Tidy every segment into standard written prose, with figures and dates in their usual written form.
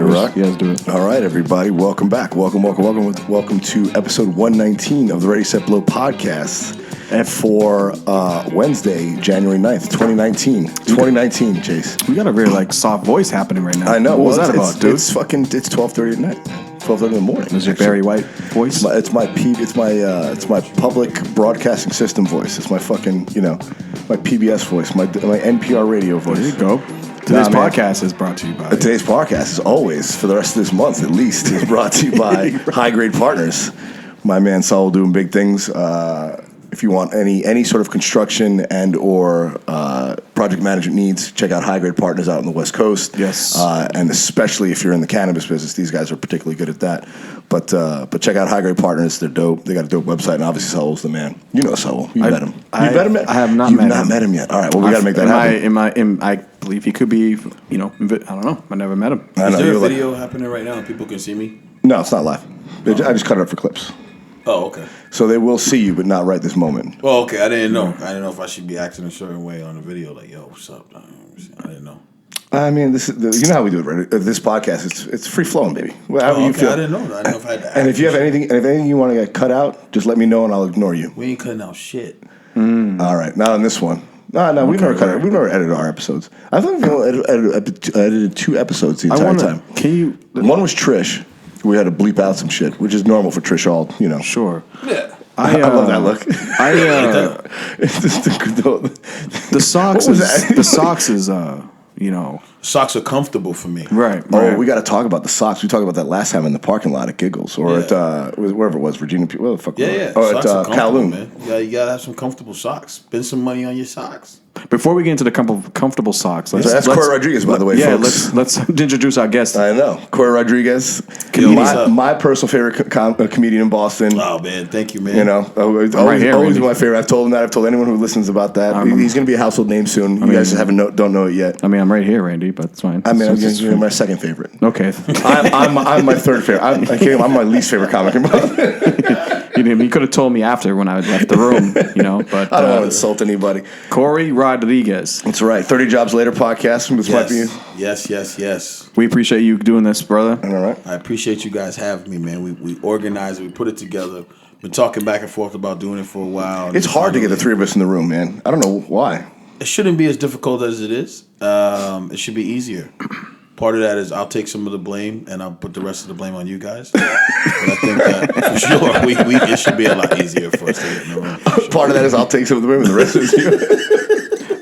to rock? Yeah, let's do it. All right, everybody. Welcome back. Welcome to episode 119 of the Ready, Set, Blow podcast for Wednesday, January 9th, 2019. 2019, Chase. We got a very soft voice happening right now. I know. What was that about, dude? It's 12:30 at night. 12:30 in the morning. Is your Barry White voice? It's my public broadcasting system voice. It's my fucking, my PBS voice, my NPR radio voice. There you go. Today's podcast is brought to you by... Today's podcast is always, for the rest of this month at least, is brought to you by High Grade Partners. My man Saul doing big things. If you want any sort of construction and or project management needs, check out High Grade Partners out on the West Coast. Yes. And especially if you're in the cannabis business, these guys are particularly good at that. But check out High Grade Partners. They're dope. They got a dope website, and obviously Saul's the man. You know Saul. You met him. You met him yet? I have not You've met him. not met him yet. All right. Well, we got to make that happen. I believe he could be, I don't know. I never met him. Is there a video happening right now and people can see me? No, it's not live. I just cut it up for clips. Oh, okay. So they will see you, but not right this moment. Oh, okay. I didn't know. I didn't know if I should be acting a certain way on the video. Like, yo, what's up? I didn't know. I mean, you know how we do it, right? This podcast, it's free flowing, baby. However you feel. I didn't know. I didn't know if I had to act. And if you have anything you want to get cut out, just let me know and I'll ignore you. We ain't cutting out shit. All right, not on this one. No, we've never cut it. We've never edited our episodes. I think we only edited 2 episodes the entire time. One was Trish. We had to bleep out some shit, which is normal for Trish All, Sure. Yeah. I love that look. The socks is Socks are comfortable for me. Right. Oh, we got to talk about the socks. We talked about that last time in the parking lot at Giggles or at wherever it was, Virginia. Where the fuck? Yeah. Or socks at Kowloon. Man. You gotta have some comfortable socks. Spend some money on your socks. Before we get into the comfortable socks, that's Corey Rodrigues, by the way. Yeah, folks. let's introduce our guest. I know, Corey Rodrigues, my personal favorite comedian in Boston. Oh man, thank you, man. Always my favorite. I've told him that. I've told anyone who listens about that. He's going to be a household name soon. You guys don't know it yet. I mean, I'm right here, Randy, but it's fine. I mean, you're my second favorite. Okay, I'm my third favorite. I'm my least favorite comic in Boston. You could have told me after when I left the room, But I don't want to insult anybody. Corey Rodrigues. That's right. 30 Jobs Later podcast. This might be. Yes. We appreciate you doing this, brother. All right. I appreciate you guys having me, man. We organized it. We put it together. Been talking back and forth about doing it for a while. It's hard to get the 3 of us in the room, man. I don't know why. It shouldn't be as difficult as it is. It should be easier. Part of that is I'll take some of the blame and I'll put the rest of the blame on you guys. But I think that for sure it should be a lot easier for us to get in the room. Sure. Part of that is I'll take some of the blame and the rest is you.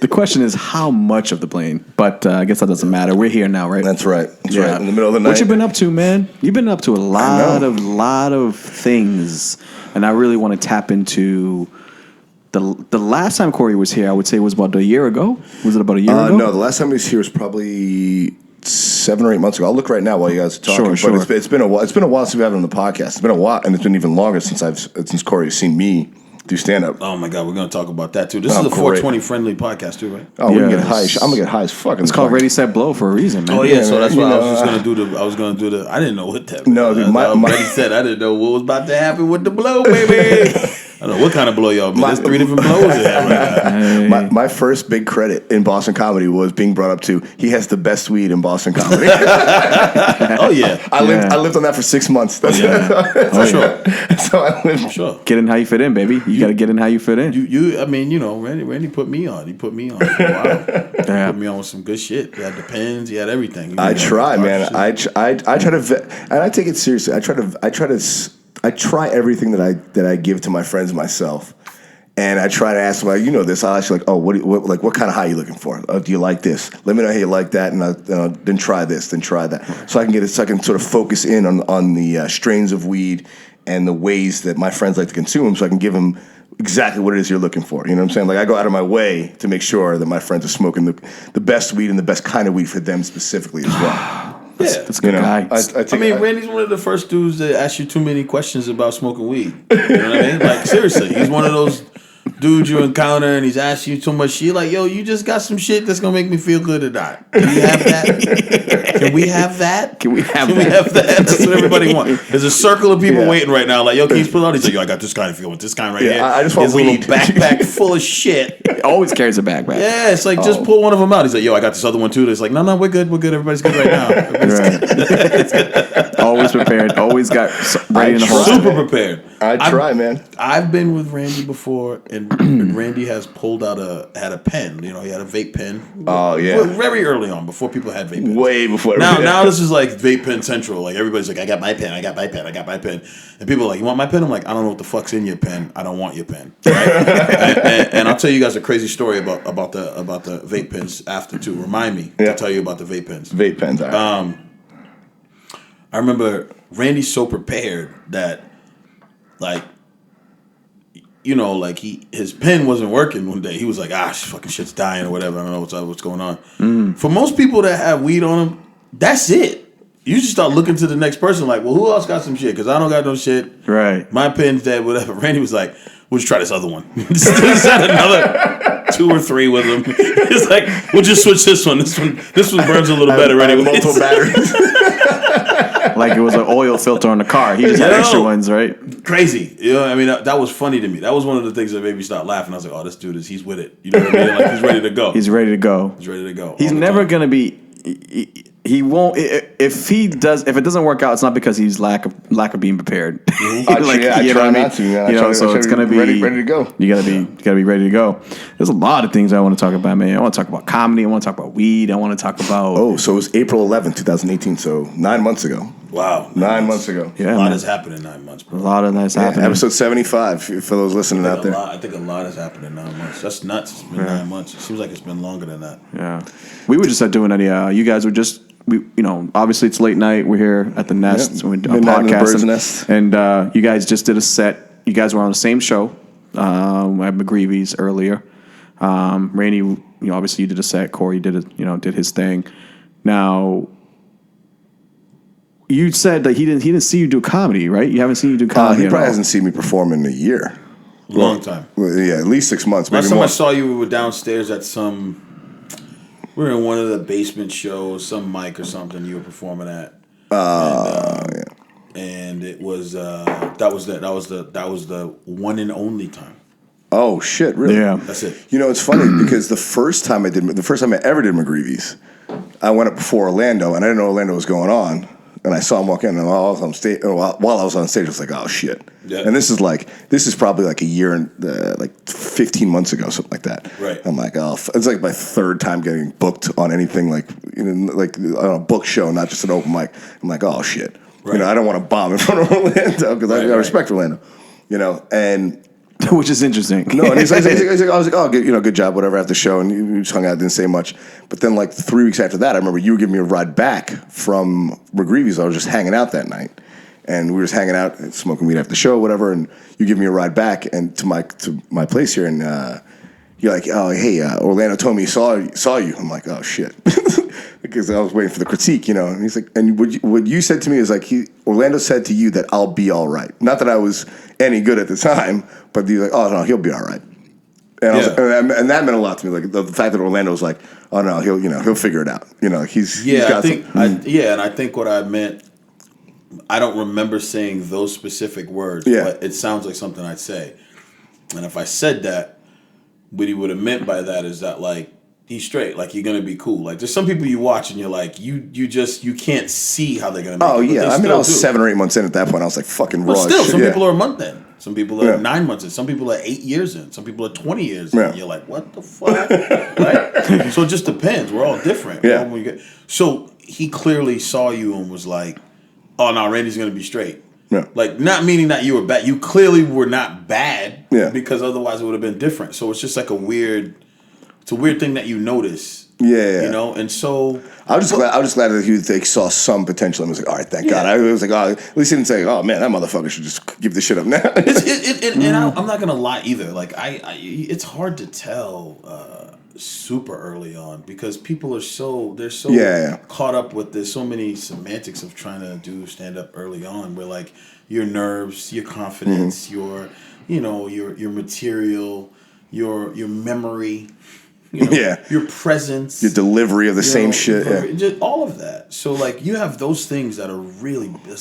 The question is how much of the blame, but I guess that doesn't matter. We're here now, right? That's right. That's right. In the middle of the night. What you been up to, man? You've been up to a lot of things, and I really want to tap into. The last time Corey was here, I would say, was about a year ago. Was it about a year ago? No, the last time he was here was probably 7 or 8 months ago. I'll look right now while you guys are talking. Sure. But it's been a while. It's been a while since we've had him on the podcast. It's been a while, and it's been even longer since Corey's seen me do stand up. Oh my God, we're gonna talk about that too. This is a 420 friendly podcast too, right? Oh, we can get high. I'm gonna get high as fuck. It's called Ready, Set, Blow for a reason, man. Oh yeah, so that's why I was gonna do the. I didn't know what that. No, dude, Ready Set. I didn't know what was about to happen with the blow, baby. I don't know what kind of blow y'all. There's 3 different blows in here right now. My first big credit in Boston comedy was being brought up to. He has the best weed in Boston comedy. Oh yeah, I lived on that for 6 months. For sure. So I lived. For sure. Get in how you fit in, baby. You got to get in how you fit in. I mean, Randy put me on. He put me on. For a while. He put me on with some good shit. He had the pens. He had everything. I try, man. I try to, and I take it seriously. I try everything that I give to my friends and myself, and I try to ask them, like, this. I'll ask you, like, what kind of high are you looking for? Do you like this? Let me know how you like that, and then try this, then try that, so I can sort of focus in on the strains of weed and the ways that my friends like to consume them, so I can give them exactly what it is you're looking for. You know what I'm saying? Like, I go out of my way to make sure that my friends are smoking the best weed and the best kind of weed for them specifically as well. That's a good guy. Randy's one of the first dudes that ask you too many questions about smoking weed. You know what I mean? Like, seriously, he's one of those dude you encounter and he's asking you so much shit. Like, yo, you just got some shit that's gonna make me feel good or not. Can we have that? Can we have that? Can we have Can that? we have that? That's what everybody wants. There's a circle of people waiting right now. Like, yo, can you pull out? He's like, yo, I got this kind if you want this kind right here. I just want his a little weed backpack full of shit. Always carries a backpack. Yeah, it's like just pull one of them out. He's like, yo, I got this other one too. It's like, no, we're good. Everybody's good right now. Right. Always prepared. Always got ready in the hole. Super prepared. I try, man. I've been with Randy before, and Randy has pulled out had a pen. You know, he had a vape pen. Oh yeah, very early on, before people had vape pens. Way before. Now this is like vape pen central. Like everybody's like, I got my pen, and people are like, you want my pen? I'm like, I don't know what the fuck's in your pen. I don't want your pen. Right? and I'll tell you guys a crazy story about the vape pens after too. Remind me to tell you about the vape pens. Vape pens. All right. I remember Randy's so prepared that, like, you know, like his pen wasn't working one day. He was like, fucking shit's dying or whatever. I don't know what's going on. For most people that have weed on them, that's it. You just start looking to the next person like, well, who else got some shit? Because I don't got no shit. Right. My pen's dead, whatever. Randy was like, we'll just try this other one. Just had another 2 or 3 with him. It's like, we'll just switch this one. This one burns a little better anyway. Multiple batteries. Like it was an oil filter on the car. He just had extra ones, right? Crazy. You know, I mean, that was funny to me. That was one of the things that made me start laughing. I was like, oh, this dude he's with it. You know what I mean? Like, he's ready to go. He's ready to go. He's ready to go. He's never going to be... He won't if it doesn't work out. It's not because he's lack of being prepared. I try not to. Man. You know, so it's gonna be ready to go. You gotta be ready to go. There's a lot of things I want to talk about, man. I want to talk about comedy. I want to talk about weed. I want to talk about. Oh, so it was April 11th, 2018. So 9 months ago. Wow, 9 months ago. Yeah, a lot has happened in 9 months, bro. A lot of that's happening. Episode 75 for those listening out there. I think a lot has happened in 9 months. That's nuts. It's been 9 months. It seems like it's been longer than that. Yeah, we were just doing that. You guys were just. Obviously it's late night. We're here at the Nest. We're podcasting, and you guys just did a set. You guys were on the same show at McGreevy's earlier. Rainey, obviously you did a set. Corey did his thing. Now, you said that he didn't see you do comedy, right? You haven't seen you do comedy. He probably hasn't seen me perform in a year. Long time. Well, yeah, at least 6 months. Last maybe time more. I saw you, we were downstairs at some. We were in one of the basement shows, some mic or something you were performing at. And it was that was the one and only time. Oh shit! Really? Yeah, that's it. It's funny because the first time I ever did McGreevy's, I went up before Orlando, and I didn't know Orlando was going on. And I saw him walk in, and while I was on stage, I was like, "Oh shit!" Yeah. And this is probably like a year and like 15 months ago, something like that. Right. I'm like, "Oh, it's like my third time getting booked on anything like on a book show, not just an open mic." I'm like, "Oh shit!" Right. I don't want to bomb in front of Orlando because I respect Orlando, and. Which is interesting. No, and he's like, I was like, oh, good job, whatever, after the show, and we just hung out, didn't say much. But then, like 3 weeks after that, I remember you were giving me a ride back from McGreevy's. I was just hanging out that night, and we were just hanging out, and smoking weed after the show, whatever. And you give me a ride back and to my place here, and you're like, oh, hey, Orlando told me he saw you. I'm like, oh shit, because I was waiting for the critique, And he's like, and what you said to me is like, Orlando said to you that I'll be all right. Not that I was any good at the time, but he's like, oh no, he'll be all right. And I was like, and that meant a lot to me. Like the fact that Orlando was like, oh no, he'll figure it out. He's got and I think what I meant. I don't remember saying those specific words, but it sounds like something I'd say. And if I said that, what he would have meant by that is that like he's straight, like you're gonna be cool. Like there's some people you watch and you're like you can't see how they're gonna make it. Oh yeah, I mean I was do. 7 or 8 months in at that point. I was like fucking raw. But still, shit. some people are a month in. Some people are 9 months in. Some people are 8 years in. Some people are 20 years in. Yeah. You're like, what the fuck? Right? So it just depends. We're all different. Yeah. So he clearly saw you and was like, oh no, Randy's gonna be straight. Yeah. Like not meaning that you were bad. You clearly were not bad. Yeah. Because otherwise it would have been different. So it's just like it's a weird thing that you notice. Yeah. And so I was just glad that he saw some potential and was like, all right, thank God. I was like, oh, at least he didn't say, oh man, that motherfucker should just give this shit up now. And I'm not gonna lie either. Like it's hard to tell super early on because people are so caught up with there's so many semantics of trying to do stand up early on where like your nerves, your confidence, your material. your memory, you know, your presence, your delivery of the same shit, just all of that. So like you have those things that's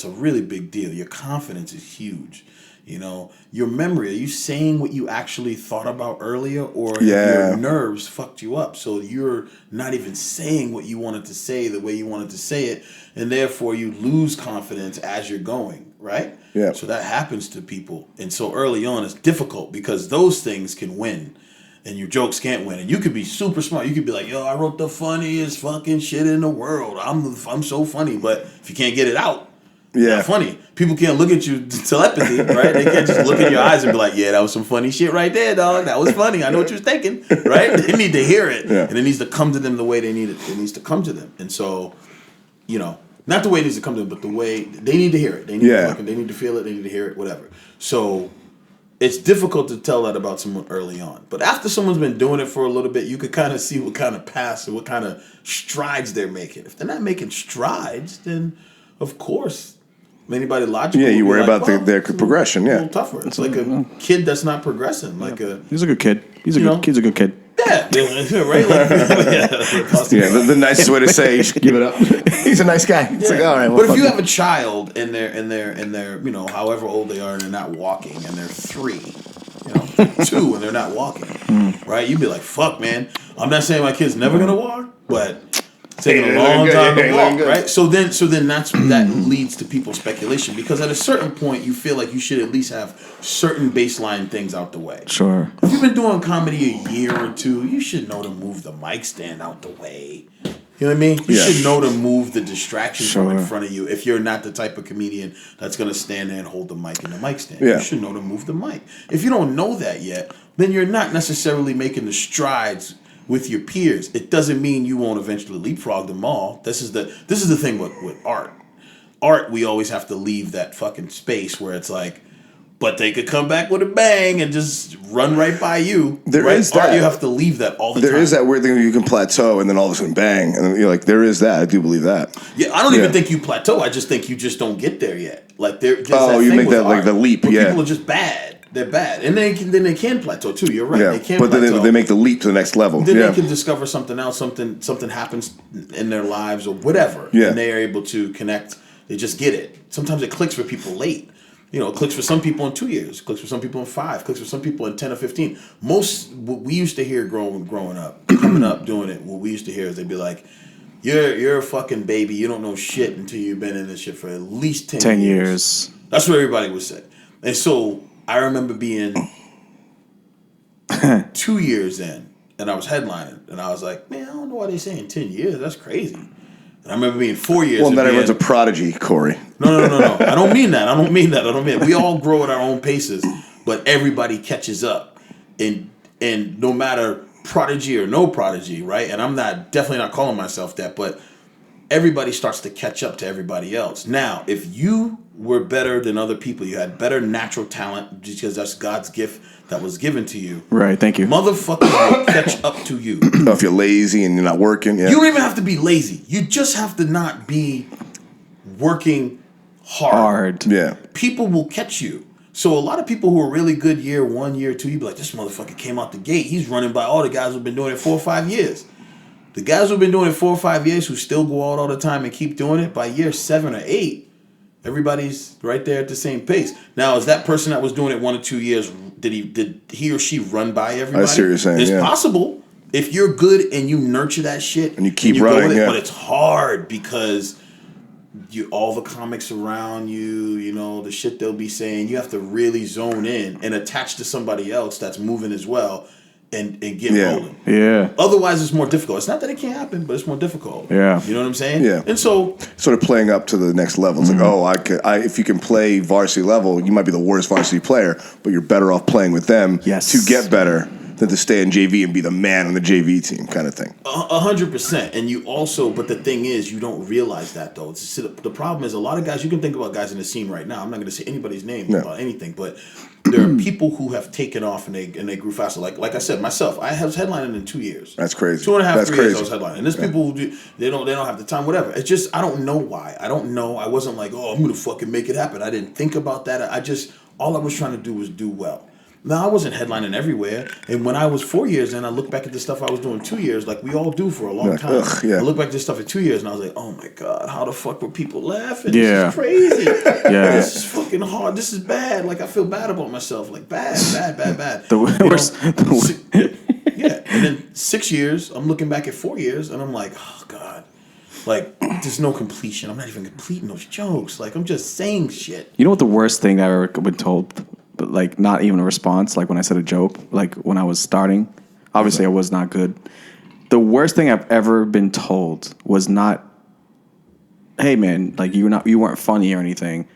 a really big deal. Your confidence is huge. You know, your memory, are you saying what you actually thought about earlier, or your nerves fucked you up? So you're not even saying what you wanted to say the way you wanted to say it, and therefore you lose confidence as you're going, right? Yeah. So that happens to people. And so early on it's difficult because those things can win and your jokes can't win. And you could be super smart. You could be like, yo, I wrote the funniest fucking shit in the world. I'm so funny. But if you can't get it out, not funny. People can't look at you telepathy, right? They can't just look in your eyes and be like, yeah, that was some funny shit right there, dog. That was funny. I know what you was thinking, right? They need to hear it. Yeah. And it needs to come to them the way they need it. It needs to come to them. And so, you know, not the way it needs to come to them, but the way they need to hear it. They need they need to feel it. They need to hear it, whatever. So it's difficult to tell that about someone early on. But after someone's been doing it for a little bit, you could kind of see what kind of paths and what kind of strides they're making. If they're not making strides, then of course anybody logical. Yeah, you worry about their progression. A little tougher. It's like a kid that's not progressing. He's a good kid. He's a good kid. Yeah, right. The nicest way to say give it up. He's a nice guy. It's like, all right. Well, but if you have a child and they're you know however old they are and they're not walking and they're 3, you know, 2 and they're not walking, right? You'd be like, fuck, man. I'm not saying my kid's never gonna walk, but. Taking a long time to walk, right? So then that leads to people's speculation because at a certain point you feel like you should at least have certain baseline things out the way. Sure. If you've been doing comedy a year or 2, you should know to move the mic stand out the way. You know what I mean? You should know to move the distractions from in front of you if you're not the type of comedian that's going to stand there and hold the mic in the mic stand. Yeah. You should know to move the mic. If you don't know that yet, then you're not necessarily making the strides with your peers. It doesn't mean you won't eventually leapfrog them all. This is the thing with art. Art, we always have to leave that fucking space where it's like, but they could come back with a bang and just run right by you. There right? is that. Art, you have to leave that all the time. There is that weird thing where you can plateau and then all of a sudden bang. And you're like, there is that. I do believe that. Yeah, I don't even think you plateau. I just think you just don't get there yet. Like there's you make that like the leap. Yeah, people are just bad. They're bad, and they can plateau too. You're right. Yeah, they can but plateau. then they make the leap to the next level. Then they can discover something else. Something happens in their lives or whatever. Yeah. And they are able to connect. They just get it. Sometimes it clicks for people late. You know, it clicks for some people in 2 years. Clicks for some people in 5. Clicks for some people in 10 or 15. What we used to hear growing up, coming up, doing it. What we used to hear is they'd be like, "You're a fucking baby. You don't know shit until you've been in this shit for at least 10 years." That's what everybody would say. And so I remember being 2 years in, and I was headlining, and I was like, man, I don't know why they're saying 10 years. That's crazy. And I remember being 4 years. Well, not everyone's a prodigy, Corey. No. I don't mean that. We all grow at our own paces, but everybody catches up, and no matter prodigy or no prodigy, right? And I'm definitely not calling myself that, but everybody starts to catch up to everybody else. Now, if you were better than other people, you had better natural talent because that's God's gift that was given to you. Right, thank you. Motherfuckers will catch up to you. If you're lazy and you're not working, You don't even have to be lazy. You just have to not be working hard. Yeah. People will catch you. So a lot of people who are really good year 1, year 2, you'd be like, this motherfucker came out the gate. He's running by all the guys who've been doing it 4 or 5 years. The guys who've been doing it 4 or 5 years who still go out all the time and keep doing it, by year 7 or 8, everybody's right there at the same pace. Now, is that person that was doing it 1 or 2 years, did he or she run by everybody? I see what you're saying. It's possible if you're good and you nurture that shit and you keep running. But it's hard because all the comics around you, you know, the shit they'll be saying, you have to really zone in and attach to somebody else that's moving as well. And get rolling. Yeah. Otherwise, it's more difficult. It's not that it can't happen, but it's more difficult. Yeah. You know what I'm saying? Yeah. And so, sort of playing up to the next level. It's like, if you can play varsity level, you might be the worst varsity player, but you're better off playing with them to get better than to stay in JV and be the man on the JV team, kind of thing. 100%. And you also, but the thing is, you don't realize that though. The problem is, a lot of guys. You can think about guys in the scene right now. I'm not going to say anybody's name about anything, but there are people who have taken off and they grew faster. Like I said, myself, I was headlining in 2 years. That's crazy. 2.5, 3 years I was headlining. And there's people who they don't have the time, whatever. It's just, I don't know why. I don't know. I wasn't like, oh, I'm gonna fucking make it happen. I didn't think about that. All I was trying to do was do well. No, I wasn't headlining everywhere. And when I was 4 years in, I look back at the stuff I was doing 2 years, like we all do for a long time. Ugh, yeah. I look back at this stuff in 2 years, and I was like, oh my God, how the fuck were people laughing? Yeah. This is crazy. Yeah. This is fucking hard. This is bad. Like, I feel bad about myself. Like, bad. The worst. Yeah. And then 6 years, I'm looking back at 4 years, and I'm like, oh God. Like, there's no completion. I'm not even completing those jokes. Like, I'm just saying shit. You know what the worst thing I've ever been told? But like not even a response, like when I said a joke, like when I was starting. Obviously I was not good. The worst thing I've ever been told was not, hey man, like you weren't funny or anything,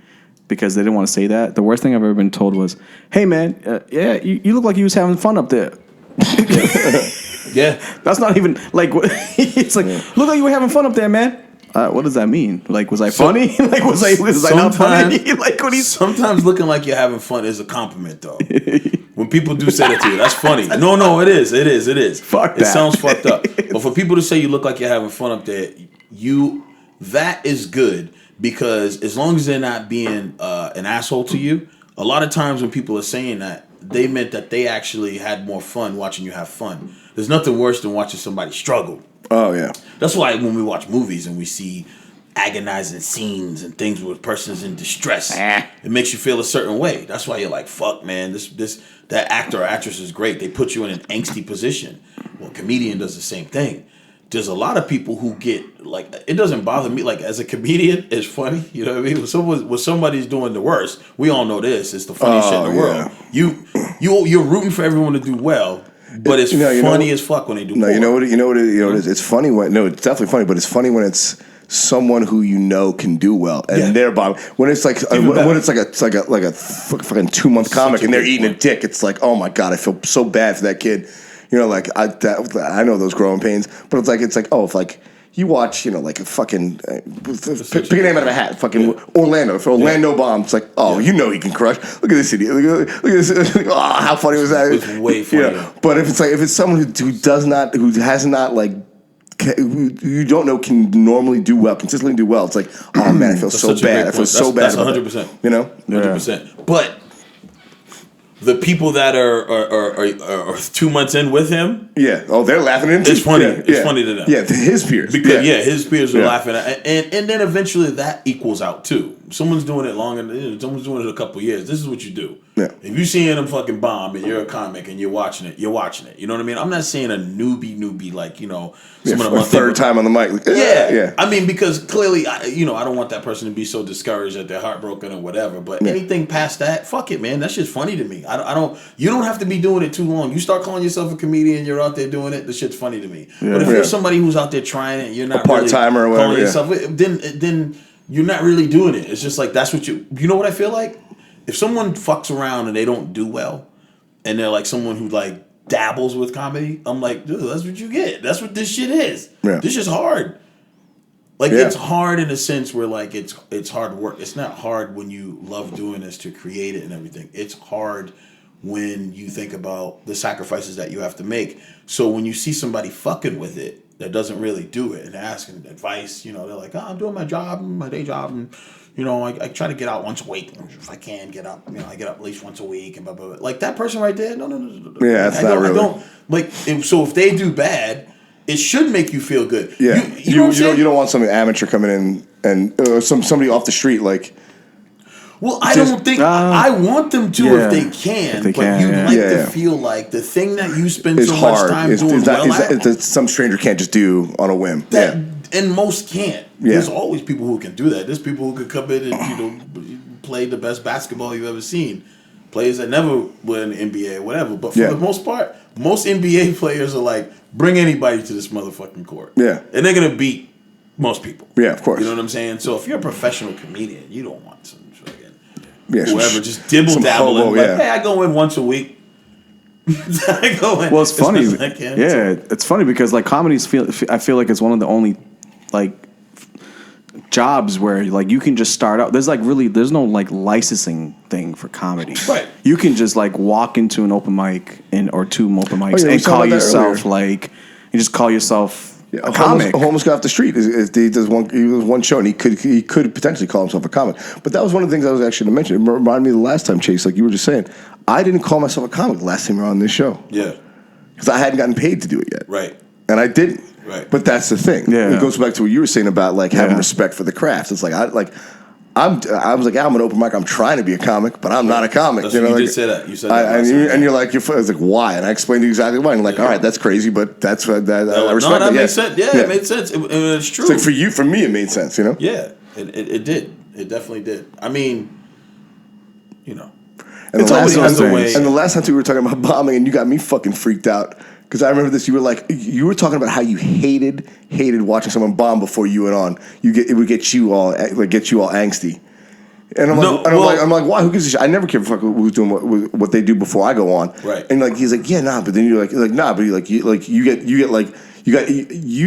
because they didn't want to say that. The worst thing I've ever been told was, hey man, yeah, you look like you was having fun up there. Yeah. That's not even like it's like, look like you were having fun up there, man. What does that mean? Like, was I funny? Like, was I not funny? Like, what do you? Sometimes looking like you're having fun is a compliment, though. When people do say that to you, that's funny. No, it is. Fuck that. It sounds fucked up. But for people to say you look like you're having fun up there, that is good, because as long as they're not being an asshole to you, a lot of times when people are saying that, they meant that they actually had more fun watching you have fun. There's nothing worse than watching somebody struggle. Oh, yeah. That's why when we watch movies and we see agonizing scenes and things where a person is in distress, it makes you feel a certain way. That's why you're like, fuck, man, that actor or actress is great. They put you in an angsty position. Well, a comedian does the same thing. There's a lot of people who get, like, it doesn't bother me. Like, as a comedian, it's funny. You know what I mean? When somebody's doing the worst, we all know this. It's the funniest shit in the world. You're rooting for everyone to do well. But it's funny as fuck when they do. No, you know what it is. It's funny when it's definitely funny, but it's funny when it's someone who you know can do well, and they're bomb. When it's like like a fucking 2 month comic and they're eating a dick, it's like, oh my God, I feel so bad for that kid. You know, like I know those growing pains, but it's like oh, if like you watch, like a fucking pick a name out of a hat, fucking Orlando. If Orlando bombs, it's like, oh, you know he can crush. Look at this idiot. Look at this. Oh, how funny was that? It was way funny. But if it's someone who has not like, who you don't know can normally do well, consistently do well, it's like, oh man, I feel so bad. I feel so bad. That's 100%. You know, 100%. But the people that are 2 months in with him, they're laughing at him. It's funny. It's funny to them. Yeah, his peers. Because his peers are laughing at, and then eventually that equals out too. Someone's doing it long, and someone's doing it a couple years. This is what you do. Yeah. If you're seeing them fucking bomb and you're a comic and you're watching it. You know what I mean? I'm not saying a newbie like, someone a third time on the mic. Yeah. I mean, because clearly, I don't want that person to be so discouraged that they're heartbroken or whatever. But anything past that, fuck it, man. That's just funny to me. You don't have to be doing it too long. You start calling yourself a comedian, you're out there doing it, the shit's funny to me. But if you're somebody who's out there trying it, you're not a part-timer really or whatever, calling yourself, then you're not really doing it. It's just like, that's what you know what I feel like? If someone fucks around and they don't do well, and they're like someone who like dabbles with comedy, I'm like, dude, that's what you get. That's what this shit is. Yeah. This is hard. Like, it's hard in a sense where, like, it's hard work. It's not hard when you love doing this to create it and everything. It's hard when you think about the sacrifices that you have to make. So when you see somebody fucking with it that doesn't really do it and asking advice, they're like, oh, I'm doing my job, my day job, and, I try to get out once a week. If I can get up, I get up at least once a week and blah, blah, blah. Like, that person right there, no. Yeah, that's not really. I don't, like, so if they do bad, it should make you feel good. Yeah, you know what I'm saying? You don't want some amateur coming in and somebody off the street like. Well, I don't think I want them to if they can. But you'd like to feel like the thing that you spend so much time doing that some stranger can't just do on a whim. And most can't. Yeah. There's always people who can do that. There's people who can come in and play the best basketball you've ever seen. Players that never win the NBA or whatever. But for the most part, most NBA players are like, bring anybody to this motherfucking court. Yeah. And they're going to beat most people. Yeah, of course. You know what I'm saying? So if you're a professional comedian, you don't want some fucking whoever just dibble dabbling. Hey, I go in once a week. I go in. Well, it's funny. It's funny because like comedies I feel like it's one of the only like jobs where like you can just start out. There's no like licensing thing for comedy. Right. You can just like walk into an open mic or two open mics and call yourself like you just call yourself Yeah, a comic. A homeless guy off the street. He does one show, and he could potentially call himself a comic. But that was one of the things I was actually going to mention. It reminded me of the last time, Chase, like you were just saying. I didn't call myself a comic the last time you were on this show. Yeah. Because I hadn't gotten paid to do it yet. Right. And I didn't. Right. But that's the thing. Yeah. It goes back to what you were saying about like having respect for the craft. It's like I was like, I'm an open mic. I'm trying to be a comic, but I'm not a comic. That's you know, you like, did say that. You said that. and you're like, I was like, why? And I explained to you exactly why. And you're like, all right, that's crazy, but that's what I respect. No, that makes sense. Yeah, it made sense. It's true. It's like for me, it made sense. You know? Yeah, it did. It definitely did. I mean, you know, And It's the always last those time, things. and the last time we were talking about bombing, and you got me fucking freaked out because I remember this. You were talking about how you hated watching someone bomb before you went on. It would get you all angsty. And I'm like, why? Who gives a shit? I never care fuck who's doing what they do before I go on. Right. And like he's like, yeah, nah. But then you're like nah. But you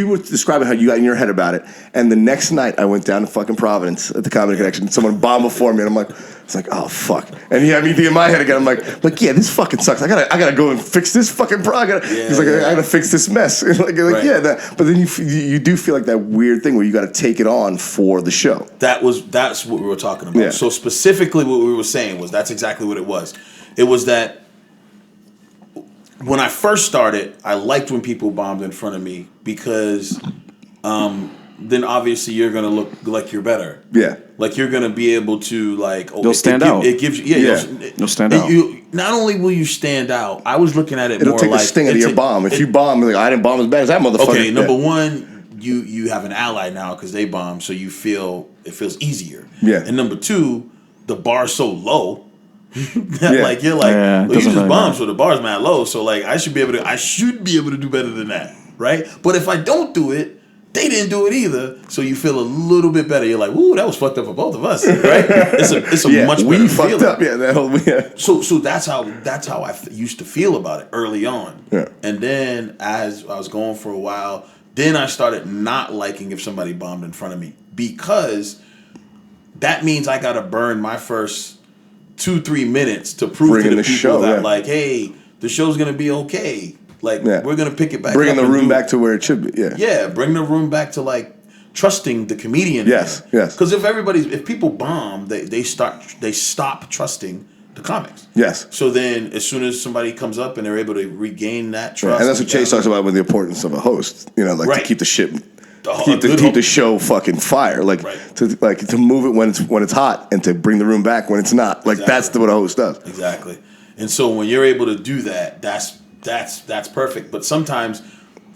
were describing how you got in your head about it. And the next night I went down to fucking Providence at the Comedy Connection. Someone bombed before me, and I'm like, it's like, oh fuck. And he had me in my head again. I'm like, yeah, this fucking sucks. I gotta go and fix this fucking He's like, I gotta fix this mess. Right. Yeah. But then you do feel like that weird thing where you got to take it on for the show. That's what we were talking about. Yeah. So specifically what we were saying was that's exactly what it was. It was that when I first started, I liked when people bombed in front of me because then obviously you're going to look like you're better. Yeah. Like you're going to be able to like... You'll stand out. It gives you... You'll stand out. Not only will you stand out, I was looking at it It'll more take like... the sting out of your bomb. If you bomb, like, I didn't bomb as bad as that motherfucker. Okay, number one, you have an ally now because they bomb, so you feel... It feels easier. Yeah. And number two, the bar's so low... Yeah. Like you're like, Yeah, well, you just really bombed, matter. so the bar's mad low. So like, I should be able to do better than that, right? But if I don't do it, they didn't do it either. So you feel a little bit better. You're like, ooh, that was fucked up for both of us, right? It's a much better we fucked feeling. up. Yeah, that whole So that's how I used to feel about it early on. Yeah. And then as I was going for a while, then I started not liking if somebody bombed in front of me because that means I got to burn my first 2-3 minutes to prove to the people that like, hey, the show's gonna be okay. Like we're gonna pick it back. Bringing up the room back to where it should be. Yeah. Yeah, bring the room back to like trusting the comedian. Yes. Because if people bomb, they stop trusting the comics. Yes. So then, as soon as somebody comes up and they're able to regain that trust, Yeah, and that's what Chase talks about with the importance of a host. You know, like to keep the shit. Keep the show fucking fire, like to move it when it's hot and to bring the room back when it's not. Like that's what a host does. Exactly. And so when you're able to do that, that's perfect. But sometimes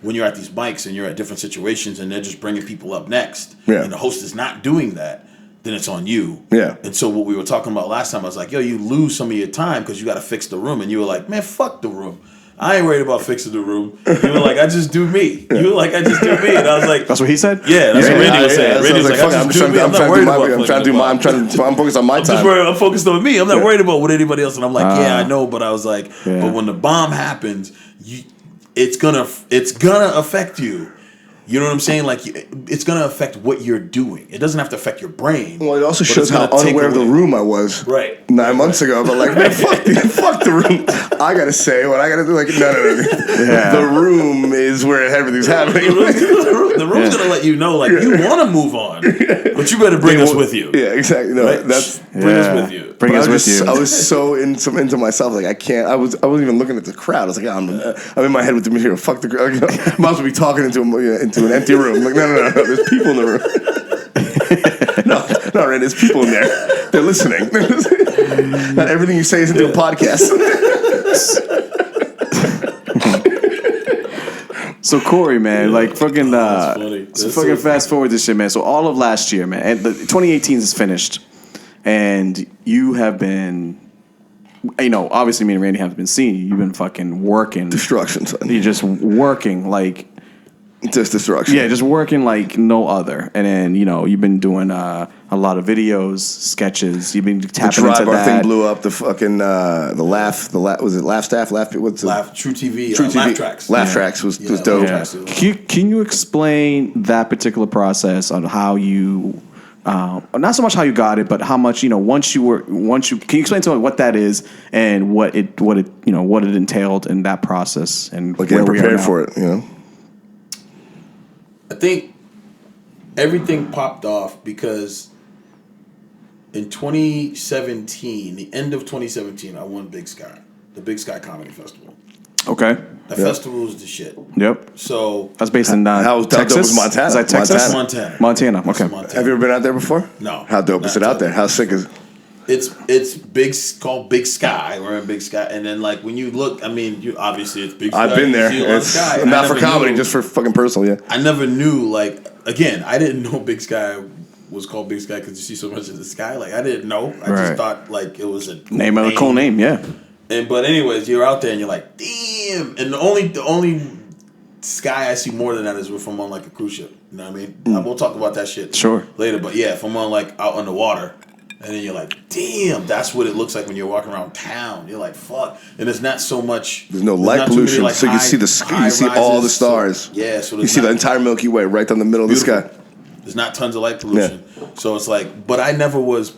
when you're at these mics and you're at different situations and they're just bringing people up next, and the host is not doing that, then it's on you. Yeah. And so what we were talking about last time, I was like, yo, you lose some of your time because you got to fix the room, and you were like, man, fuck the room. I ain't worried about fixing the room. You were like, I just do me. You were like, I just do me. And I was like, That's what he said? Yeah, that's what Randy was saying. Randy was like, I just do me. I'm not worried about I'm focused on my time. I'm focused on me. I'm not worried about what anybody else. And I'm like, yeah, I know. But I was like, but when the bomb happens, it's gonna affect you. You know what I'm saying? Like, it's going to affect what you're doing. It doesn't have to affect your brain. Well, it also shows how unaware of the room I was 9 months ago. But like, man, fuck the room. I got to say what I got to do. Like, no. Yeah. The room is where everything's happening. The room's going to let you know, like, you want to move on, but you better bring us with you. Yeah, exactly. No, right? Bring us with you. Bring us with you. I was so into myself. Like, I can't. I wasn't even looking at the crowd. I was like, I'm in my head with the material. Fuck the crowd. I might as well be talking into an empty room. Like, no. There's people in the room. no, Randy, there's people in there. They're listening. Not everything you say is into a podcast. So Corey, man, like fucking, funny. fast forward this shit, man. So all of last year, man, and 2018 is finished, and you have been, obviously me and Randy haven't been seeing you. You've been fucking working. Destruction, son. You're just working like. Just destruction. Yeah, just working like no other. And then, you've been doing a lot of videos, sketches. You've been tapping into that. The Dry Bar thing blew up. The fucking, was it Laugh Staff? What's the? True TV. True TV. Laugh Tracks. Laugh Tracks was dope. Yeah. Can you explain that particular process on how you, not so much how you got it, but how much, can you explain to me what that is and what it entailed in that process and like getting prepared for it, I think everything popped off because in 2017, the end of 2017, I won Big Sky, the Big Sky Comedy Festival. Okay. The festival is the shit. Yep. So that's based in how Texas. Dope was Montana? Is that Texas? Montana. Okay. Montana. Have you ever been out there before? No. How dope is it out there? How sick is it? It's big, called Big Sky. We're in Big Sky, and then like when you look, I mean, you obviously it's Big Sky. I've been there. See a lot of It's sky, not for comedy, just for fucking personal. Yeah. I never knew. Like again, I didn't know Big Sky was called Big Sky because you see so much of the sky. Like I didn't know. I just thought like it was a cool name. Yeah. But anyways, you're out there and you're like, damn. And the only sky I see more than that is if I'm on like a cruise ship. You know what I mean? We'll talk about that shit later. But yeah, if I'm on like out on the water, and then you're like, damn, that's what it looks like when you're walking around town. You're like, fuck. And there's not so much. There's no light pollution, like so you see you see all the stars. So you see the entire Milky Way right down the middle of the sky. There's not tons of light pollution. Yeah. So it's like, but I never was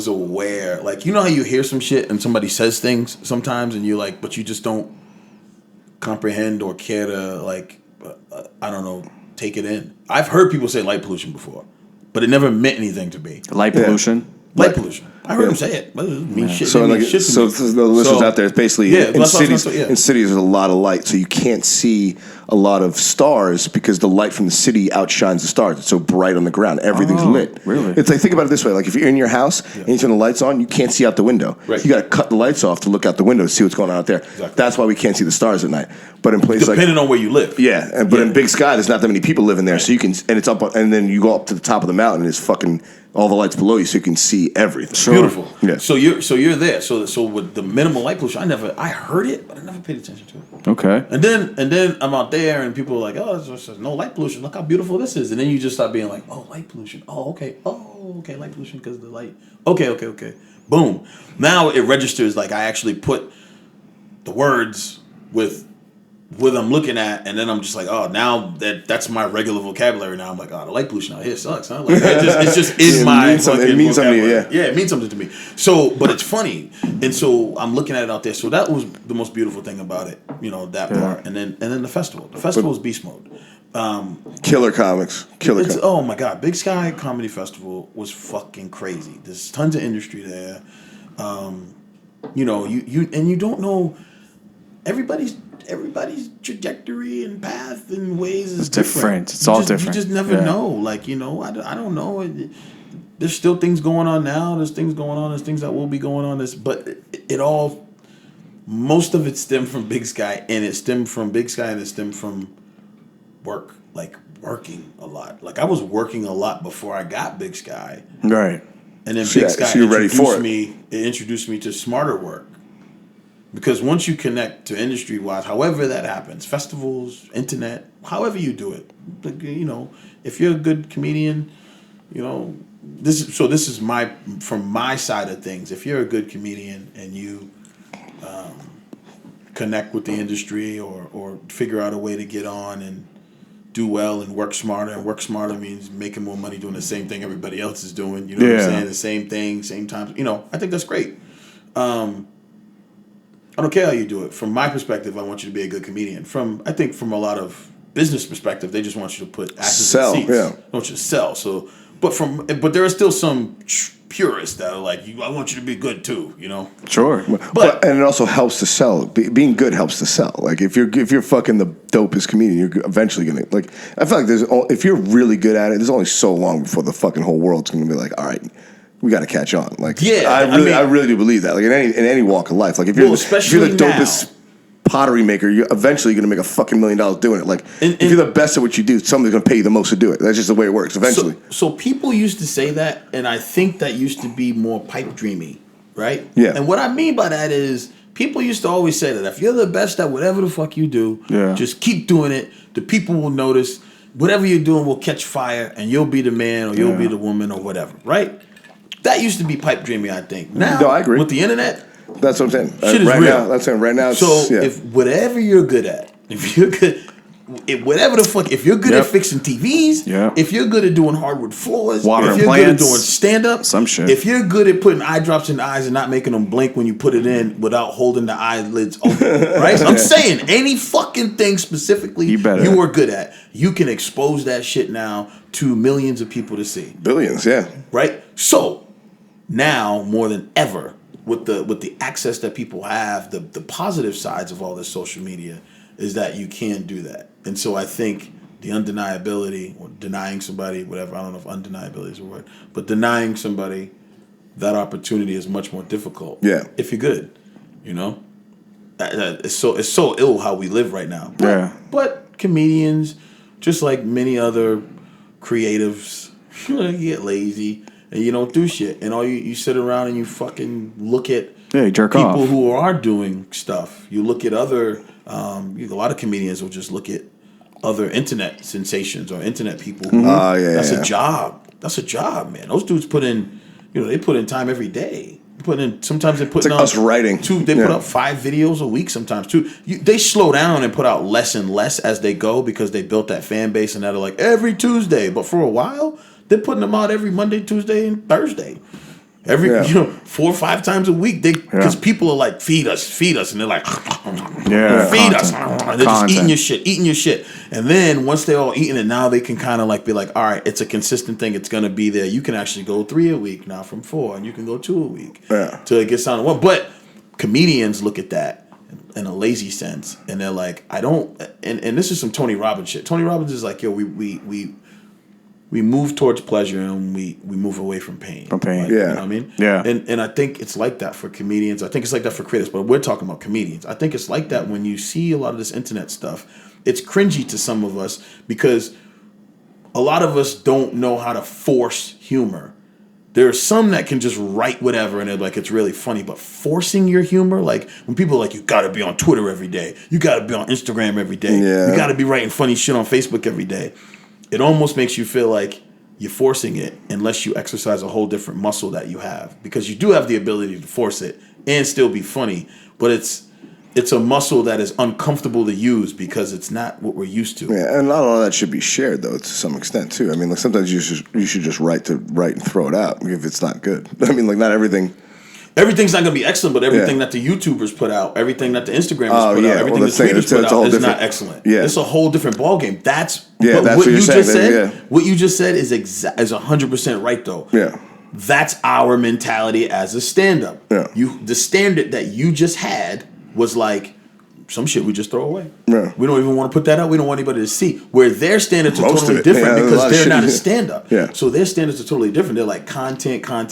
aware. Like, you know how you hear some shit and somebody says things sometimes and you're like, but you just don't comprehend or care to, like, I don't know, take it in. I've heard people say light pollution before, but it never meant anything to me. Light pollution? Light pollution. I heard him say it, but it doesn't mean shit. So, like, so the listeners out there, it's basically in cities. In cities, there's a lot of light, so you can't see a lot of stars because the light from the city outshines the stars. It's so bright on the ground, everything's lit. Really? It's like, think about it this way: like if you're in your house and you turn the lights on, you can't see out the window. Right. You got to cut the lights off to look out the window to see what's going on out there. Exactly. That's why we can't see the stars at night. But in places depending on where you live, but in Big Sky, there's not that many people living there, so you can, and it's up, and then you go up to the top of the mountain, and it's fucking all the lights below you, so you can see everything. Sure. Beautiful. Yeah. So you're there. So with the minimal light pollution, I heard it, but I never paid attention to it. Okay. And then I'm out there, and people are like, "Oh, there's no light pollution. Look how beautiful this is." And then you just start being like, "Oh, light pollution. Oh, okay. Light pollution because of the light. Okay. Boom. Now it registers like I actually put the words with what I'm looking at, and then I'm just like, oh, now that's my regular vocabulary. Now I'm like, oh, the light pollution out here sucks, huh? Like, it's just in my it means something to you, yeah, it means something to me. So, but it's funny, and so I'm looking at it out there. So that was the most beautiful thing about it, that part, and then the festival. The festival is beast mode. Killer comics. Oh my god, Big Sky Comedy Festival was fucking crazy. There's tons of industry there. You don't know everybody's trajectory and path and ways is different. It's all different. You just never know. Like, I don't know. There's still things going on now. There's things going on. There's things that will be going on. But most of it stemmed from Big Sky, and it stemmed from Big Sky, and it stemmed from work, like working a lot. Like I was working a lot before I got Big Sky. Right. And then Big Sky introduced me to smarter work. Because once you connect to industry-wise, however that happens, festivals, internet, however you do it, if you're a good comedian, this is from my side of things. If you're a good comedian and you connect with the industry or figure out a way to get on and do well and work smarter means making more money doing the same thing everybody else is doing. You know what I'm saying? The same thing, same time. I think that's great. I don't care how you do it. From my perspective, I want you to be a good comedian. From a lot of business perspective, they just want you to put asses in seats. Yeah. They want you to sell. So, but there are still some purists that are like, I want you to be good too. Sure. But and it also helps to sell. Being good helps to sell. Like if you're fucking the dopest comedian, you're eventually gonna like. I feel like if you're really good at it, there's only so long before the fucking whole world's gonna be like, all right, we got to catch on. Like, I really do believe that. Like in any walk of life. Like if you're the dopest pottery maker, you're eventually going to make a fucking $1 million doing it. Like if you're the best at what you do, somebody's going to pay you the most to do it. That's just the way it works. Eventually. So people used to say that, and I think that used to be more pipe dreamy, right? Yeah. And what I mean by that is people used to always say that if you're the best at whatever the fuck you do, just keep doing it. The people will notice. Whatever you're doing will catch fire, and you'll be the man or you'll be the woman or whatever, right? That used to be pipe dreamy, I think. Now, no, I agree. With the internet, that's what I'm saying. Shit is right real. now, that's saying right now. So if whatever you're good at, if you're good, whatever the fuck. If you're good at fixing TVs, if you're good at doing hardwood floors, water if you're plants, good at doing stand up, some shit. If you're good at putting eye drops in the eyes and not making them blink when you put it in without holding the eyelids open, right? I'm saying any fucking thing specifically you are good at, you can expose that shit now to millions of people to see. Billions, yeah. Right? So now more than ever, with the access that people have, the positive sides of all this social media is that you can do that. And so I think the undeniability, or denying somebody, whatever, I don't know if undeniability is a word, but denying somebody that opportunity is much more difficult. Yeah. If you're good, you know? It's so ill how we live right now. But comedians, just like many other creatives, you get lazy and you don't do shit. And all you sit around and you fucking look at people who are doing stuff. You look at other, a lot of comedians will just look at other internet sensations or internet people. That's a job. That's a job, man. Those dudes put in, they put in time every day. Sometimes they put like us writing. They put up 5 videos a week sometimes too. They slow down and put out less and less as they go because they built that fan base and that are like every Tuesday. But for a while, they're putting them out every Monday, Tuesday, and Thursday. Every 4 or 5 times a week, because people are like, feed us, and they're like, feed us, and they're just eating your shit. And then once they're all eating it, now they can kind of like be like, all right, it's a consistent thing, it's gonna be there. You can actually go 3 a week now from 4, and you can go 2 a week till it gets down to 1. But comedians look at that in a lazy sense, and they're like, I don't. And this is some Tony Robbins shit. Tony Robbins is like, yo, we move towards pleasure and we move away from pain. From pain. Like, you know what I mean? Yeah. And I think it's like that for comedians. I think it's like that for creators, but we're talking about comedians. I think it's like that when you see a lot of this internet stuff. It's cringy to some of us because a lot of us don't know how to force humor. There are some that can just write whatever and they're like, it's really funny, but forcing your humor, like when people are like, you gotta be on Twitter every day, you gotta be on Instagram every day, you gotta be writing funny shit on Facebook every day. It almost makes you feel like you're forcing it unless you exercise a whole different muscle that you have. Because you do have the ability to force it and still be funny, but it's a muscle that is uncomfortable to use because it's not what we're used to. Yeah, and not all of that should be shared, though, to some extent, too. I mean, like, sometimes you should just write and throw it out if it's not good. I mean, like, not everything... Everything's not going to be excellent, but everything that the YouTubers put out, everything that the Instagrammers put out, everything the tweeters put out is not excellent. Yeah. It's a whole different ballgame. That's what you just said. What you just said is 100% right, though. Yeah. That's our mentality as a stand-up. Yeah. The standard that you just had was like, some shit we just throw away. Yeah. We don't even want to put that out. We don't want anybody to see. Where their standards are totally different because they're not a stand-up. Yeah. So their standards are totally different. They're like content. And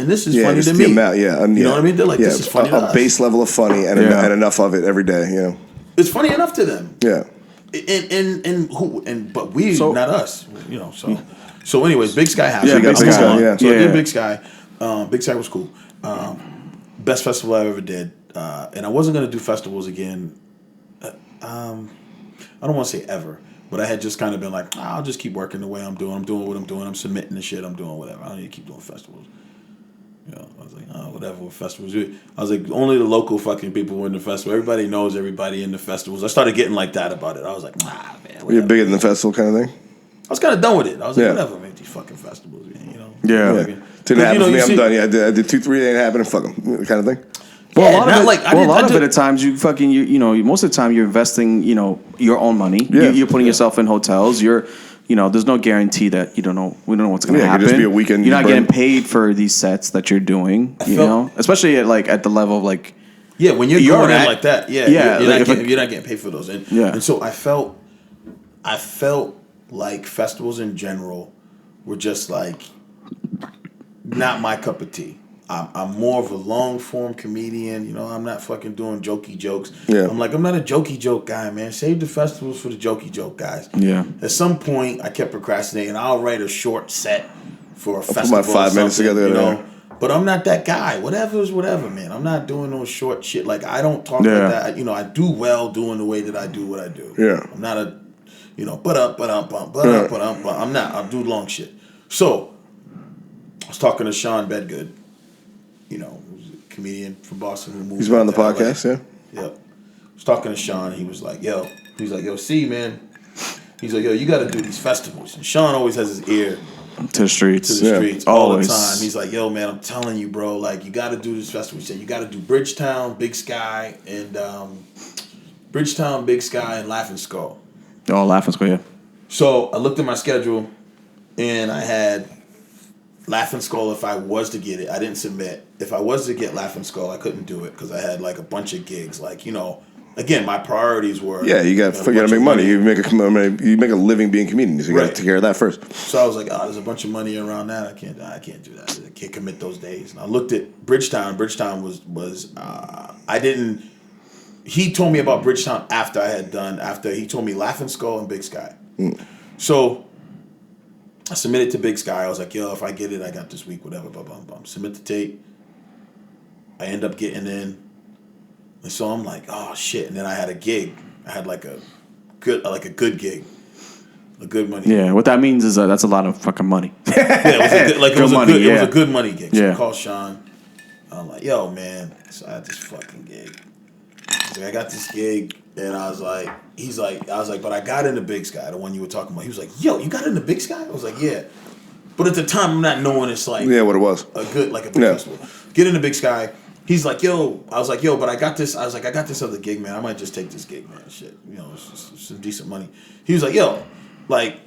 this is funny to the me. Amount, you know what I mean? They're like, this is funny to us. A base level of funny and enough of it every day, you know. It's funny enough to them. Yeah. But we, not us. You know, so anyways, Big Sky happened. Yeah, Big Sky, So I did Big Sky. Big Sky was cool. Best festival I ever did. And I wasn't going to do festivals again. I don't want to say ever, but I had just kind of been like, I'll just keep working the way I'm doing. I'm doing what I'm doing. I'm submitting the shit. I'm doing whatever. I don't need to keep doing festivals. You know, I was like, whatever with festivals. I was like, only the local fucking people were in the festival. Everybody knows everybody in the festivals. I started getting like that about it. I was like, man. Whatever. You're bigger than the festival kind of thing? I was kind of done with it. I was like, whatever, man, these fucking festivals, you know. Yeah. Didn't happen to me. I'm done. Yeah, I did 2-3, they ain't happening. Fuck them, kind of thing. Well, a lot of it at times you fucking most of the time you're investing your own money. Yeah. You're putting yourself in hotels. There's no guarantee that we don't know what's going to happen. It could just be a weekend. You're not getting paid for these sets that you're doing. Especially at the level of like. Yeah, when you're going in like that, you're not getting paid for those. And so I felt like festivals in general were just like not my cup of tea. I'm more of a long form comedian. I'm not fucking doing jokey jokes. Yeah. I'm not a jokey joke guy, man. Save the festivals for the jokey joke guys. Yeah. At some point, I kept procrastinating. I'll write a short set for a festival. Put my 5 minutes together. But I'm not that guy. Whatever is whatever, man. I'm not doing no short shit. Like, I don't talk like that. I do well doing the way that I do what I do. Yeah. I'm not a, I'm not. I'll do long shit. So, I was talking to Sean Bedgood. Who's a comedian from Boston who moved. He's been on the to LA. podcast, yeah? Yep. was talking to Sean. He was like, yo, see, man. He's like, yo, you got to do these festivals. And Sean always has his ear to the streets. All Always. the time. He's like, yo, man, I'm telling you, bro, like, you got to do this festival. He said, you got to do Bridgetown, Big Sky, and Laughing Skull. Oh, Laughing Skull, yeah. So I looked at my schedule, and I had Laughing Skull if I was to get it. I didn't submit. If I was to get Laughing Skull, I couldn't do it because I had, like, a bunch of gigs. Like, you know, again, my priorities were... Yeah, you got to make money. You make a living being a comedian, so you got to take care of that first. So I was like, there's a bunch of money around that. I can't do that. I can't commit those days. And I looked at Bridgetown. Bridgetown was I didn't... He told me about Bridgetown after he told me Laughing Skull and Big Sky. So I submitted to Big Sky. I was like, yo, if I get it, I got this week, whatever, blah, blah, blah. Submit the tape. I end up getting in. And so I'm like, oh shit! And then I had a gig. I had like a good gig, a good money. Yeah, what that means is that's a lot of fucking money. It was a good money gig. So yeah. I called Sean. I'm like, yo, man. So I had this fucking gig. So I got this gig, and I was like, but I got into Big Sky, the one you were talking about. He was like, yo, you got into Big Sky? I was like, yeah. But at the time, I'm not knowing it's like what it was. A big festival. Get into Big Sky. He's like, yo. I was like, yo, but I got this. I was like, I got this other gig, man. I might just take this gig, man. Shit, you know, it's some decent money. He was like, yo, like,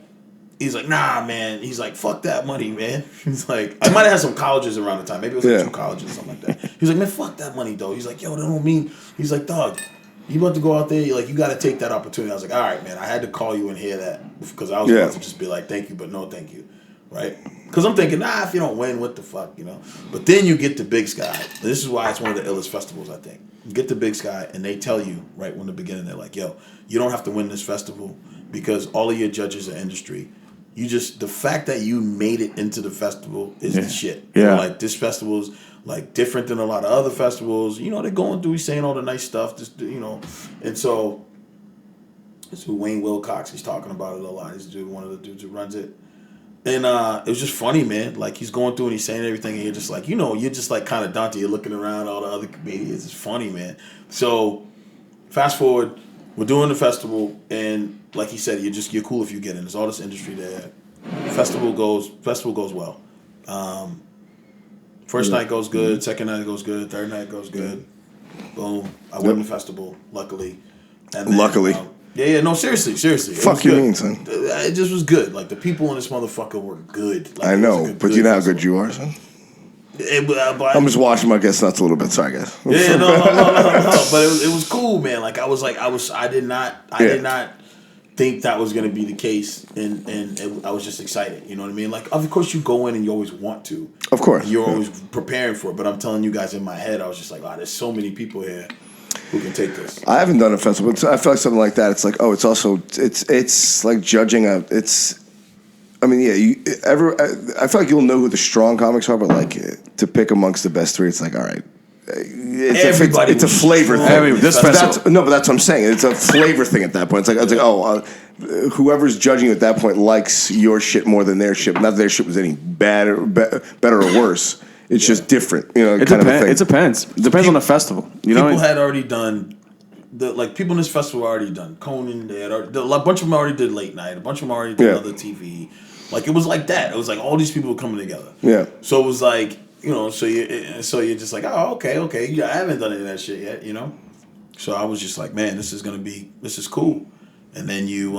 he's like, nah, man. He's like, fuck that money, man. He's like, I might have had some colleges around the time. Maybe it was like 2 colleges or something like that. He's like, man, fuck that money, though. He's like, yo, that don't mean. He's like, dog, you about to go out there? You're like, you got to take that opportunity. I was like, all right, man. I had to call you and hear that because I was about to just be like, thank you, but no, thank you, right? Because I'm thinking, if you don't win, what the fuck, you know? But then you get to Big Sky. This is why it's one of the illest festivals, I think. You get to Big Sky, and they tell you right from the beginning, they're like, yo, you don't have to win this festival because all of your judges are industry. The fact that you made it into the festival is the shit. Yeah. You know, like, this festival's, like, different than a lot of other festivals. You know, they're going through, he's saying all the nice stuff, just, you know. And so, it's with Wayne Wilcox. He's talking about it a lot. He's one of the dudes who runs it. And it was just funny, man. Like, he's going through and he's saying everything, and you're just like, you know, you're just like kind of daunted. You're looking around all the other comedians. It's funny, man. So, fast forward, we're doing the festival, and like he said, you're cool if you get in. There's all this industry there. Festival goes well. First night goes good. Second night goes good. Third night goes good. Boom. I won the festival, luckily. And then, luckily. Yeah, no, seriously. Fuck you mean, son? It just was good. Like, the people in this motherfucker were good. Like, I know, but you know how good you are, son? I'm just washing my guest nuts a little bit, sorry, guys. Yeah, no. But it was cool, man. Like, I did not think that was going to be the case, and I was just excited. You know what I mean? Like, of course you go in and you always want to. Of course. You're always preparing for it, but I'm telling you guys, in my head, I was just like, there's so many people here who can take this. I haven't done a festival, but I feel like something like that. It's like, it's also it's like judging I feel like you'll know who the strong comics are, but like to pick amongst the best 3, it's like, all right. It's a flavor thing. That's what I'm saying. It's a flavor thing at that point. It's like whoever's judging you at that point likes your shit more than their shit. Not that their shit was any better or worse. It's just different, you know. It depends. It depends on the festival. You know, people had already done people in this festival already done Conan. They had a bunch of them already did late night. A bunch of them already did other TV. Like, it was like that. It was like all these people were coming together. Yeah. So it was like, you know, so you're just like, oh, okay. Yeah, I haven't done any of that shit yet, you know. So I was just like, man, this is cool. And then you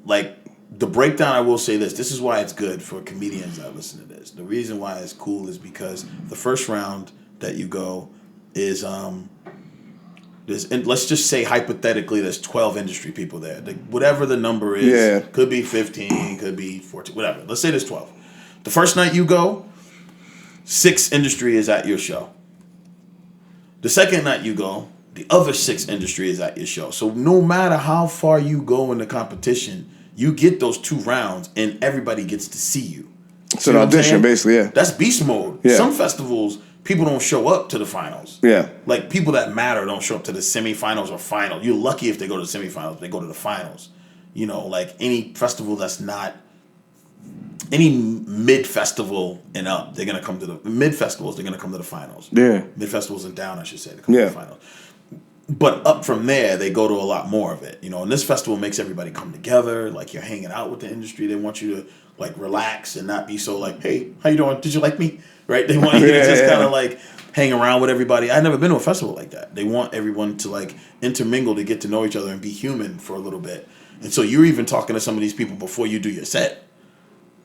like. The breakdown, I will say this is why it's good for comedians that listen to this. The reason why it's cool is because the first round that you go is let's just say hypothetically there's 12 industry people there. Whatever the number is, could be 15, could be 14, whatever. Let's say there's 12. The first night you go, 6 industry is at your show. The second night you go, the other 6 industry is at your show. So no matter how far you go in the competition, you get those 2 rounds, and everybody gets to see you. It's an audition, basically, yeah. That's beast mode. Yeah. Some festivals, people don't show up to the finals. Yeah. Like, people that matter don't show up to the semifinals or final. You're lucky if they go to the semifinals, they go to the finals. You know, like, any festival that's not any mid festival and up, they're gonna come to the mid festivals. They're gonna come to the finals. Yeah. Mid festivals and down, I should say, they come to the finals. But up from there, they go to a lot more of it, And this festival makes everybody come together. Like you're hanging out with the industry. They want you to like relax and not be so like, hey, how you doing? Did you like me? Right? They want you to just kind of like hang around with everybody. I've never been to a festival like that. They want everyone to like intermingle to get to know each other and be human for a little bit. And so you're even talking to some of these people before you do your set. You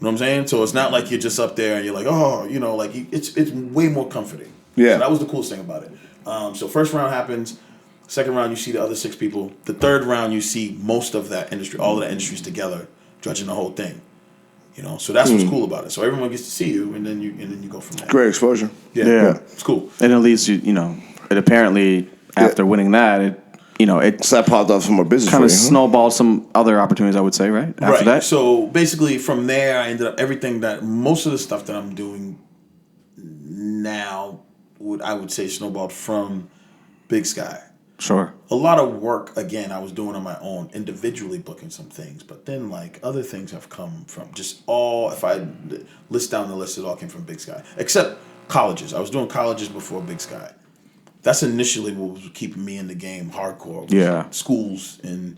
know what I'm saying? So it's not like you're just up there and you're like, oh, like it's way more comforting. Yeah. So that was the coolest thing about it. So first round happens. Second round, you see the other 6 people. The third round, you see most of that industry, all of the industries together, judging the whole thing. So that's what's cool about it. So everyone gets to see you, and then you go from there. Great exposure. Yeah. It's cool. And at least it apparently after winning that, it So that popped off some more business. kind of for you, huh? snowballed some other opportunities. I would say, right after that. So basically, from there, I ended up most of the stuff that I'm doing now, I would say snowballed from Big Sky. Sure. A lot of work, again, I was doing on my own, individually booking some things. But then, like, other things have come from if I list down the list, it all came from Big Sky. Except colleges. I was doing colleges before Big Sky. That's initially what was keeping me in the game hardcore. Was schools and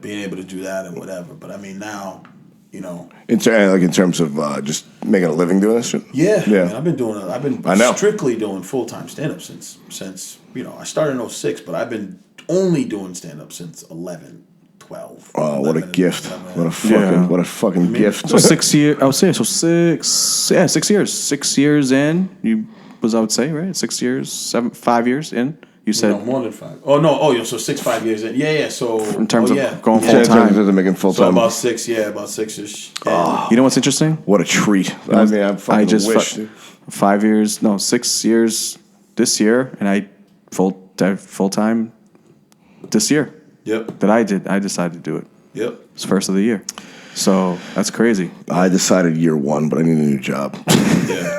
being able to do that and whatever. But, I mean, now, in terms of just making a living doing this shit? Yeah. I mean, I've been strictly doing full-time stand-up since I started in 2006, but I've been only doing stand-up since 11, 12. Oh, what a gift. What a fucking gift. So 6 years, I would say, 6 years. 6 years in, I would say, right? 6 years, 5 years in. You said no, more than 5. Oh no! Oh, yeah. So 5 years in. Yeah. So in terms of going full In time, terms of making full so time. about 6. Yeah, about 6ish. Yeah. You know what's interesting? What a treat. I mean, I fucking wish. 5 years, no, 6 years this year, and I full time this year. Yep. That I decided to do it. Yep. It's first of the year, so that's crazy. I decided year 1, but I need a new job. Yeah.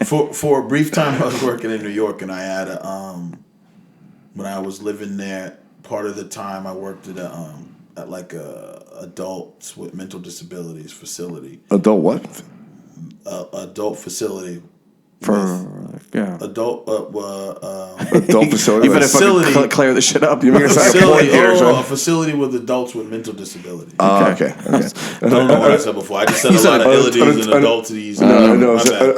For a brief time, I was working in New York, and I had when I was living there, part of the time I worked at a adults with mental disabilities facility. Adult what? Adult facility. Adult facility. You better fucking clear this shit up. You mean it's like a point theater, a facility with adults with mental disabilities. Okay. I don't know what I said before. I just said a lot of illdies and adultities.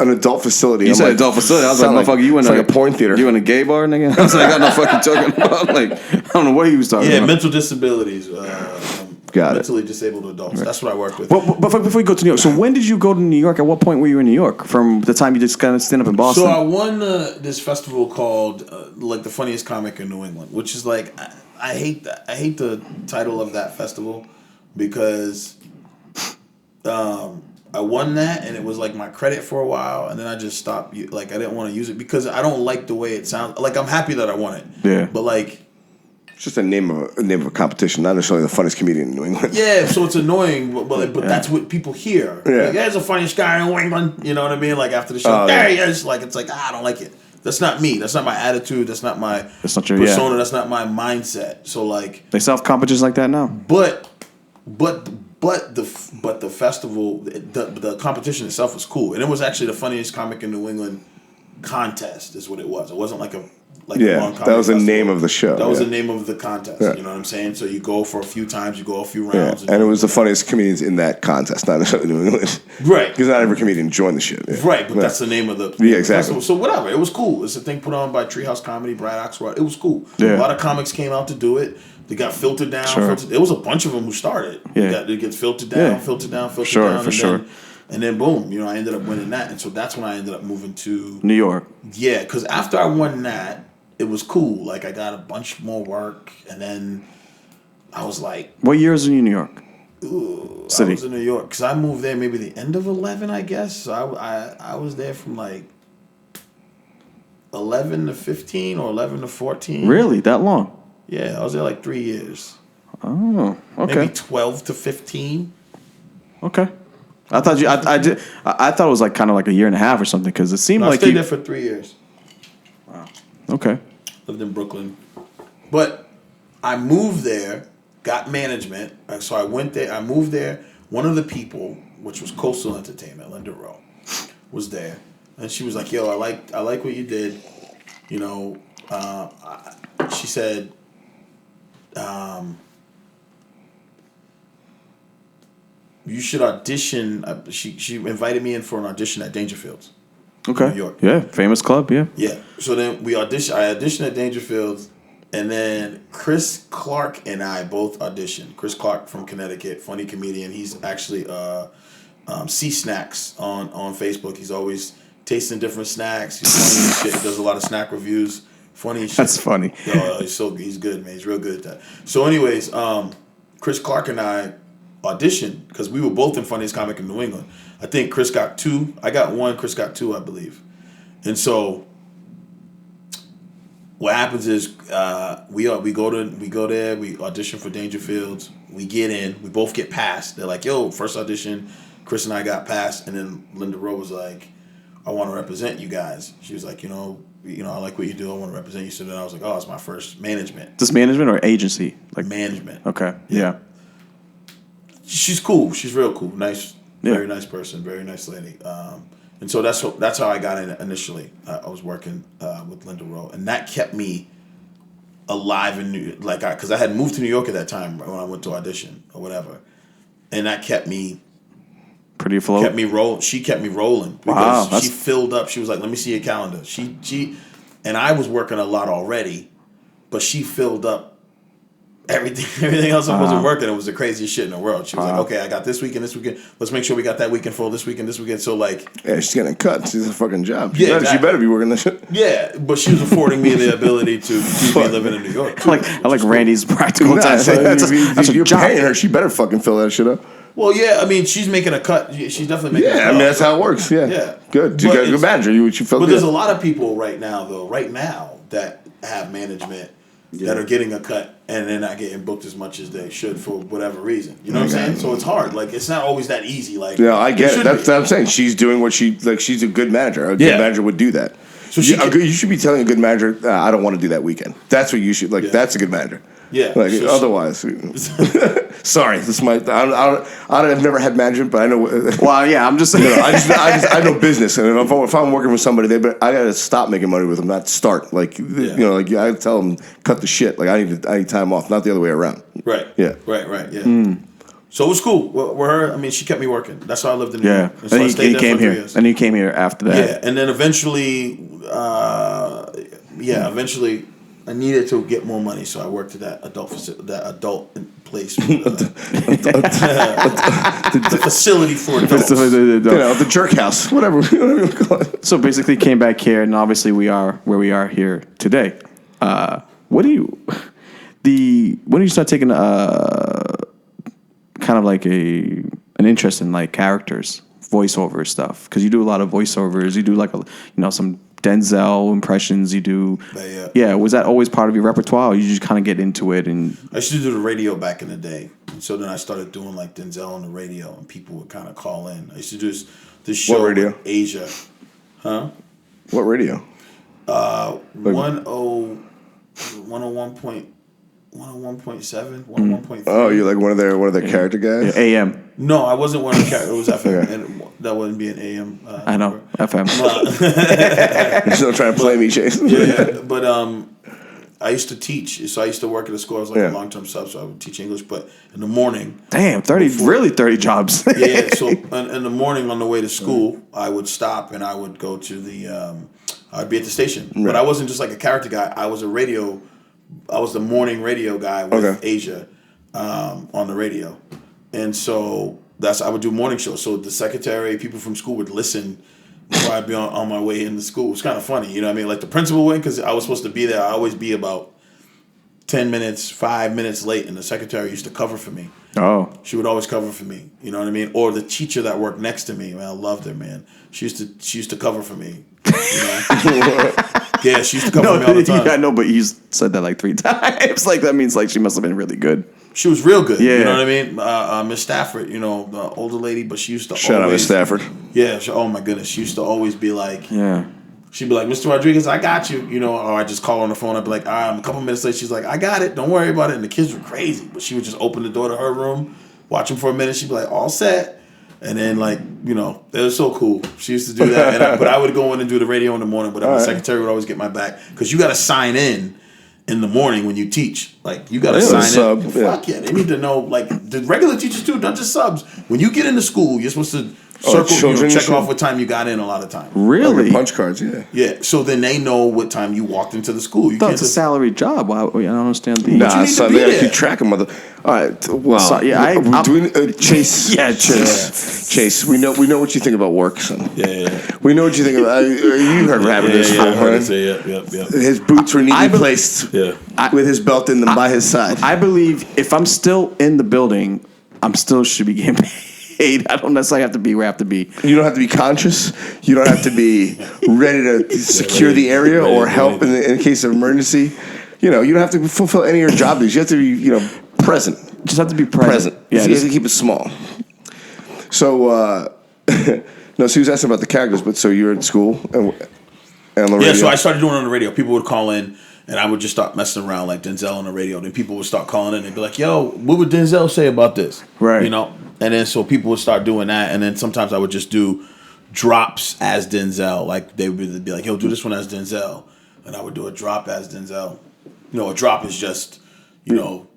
An adult facility. You said adult facility. I was like, motherfucker, you in like a porn theater. You in a gay bar, nigga? I was like, I got no fucking talking about. Like, I don't know what he was talking about. Yeah, mental disabilities. Got mentally disabled adults. Right. That's what I work with. But before you go to New York, so when did you go to New York? At what point were you in New York? From the time you just kind of stand up in Boston? So I won this festival called like the funniest comic in New England, which is like I hate that. I hate the title of that festival because I won that and it was like my credit for a while, and then I just stopped. Like I didn't want to use it because I don't like the way it sounds. Like I'm happy that I won it. Yeah. But like. It's just a name of a competition, not necessarily the funniest comedian in New England. Yeah, so it's annoying, but that's what people hear. Yeah. Like, there's the funniest guy in New England. You know what I mean? Like after the show, there he is. Like it's like I don't like it. That's not me. That's not my attitude. That's not my persona. Yeah. That's not my mindset. So like they still have competitions like that now. But the festival, the competition itself was cool, and it was actually the funniest comic in New England contest. Is what it was. It wasn't like a long that was the name of the show. That was the name of the contest. Yeah. You know what I'm saying? So you go for a few times, you go a few rounds. Yeah. And it was the funniest comedians in that contest, not necessarily New England. Right. Because not every comedian joined the shit. Yeah. Right, but that's the name of the exactly. festival. So whatever, it was cool. It's a thing put on by Treehouse Comedy, Brad Oxford. It was cool. Yeah. A lot of comics came out to do it. They got filtered down. Sure. There was a bunch of them who started. Yeah. It gets filtered down, filtered down. For sure. And then boom, I ended up winning that. And so that's when I ended up moving to New York. Yeah, because after I won that, it was cool. Like I got a bunch more work, and then I was like, "What year was you in New York?" City. I was in New York because I moved there maybe the end of 11, I guess. So I was there from like 11 to 15 or 11 to 14. Really, that long? Yeah, I was there like 3 years. Oh, okay. Maybe 12 to 15. Okay. I thought I thought it was like kind of like a year and a half or something because it seemed like I stayed there for 3 years. Wow. Okay. Lived in Brooklyn, but I moved there, got management. So I went there. I moved there. one of the people, which was Coastal Entertainment, Linda Rowe, was there, and she was like, "Yo, I like what you did." You know, she said, "You should audition." She invited me in for an audition at Dangerfields. Okay. New York. Yeah, famous club. Yeah. Yeah. So then I auditioned at Dangerfields, and then Chris Clark and I both auditioned. Chris Clark from Connecticut, funny comedian. He's actually C Snacks on Facebook. He's always tasting different snacks. He's funny and shit. He does a lot of snack reviews. Funny and shit. That's funny. He's good, man. He's real good at that. So anyways, Chris Clark and I auditioned because we were both in Funniest Comic in New England. I think Chris got 2. I got 1. Chris got 2, I believe. And so what happens is we go there. We audition for Dangerfields. We get in. We both get passed. They're like, "Yo, first audition." Chris and I got passed, and then Linda Rowe was like, "I want to represent you guys." She was like, "You know, I like what you do. I want to represent you." So then I was like, "Oh, it's my first management." This management or agency? Like management. Okay. Yeah. She's cool. She's real cool. Nice. Yeah. Very nice person. Very nice lady. And so that's how I got in initially. I was working with Linda Rowe, and that kept me alive in because I had moved to New York at that time when I went to audition or whatever, and that kept me pretty afloat. Kept me roll. She kept me rolling because she filled up. She was like, "Let me see your calendar." She, and I was working a lot already, but she filled up everything else I wasn't working. It was the craziest shit in the world. She was like, "Okay, I got this weekend, this weekend. Let's make sure we got that weekend full. This weekend. So like, yeah, she's getting cut. She's a fucking job. She better be working this shit. Yeah, but she was affording me the ability to be living in New York. I like Randy's practical time. You're paying her. She better fucking fill that shit up. Well, yeah, I mean, she's making a cut. She's definitely making a cut. Yeah, I mean, that's how it works. Yeah. Good. You got a good manager. You felt good. But there's a lot of people right now, that have management that are getting a cut and they're not getting booked as much as they should for whatever reason. You know what I'm saying? So it's hard. Like, it's not always that easy. Like, yeah, I get it. That's what I'm saying. She's doing what she's a good manager. A good manager would do that. So you should be telling a good manager, I don't want to do that weekend. That's what you should, that's a good manager. Yeah. Like, otherwise, sorry, this might. I've never had management, but I know. Well, yeah, I'm just. I know business, and if I'm working with somebody, I gotta stop making money with them, not start. Like, I tell them cut the shit. Like, I need time off, not the other way around. Right. Yeah. Right. Yeah. So it was cool. With her, I mean, she kept me working. That's how I lived in New York. And so he came here. 3 years. And he came here after that. Yeah, and then eventually, I needed to get more money, so I worked at that adult place, the facility for adults. The jerk house, whatever you call it. So basically, came back here, and obviously we are where we are here today. When do you start taking kind of like an interest in like characters, voiceover stuff? Because you do a lot of voiceovers. You do like some Denzel impressions. You do. Yeah. Was that always part of your repertoire, or you just kind of get into it? And I used to do the radio back in the day, and so then I started doing like Denzel on the radio, and people would kind of call in. I used to do this show. What radio? Asia. Huh? What radio? 101.7, 101.3. Oh, you're like one of their character guys? Yeah, AM. No, I wasn't one of the characters. It was FM. Okay. And that wouldn't be an AM. I know. FM. You're still trying to play me, Chase. Yeah. But I used to teach. So I used to work at a school. I was like a long-term sub, so I would teach English. But in the morning. Damn, 30 jobs. Yeah. So in the morning on the way to school, I would stop and I would go to I'd be at the station. Right. But I wasn't just like a character guy. I was the morning radio guy with Asia on the radio. And so I would do morning shows. So the secretary, people from school would listen before I'd be on my way into school. It was kind of funny, you know what I mean? Like the principal went, because I was supposed to be there. I always be about 10 minutes, 5 minutes late, and the secretary used to cover for me. Oh. She would always cover for me, you know what I mean? Or the teacher that worked next to me, man, I loved her, man. She used to cover for me, you know? Yeah, she used to cover for me all the time. I know, but you said that like 3 times. Like, that means like she must have been really good. She was real good. Yeah. You know what I mean? Miss Stafford, the older lady, but she used to Shout out Miss Stafford. Yeah. Oh, my goodness. She used to always be like, she'd be like, Mr. Rodrigues, I got you. Or I just call her on the phone. I'd be like, I'm a couple minutes late. She's like, I got it. Don't worry about it. And the kids were crazy. But she would just open the door to her room watch them for a minute. She'd be like, all set. And then, like, you know, it was so cool. She used to do that. But I would go in and do the radio in the morning, but my secretary would always get my back. Because you got to sign in the morning when you teach. Like, you got to sign in. Fuck yeah. They need to know, like, the regular teachers too, not just subs. When you get into school, you're supposed to check off what time you got in a lot of time. Really? Punch cards, yeah. Yeah, so then they know what time you walked into the school. I thought it's a salary job. I don't understand the... Nah, son, they gotta keep track of mother... All right, well... So, we're doing... Chase. Yeah, Chase. Chase, we know what you think about work, son. Yeah. We know what you think about... You heard having this. Yeah, I heard it say, yep. His boots were neatly placed with his belt in them by his side. I believe if I'm still in the building, I'm still should be getting paid. I don't necessarily have to be where I have to be. You don't have to be conscious. You don't have to be ready to secure the area or help in case of emergency. You know, you don't have to fulfill any of your job duties. You have to be, present. Just have to be present. Yeah, you have to keep it small. So, no, so he was asking about the characters, but so you're in school and on the radio? Yeah, so I started doing it on the radio. People would call in, and I would just start messing around like Denzel on the radio. Then people would start calling in and be like, yo, what would Denzel say about this? Right. You know? And then so people would start doing that, and then sometimes I would just do drops as Denzel. Like they would be like, "Yo, do this one as Denzel," and I would do a drop as Denzel. You know, a drop is just, you know,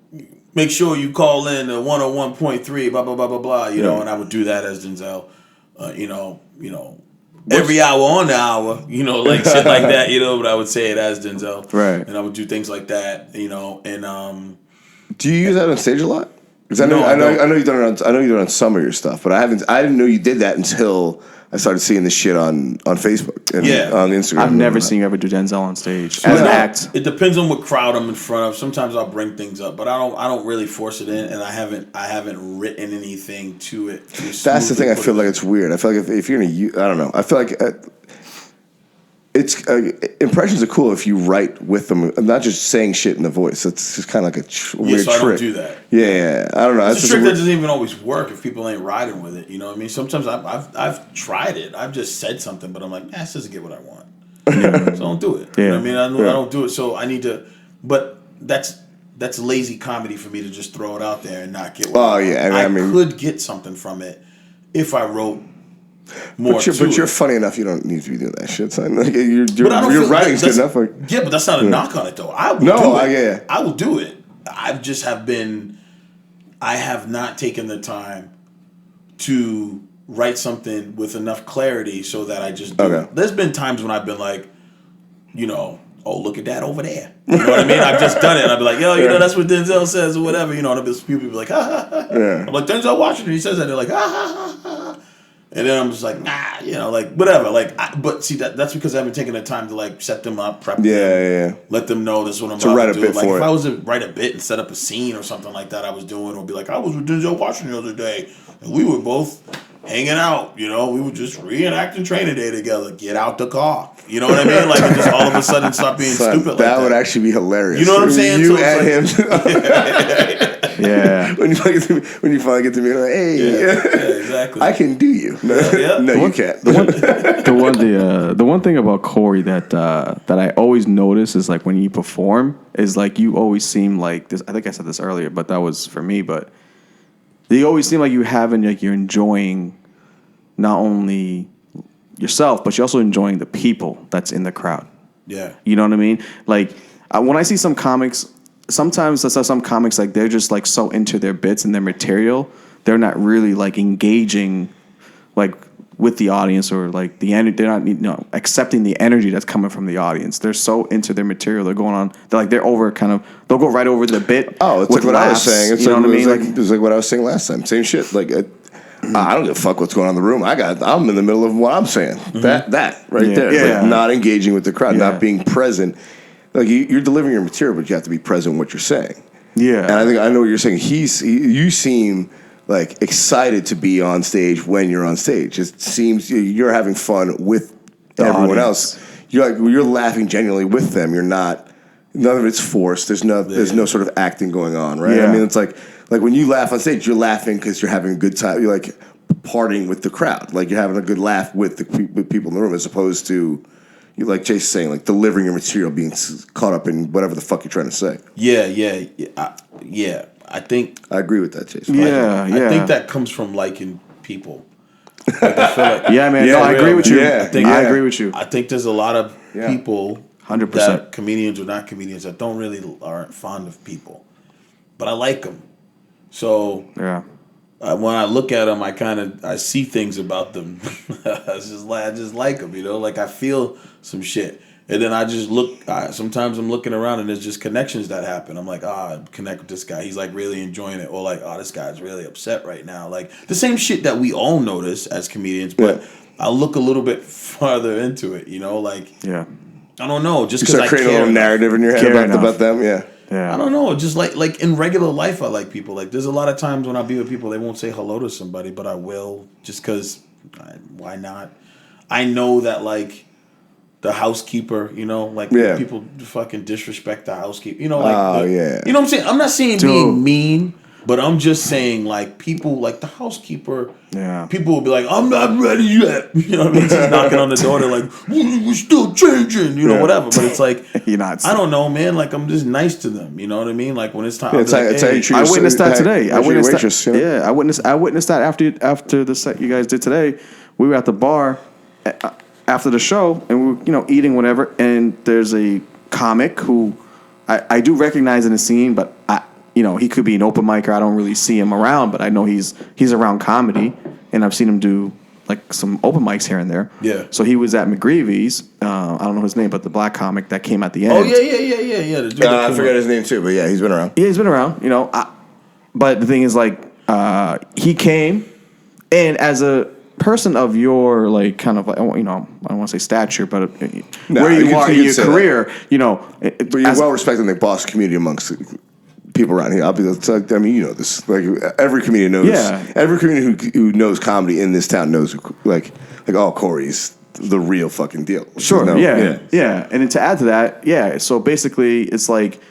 make sure you call in the 101.3, blah blah blah blah blah. You know, and I would do that as Denzel. You know, every hour on the hour. You know, like shit like that. You know, but I would say it as Denzel. Right. And I would do things like that. You know, and do you use that on stage a lot? Because I know you've done it on some of your stuff, but I didn't know you did that until I started seeing this shit on Facebook and on Instagram. I've never seen you ever do Denzel on stage as an act. It depends on what crowd I'm in front of. Sometimes I'll bring things up, but I don't really force it in, and I haven't written anything to it. That's the thing. I feel like it's weird. I feel like if you're gonna, I don't know. I feel like. It's impressions are cool if you write with them, not just saying shit in the voice. It's just kind of like a weird trick. I don't do that. Yeah, I don't know. It's a trick that doesn't even always work if people ain't riding with it. You know what I mean? Sometimes I've tried it. I've just said something, but I'm like, this doesn't get what I want. So don't do it. Yeah. You know what I mean? I don't do it. So I need to. But that's lazy comedy for me to just throw it out there and not get what I want. Yeah, I could get something from it if I wrote. But you're funny enough. You don't need to be doing that shit, son. Like, your writing's good enough. Like, yeah, but that's not a knock on it, though. I will do it. I have not taken the time to write something with enough clarity so that I just do it. There's been times when I've been like, you know, oh, look at that over there. You know what I mean? I've just done it. And I'd be like, yo, you know, that's what Denzel says or whatever. You know, and people be like, ha, ha, ha. Yeah. I'm like, Denzel Washington, he says that. They're like, ha, ha, ha, ha. And then I'm just like, nah, you know, like, whatever. Like, but see, that's because I haven't taken the time to, like, set them up, prep them, let them know this is what I'm about to do. Like, if I was to write a bit and set up a scene or something like that I was doing, or be like, I was with Denzel Washington the other day, and we were both hanging out, you know, we were just reenacting Training Day together. Get out the car. You know what I mean? Like, it just all of a sudden stop being stupid like that. That would actually be hilarious. You know what I'm saying? You so and him. Yeah. When you finally get to me, like, hey, exactly. I can do you. No, you can't. The one thing about Corey that I always notice is like when you perform is like you always seem like this. I think I said this earlier, but that was for me. But you always seem like you're enjoying not only yourself, but you're also enjoying the people that's in the crowd. Yeah. You know what I mean? Like when I see some comics. Sometimes some comics like they're just like so into their bits and their material, they're not really like engaging like with the audience or like the energy. They're not accepting the energy that's coming from the audience. They're so into their material. They're going on. They're over they'll go right over the bit. Oh, it's like what I was saying. It's you know what I mean? It was like what I was saying last time. Same shit. Like I don't give a fuck what's going on in the room. I'm in the middle of what I'm saying. Mm-hmm. That right there. Yeah. Like not engaging with the crowd, not being present. Like you're delivering your material, but you have to be present in what you're saying. Yeah, and I know what you're saying. You seem like excited to be on stage when you're on stage. It seems you're having fun with everyone else. You're laughing genuinely with them. You're not. None of it's forced. There's no sort of acting going on, right? Yeah. I mean, it's like when you laugh on stage, you're laughing because you're having a good time. You're like partying with the crowd. Like you're having a good laugh with the people in the room, as opposed to. you like Jason's saying, like delivering your material, being caught up in whatever the fuck you're trying to say. Yeah. I think I agree with that, Jason. Yeah, I think that comes from liking people. Like, I feel like, yeah, man. Yeah, no, I agree with you. yeah, I agree with you. I think there's a lot of people, 100%, that comedians or not comedians, that aren't fond of people, but I like them. So Yeah. When I look at them, I see things about them. I just like them, you know. Like I feel some shit, and then I just look. Sometimes I'm looking around, and there's just connections that happen. I'm like, I connect with this guy. He's like really enjoying it, or like, this guy's really upset right now. Like the same shit that we all notice as comedians, but I look a little bit farther into it, you know. Like Yeah. I don't know, just You because start I creating care a little narrative in your head about them. Yeah. Yeah. I don't know. Just like in regular life, I like people. Like there's a lot of times when I be with people, they won't say hello to somebody, but I will just because. Why not? I know that like the housekeeper, you know, like people fucking disrespect the housekeeper. You know, like you know what I'm saying. I'm not saying being mean, but I'm just saying like people like the housekeeper. Yeah. People will be like, I'm not ready yet. You know what I mean? Just knocking on the door. They're like, we're still changing, you know, whatever. But it's like, You're not. I don't know, man. Like, I'm just nice to them. You know what I mean? Like, when it's time. It's how you treat I witnessed that today. I witnessed waitress, that. Yeah, I witnessed that after the set you guys did today. We were at the bar after the show, and we were, eating whatever. And there's a comic who I do recognize in the scene, but he could be an open micer. I don't really see him around, but I know he's around comedy, and I've seen him do like some open mics here and there. Yeah. So he was at McGreevy's. I don't know his name, but the black comic that came at the end. Oh yeah. The dude I forget his name too, but yeah, he's been around. Yeah, he's been around. But the thing is, like, he came, and as a person of your like kind of like I don't want to say stature, but where you are in your career, but you're well respected in the Boston community amongst people around here. I mean, you know this. Like every comedian knows. Yeah. Every comedian who knows comedy in this town knows. Like Corey's the real fucking deal. Sure. Yeah. And then to add to that, so basically, it's like,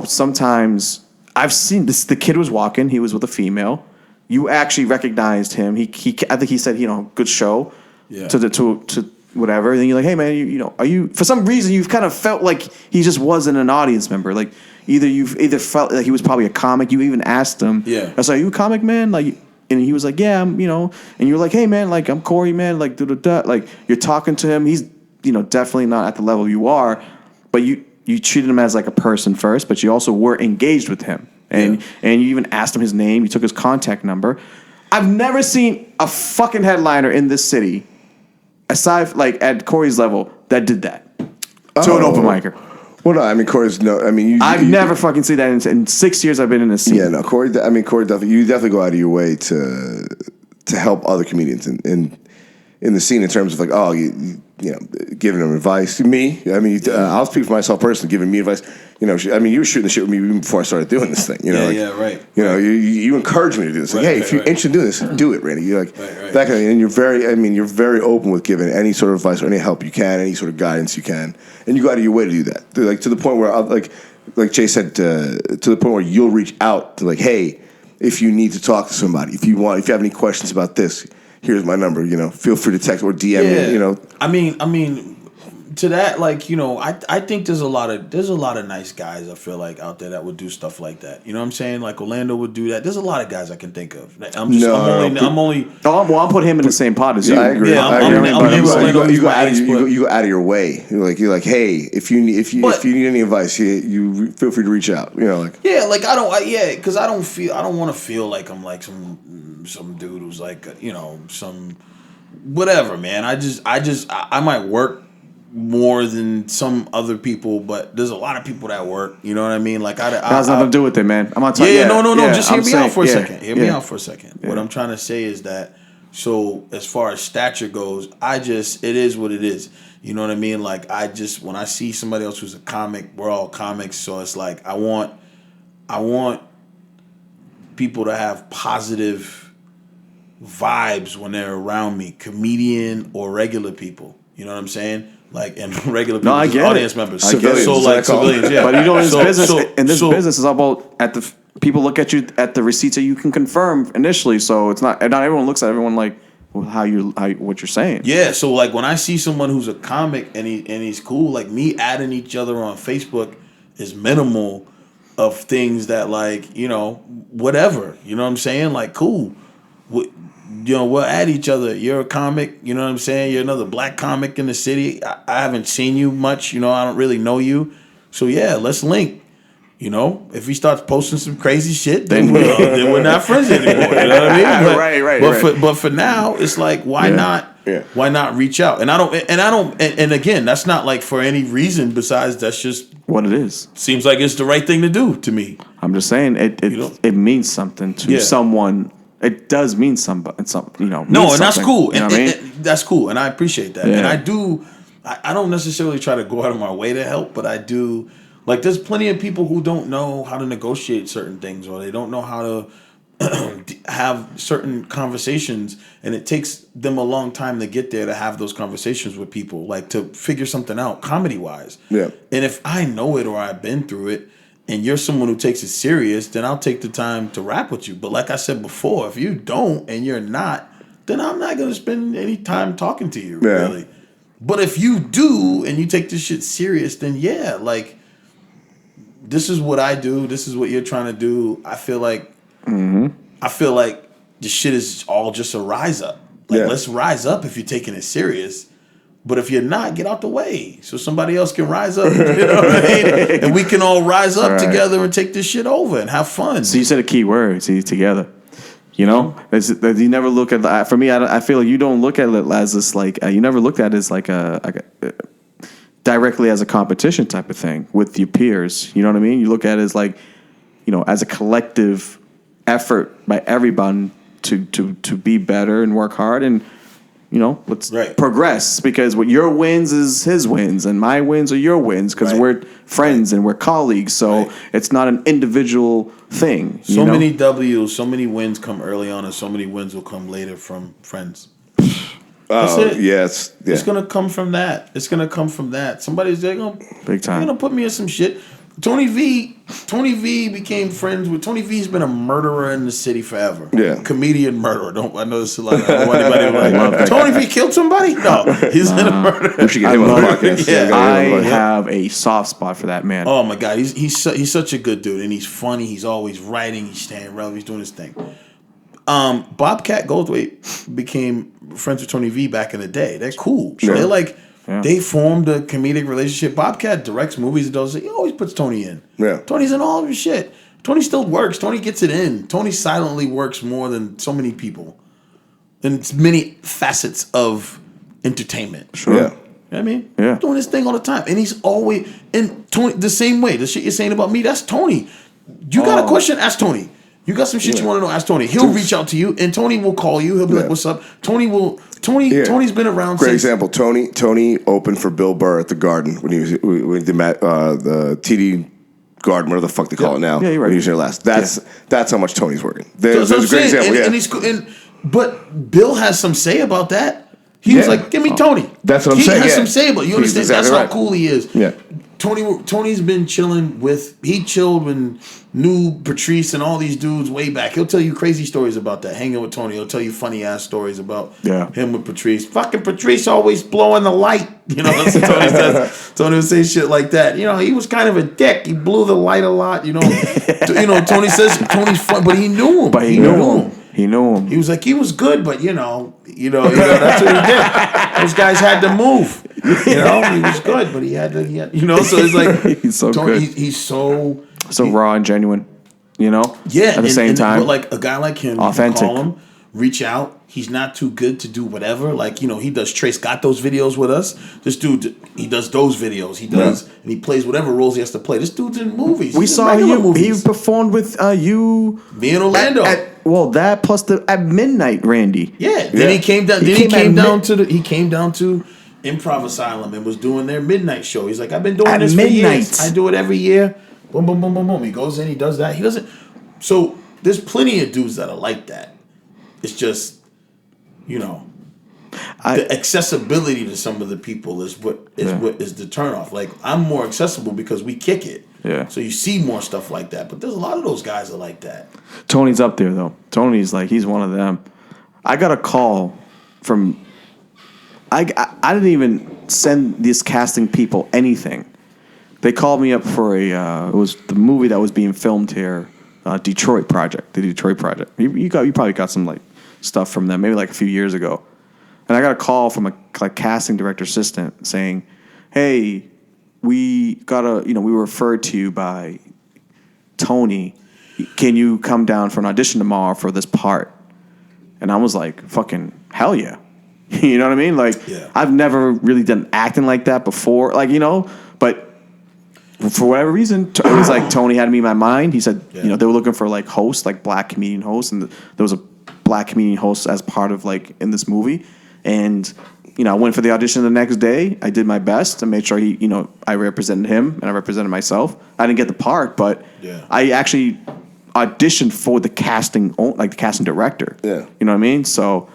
sometimes I've seen this. The kid was walking. He was with a female. You actually recognized him. I think he said, good show. Yeah. To whatever. And then you're like, hey man, are you? For some reason, you've kind of felt like he just wasn't an audience member. Like either felt like he was probably a comic. You even asked him. Yeah. I was like, are you a comic, man? Like, and he was like, yeah, I'm. And you're like, hey man, like I'm Corey, man. Like like you're talking to him. He's definitely not at the level you are, but you treated him as like a person first, but you also were engaged with him. And you even asked him his name. You took his contact number. I've never seen a fucking headliner in this city, aside like at Corey's level, that did that to an open micer. Well, no, I mean Corey's no. I mean, I've never fucking seen that in 6 years I've been in this scene. Yeah, no, Corey. I mean, Corey definitely. You definitely go out of your way to help other comedians in the scene in terms of like, giving them advice. Me, I mean, I'll speak for myself personally, giving me advice. You were shooting the shit with me even before I started doing this thing. Right. You encourage me to do this. Like, hey, if you're interested in doing this, do it, Randy. You're like that kind of thing. And you're very open with giving any sort of advice or any help you can, any sort of guidance you can, and you go out of your way to do that. Like to the point where, like Jay said, to the point where you'll reach out to like, hey, if you need to talk to somebody, if you have any questions about this, here's my number. Feel free to text or DM me. I mean, to that, like, I think there's a lot of nice guys, I feel like, out there that would do stuff like that. You know what I'm saying? Like Orlando would do that. There's a lot of guys I can think of. I'm only. I'll put him in the same pot as you. I agree. Yeah, you go out of your way. You're like, hey, if you need any advice, you feel free to reach out. Because I don't want to feel like I'm like some dude who's like some whatever, man. I might work more than some other people, but there's a lot of people that work. You know what I mean? Like that has nothing to do with it, man. I'm not talking. Just hear me out for a second. Hear me out for a second. What I'm trying to say is that. So as far as stature goes, it is what it is. You know what I mean? Like when I see somebody else who's a comic, we're all comics. So it's like I want people to have positive vibes when they're around me, comedian or regular people. You know what I'm saying? Like, and regular people, audience members. Civilians. So like civilians, yeah. But in this business is all about people look at you at the receipts that you can confirm initially. So it's not everyone looks at everyone like, what you're saying. Yeah, so like when I see someone who's a comic and he's cool, like me adding each other on Facebook is minimal of things that like, you know, whatever. You know what I'm saying? Like, cool. We'll add each other. You're a comic, you know what I'm saying? You're another black comic in the city. I haven't seen you much, you know, I don't really know you. So yeah, let's link. You know, if he starts posting some crazy shit, then we're not friends anymore. You know what I mean? But, right. But for now, it's like, why not? Yeah. Why not reach out? And again, that's not like for any reason besides that's just what it is. Seems like it's the right thing to do to me. I'm just saying it means something to someone. It does mean something. No, and that's cool. You know what I mean? That's cool, and I appreciate that. Yeah. And I do. I don't necessarily try to go out of my way to help, but I do. Like, there's plenty of people who don't know how to negotiate certain things, or they don't know how to have certain conversations, and it takes them a long time to get there to have those conversations with people, like to figure something out comedy-wise. Yeah. And if I know it or I've been through it, and you're someone who takes it serious, then I'll take the time to rap with you. But like I said before, if you don't and you're not, then I'm not going to spend any time talking to you, really. But if you do and you take this shit serious, then yeah, like, this is what I do. This is what you're trying to do. I feel like this shit is all just a rise up. Like, let's rise up if you're taking it serious. But if you're not, get out the way so somebody else can rise up. You know what I mean? And we can all rise up together and take this shit over and have fun. So you said a key word. See, together. You know, you never look at. For me, I feel like you don't look at it as this like you never looked at it as like a directly as a competition type of thing with your peers. You know what I mean? You look at it as like, you know, as a collective effort by everyone to be better and work hard and, you know, let's progress, because what your wins is his wins and my wins are your wins, because we're friends and we're colleagues. So it's not an individual thing. So many W's, so many wins come early on, and so many wins will come later from friends. That's it. Yes. Yeah. It's gonna come from that. It's gonna come from that. Somebody's gonna big time. They're gonna put me in some shit. Tony V became friends with Tony V's been a murderer in the city forever. Yeah. Comedian murderer. I know this is like I don't want anybody to like Tony V killed somebody? No. He's been a murderer. We should get him on the podcast. I have a soft spot for that man. Oh my God. He's such a good dude, and he's funny. He's always writing, he's staying relevant, he's doing his thing. Bobcat Goldthwait became friends with Tony V back in the day. They're cool. So they're like they formed a comedic relationship. Bobcat directs movies and does it. He always puts Tony in. Yeah. Tony's in all of his shit. Tony still works. Tony gets it in. Tony silently works more than so many people. And many facets of entertainment. Sure. Yeah. You know what I mean? Yeah. Doing this thing all the time. And he's always and Tony the same way. The shit you're saying about me, that's Tony. You got a question? Ask Tony. You got some shit you want to know? Ask Tony. He'll reach out to you, and Tony will call you. He'll be like, "What's up?" Tony's been around. Great example. Tony opened for Bill Burr at the Garden when he was with the TD Garden, whatever the fuck they call it now. Yeah, you're right. When he was here last. That's how much Tony's working. There's a great example. But Bill has some say about that. He was like, "Give me Tony." That's what I'm saying. He has some say about it. You understand? Exactly That's how cool he is. Yeah. Tony's been chilling with. He chilled when knew Patrice and all these dudes way back. He'll tell you crazy stories about that. Hanging with Tony, he'll tell you funny ass stories about him with Patrice. Fucking Patrice always blowing the light. You know, that's what Tony says. Tony would say shit like that. You know, he was kind of a dick. He blew the light a lot. You know, Tony says Tony's fun, but he knew him. But he knew him. He knew him. He was like, he was good, but you know, that's what he did. Those guys had to move. You know, he was good, but he had to, so it's like he's so Tony, good. He's so raw and genuine. You know, at the same time, but like a guy like him, authentic. You call him, reach out. He's not too good to do whatever. Like he does Trace got those videos with us. This dude, he does those videos. He does, and he plays whatever roles he has to play. This dude's in movies. We saw you. Movies. He performed with you. Me in Orlando. That plus at midnight, Randy. Yeah. Then he came down. He came down to Improv Asylum and was doing their midnight show. He's like, I've been doing this for years. I do it every year. Boom, boom, boom, boom, boom. He goes in, he does that. He doesn't. So there's plenty of dudes that are like that. It's just, the accessibility to some of the people is what is the turnoff. Like, I'm more accessible because we kick it. Yeah. So you see more stuff like that. But there's a lot of those guys that are like that. Tony's up there though. Tony's like, he's one of them. I got a call I didn't even send these casting people anything. They called me up for it was the movie that was being filmed here, the Detroit Project. You probably got some like stuff from them, maybe like a few years ago. And I got a call from a casting director assistant saying, "Hey, we were referred to you by Tony. Can you come down for an audition tomorrow for this part?" And I was like, "Fucking hell yeah!" You know what I mean? Like, I've never really done acting like that before. Like, but for whatever reason, it was like Tony had me in my mind. He said, they were looking for like hosts, like black comedian hosts, and there was a black comedian host as part of like in this movie. And, I went for the audition the next day. I did my best to make sure I represented him and I represented myself. I didn't get the part, but I actually auditioned for the casting director. Yeah. You know what I mean? So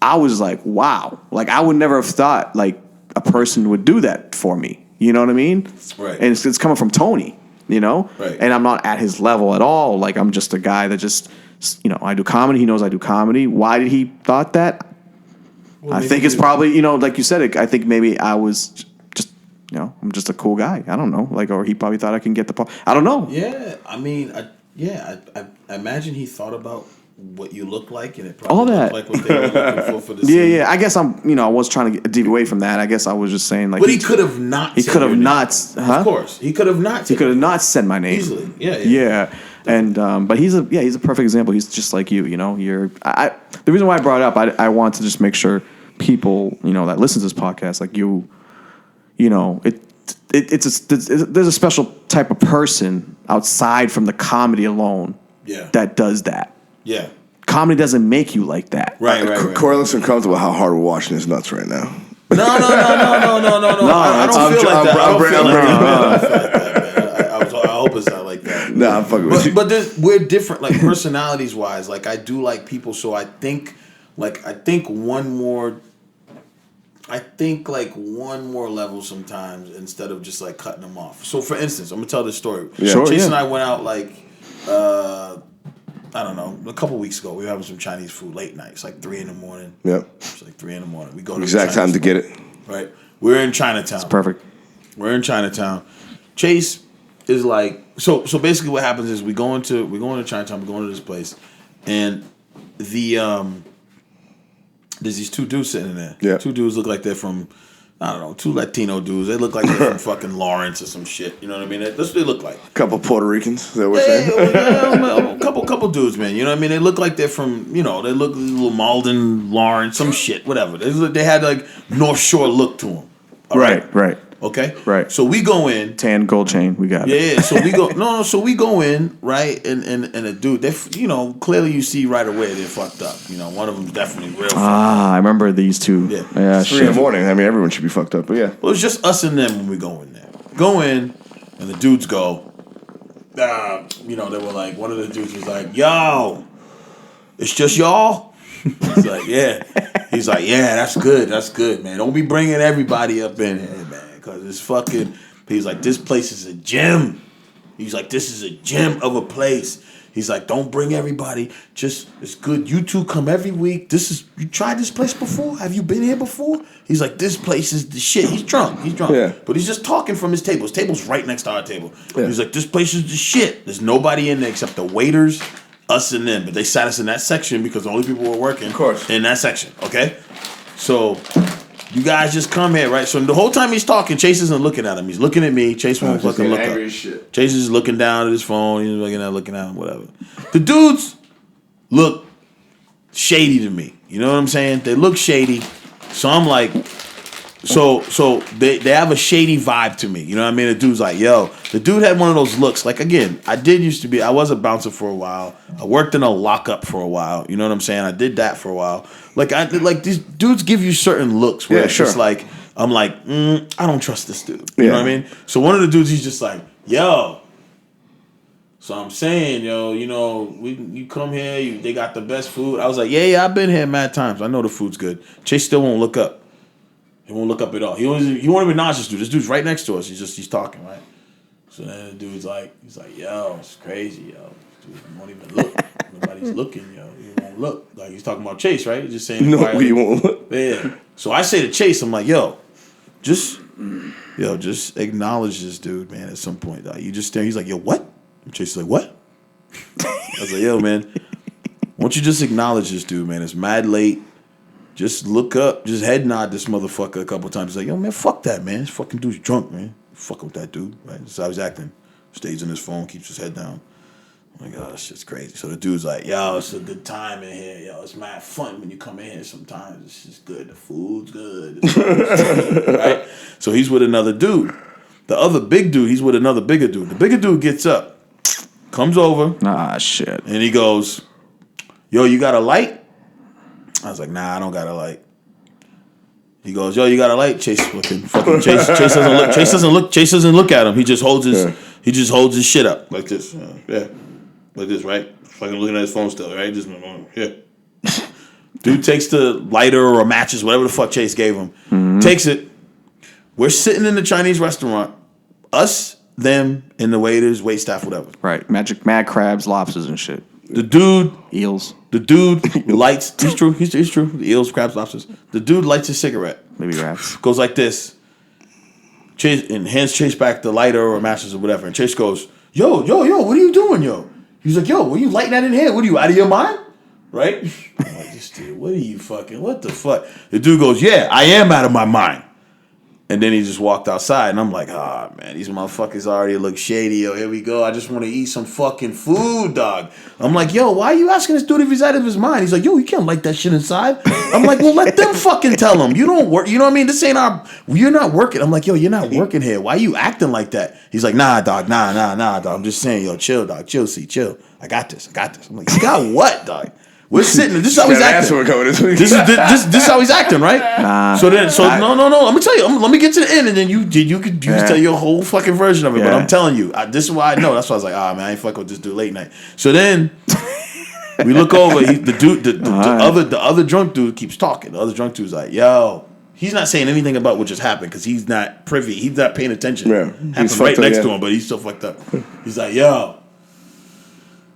I was like, wow. Like, I would never have thought like a person would do that for me. You know what I mean? Right. And it's coming from Tony, Right. And I'm not at his level at all. Like, I'm just a guy that just, I do comedy. He knows I do comedy. Why did he thought that? Well, I think it's probably, like you said, I think maybe I was just, I'm just a cool guy. I don't know. Like, or he probably thought I can get the part. I don't know. Yeah. I mean, I imagine he thought about what you look like, and it probably all that. Looked like what they were looking for the scene. Yeah. I guess I was trying to deviate away from that. I guess I was just saying like. But he could have not. He could have not. Of course, he could have not. He could have not said my name easily. Yeah. And but he's a perfect example. He's just like you. You're. The reason why I brought it up, I want to just make sure people that listen to this podcast, like there's a special type of person outside from the comedy alone. That does that. Yeah. Comedy doesn't make you like that. Right. Corey looks uncomfortable how hard we're washing his nuts right now. No. I don't feel like that. I hope it's not like that. No, I'm fucking with you. But we're different, like personalities wise. Like I do like people, so I think one more level sometimes instead of just like cutting them off. So for instance, I'm gonna tell this story. Chase and I went out like I don't know, a couple weeks ago. We were having some Chinese food late night. It's like 3 a.m. Yep. It's like 3 a.m. We go to exact time to get it. Right. We're in Chinatown. It's perfect. We're in Chinatown. Chase is like so basically what happens is we're going to Chinatown, we're going to this place, and there's these two dudes sitting in there. Yeah. Two dudes look like they're from, I don't know, two Latino dudes. They look like they're from fucking Lawrence or some shit. You know what I mean? That's what they look like. A couple Puerto Ricans, is that what you're saying? A couple dudes, man. You know what I mean? They look like they're from, they look a little Malden, Lawrence, some shit, whatever. They had like North Shore look to them. Right. Okay? Right. So we go in. Tan gold chain, we got it. Yeah, so we go, so we go in, right? And a dude, they, clearly you see right away they're fucked up. One of them's definitely real fucked up. I remember these two. Yeah. It's 3 a.m. I mean, everyone should be fucked up, but yeah. Well, it's just us and them when we go in there. Go in, and the dudes go, they were like, one of the dudes was like, yo, it's just y'all? He's like, yeah. He's like, yeah, that's good, man. Don't be bringing everybody up in here, man, because it's fucking, he's like, this place is a gem. He's like, this is a gem of a place. He's like, don't bring everybody. Just, it's good. You two come every week. You tried this place before? Have you been here before? He's like, this place is the shit. He's drunk. Yeah. But he's just talking from his table. His table's right next to our table. Yeah. He's like, this place is the shit. There's nobody in there except the waiters, us and them. But they sat us in that section because the only people who were working of course. in that section. Okay? So you guys just come here, right? So the whole time he's talking, Chase isn't looking at him. He's looking at me. Chase won't fucking look up. Shit. Chase is looking down at his phone. He's looking at him, whatever. The dudes look shady to me. You know what I'm saying? They look shady. So I'm like, so they have a shady vibe to me. You know what I mean? The dude's like, yo. The dude had one of those looks. Like, again, I was a bouncer for a while. I worked in a lockup for a while. You know what I'm saying? I did that for a while. Like these dudes give you certain looks where it's just like, I'm like, I don't trust this dude. You know what I mean? So one of the dudes, he's just like, yo. So I'm saying, yo, you come here, they got the best food. I was like, yeah, I've been here mad times. I know the food's good. Chase still won't look up. He won't look up at all. He won't even acknowledge this dude. This dude's right next to us. He's talking, right? So then the dude's like, yo, it's crazy, yo. This dude won't even look. Nobody's looking, yo. He won't look, like he's talking about Chase, right? He's just saying, No, we won't. Yeah. So I say to Chase, I'm like, yo, just acknowledge this dude, man. At some point, dog. You just stare. He's like, yo, what? And Chase is like, what? I was like, yo, man, why don't you just acknowledge this dude, man? It's mad late. Just look up, just head nod this motherfucker a couple times. He's like, yo, man, fuck that, man. This fucking dude's drunk, man. Fucking with that dude, right? That's how he's acting. Stays on his phone, keeps his head down. Oh my God, this shit's crazy. So the dude's like, yo, it's a good time in here. Yo, it's mad fun when you come in here sometimes. It's just good. The food's good. Right? So he's with another dude. The other big dude, he's with another bigger dude. The bigger dude gets up, comes over. Ah, shit. And he goes, yo, you got a light? I was like, nah, I don't got a light. He goes, yo, you got a light? Chase fucking Chase doesn't look. Chase doesn't look at him. He just holds his shit up like this. Yeah. Like this, right? Fucking looking at his phone still, right? Just yeah. Dude takes the lighter or matches, whatever the fuck Chase gave him. Mm-hmm. Takes it. We're sitting in the Chinese restaurant. Us, them, and the waiters, waitstaff, whatever. Right. Mad crabs, lobsters, and shit. The dude, eels. The dude lights. He's true. He's true. The eels, crabs, lobsters. The dude lights a cigarette. Maybe rats. Goes like this. Chase and hands Chase back the lighter or matches or whatever. And Chase goes, yo, what are you doing, yo? He's like, yo, what are you lighting that in here? What are you, out of your mind? Right? I'm like, this dude, what the fuck? The dude goes, yeah, I am out of my mind. And then he just walked outside, and I'm like, man, these motherfuckers already look shady. Yo, here we go. I just want to eat some fucking food, dog. I'm like, yo, why are you asking this dude if he's out of his mind? He's like, yo, you can't light that shit inside. I'm like, well, let them fucking tell him. You don't work. You know what I mean? This ain't you're not working. I'm like, yo, you're not working here. Why are you acting like that? He's like, nah, dog. I'm just saying, yo, chill, dog. Chill. I got this. I'm like, you got what, dog? We're sitting. This is how he's acting. This is how he's acting, right? Nah. No. Let me tell you. Let me get to the end, and then you could just tell your whole fucking version of it. But I'm telling you, this is why I know. That's why I was like, man, I ain't fucking with this dude late night. So then we look over. The other drunk dude keeps talking. The other drunk dude's like, yo. He's not saying anything about what just happened because he's not privy. He's not paying attention. Yeah, happened right next to him, but he's still fucked up. He's like, yo.